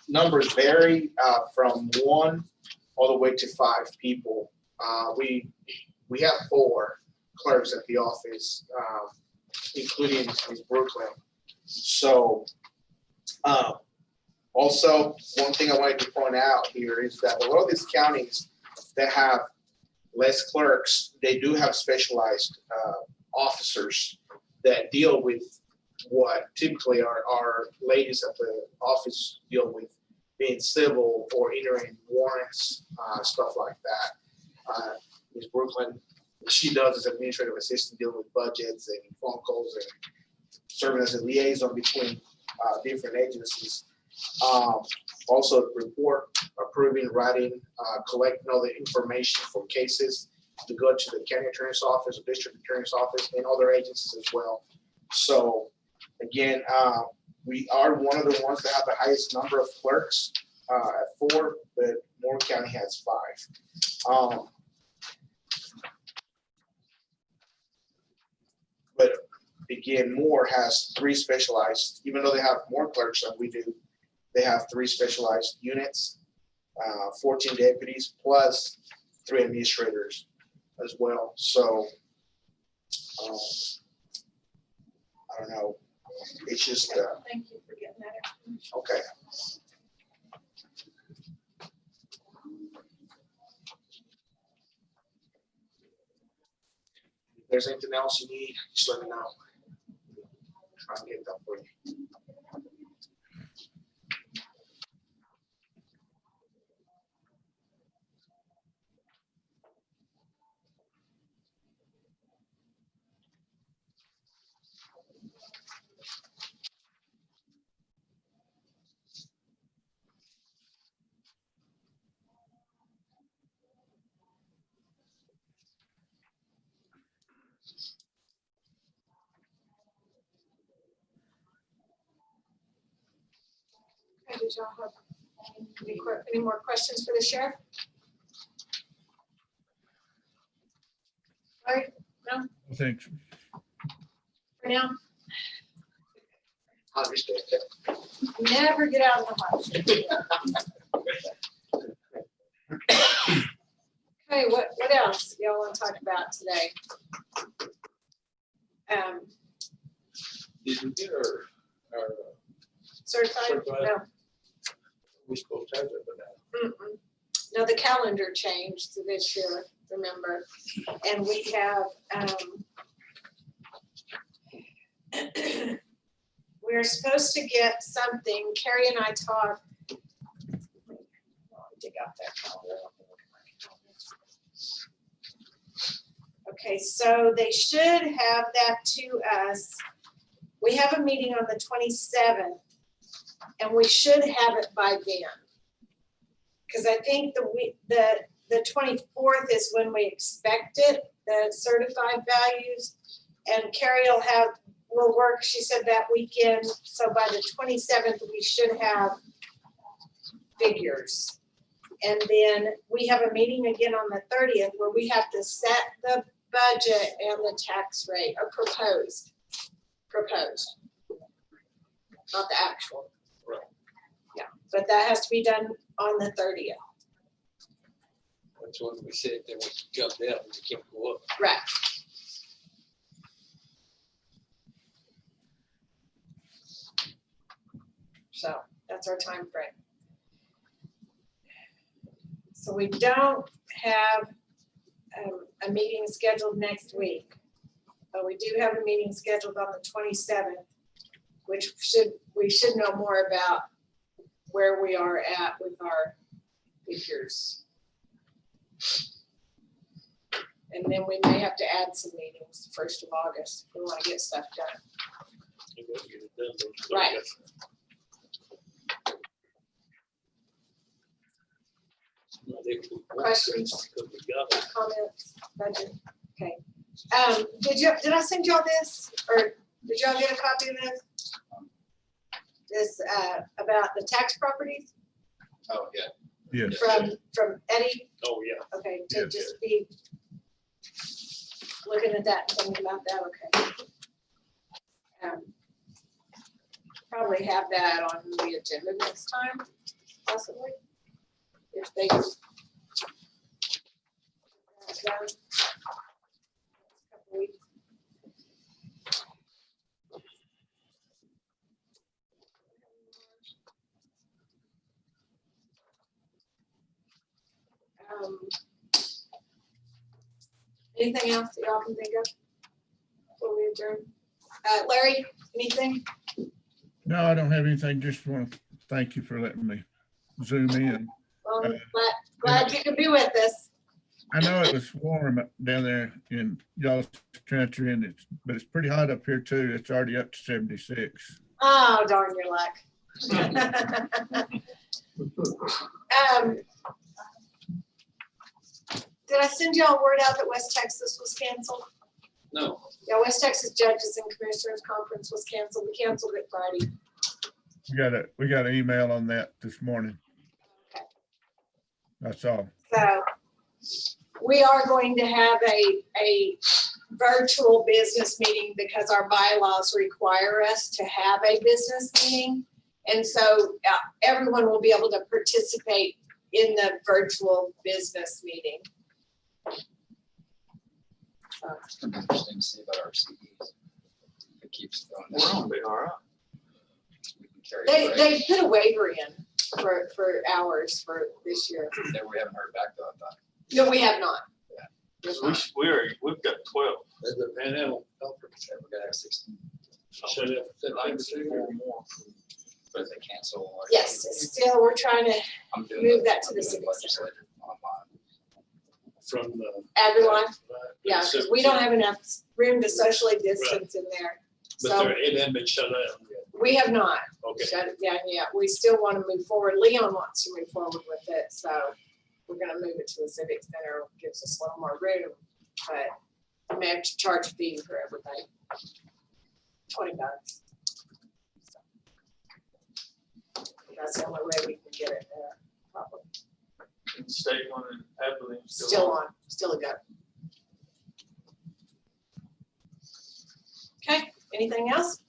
numbers vary from 1 all the way to 5 people. We have 4 clerks at the office, including Ms. Brooklyn. So also, one thing I wanted to point out here is that a lot of these counties that have less clerks, they do have specialized officers that deal with what typically our ladies at the office deal with, being civil or entering warrants, stuff like that. Ms. Brooklyn, she does as administrative assistant, dealing with budgets and phone calls and serving as a liaison between different agencies. Also report, approving, writing, collecting all the information for cases to go to the county attorney's office or district attorney's office and other agencies as well. So again, we are one of the ones that have the highest number of clerks at 4, but Moore County has 5. But again, Moore has 3 specialized, even though they have more clerks than we do, they have 3 specialized units, 14 deputies, plus 3 administrators as well. So I don't know. It's just Thank you for getting that information. okay. If there's anything else you need, just let me know. Try and get that for you. Okay, did y'all have any more questions for the sheriff? All right, no, Thanks. for now, I understand that. never get out of the house. Okay, what else y'all want to talk about today? Did we get our Certified? Certified. No. we supposed to have that, but Mm-mm. No, the calendar changed this year, remember? And we have, we're supposed to get something, Carrie and I talked. Dig out that calendar. Okay, so they should have that to us. We have a meeting on the 27th, and we should have it by then. Because I think the 24th is when we expect it, the certified values. And Carrie will work, she said, that weekend. So by the 27th, we should have figures. And then we have a meeting again on the 30th where we have to set the budget and the tax rate, or proposed, not the actual. Right. Yeah, but that has to be done on the 30th. that's when we said that we jumped out and we can't go up. Right. So that's our time frame. So we don't have a meeting scheduled next week, but we do have a meeting scheduled on the 27th, which we should know more about where we are at with our figures. And then we may have to add some meetings 1st of August. We want to get stuff done. You gotta get it done, don't you? Right. Not if we want to, Questions? because we got it. Comments, budget, okay. Did I send y'all this, or did y'all get a copy of this? This, about the tax properties Oh, yeah. Yes. from Eddie? Oh, yeah. Okay, Yes. to just be looking at that and thinking about that, okay. Probably have that on the agenda next time, possibly. If they. Couple weeks. Anything else that y'all can think of before we adjourn? Larry, anything? No, I don't have anything. Just want to thank you for letting me zoom in. Well, I'm glad you could be with us. I know it was warm down there in y'all's country, but it's pretty hot up here too. It's already up to 76. Oh, darn your luck. Did I send y'all word out that West Texas was canceled? No. Yeah, West Texas Judges and Commissioners Conference was canceled. We canceled it Friday. We got an email on that this morning. Okay. That's all. So we are going to have a virtual business meeting because our bylaws require us to have a business meeting. And so everyone will be able to participate in the virtual business meeting. It's gonna be interesting to see about our CDs. It keeps going. We're on, be all right. We can carry it, right? They put a waiver in for hours for this year. That we haven't heard back though, I thought. No, we have not. There's not. We've got 12. And then we're gonna have 16. Should have said like 4 more. But if they cancel. or- Yes, still, we're trying to I'm doing move the- that to I'm the doing civic center. legislative online. From the. Everyone, yeah, because we don't have enough room to socially distance in there. But So it hadn't been shut down yet. we have not Okay. shut it down yet. We still want to move forward. Leon wants to move forward with it, so we're gonna move it to the civic center. It gives us a little more room, but we may have to charge a fee for everything. $20. That's the only way we can get it there, probably. And state one and Abilene. Still on, still a go. Okay, anything else?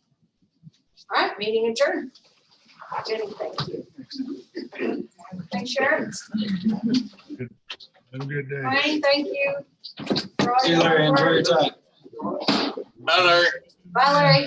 All right, meeting adjourned. Jenny, thank you. Thanks, Sharon. Have a good day. Ryan, thank you. for all See you, your Larry. hard Enjoy your work. time. Bye, Larry. Bye, Larry.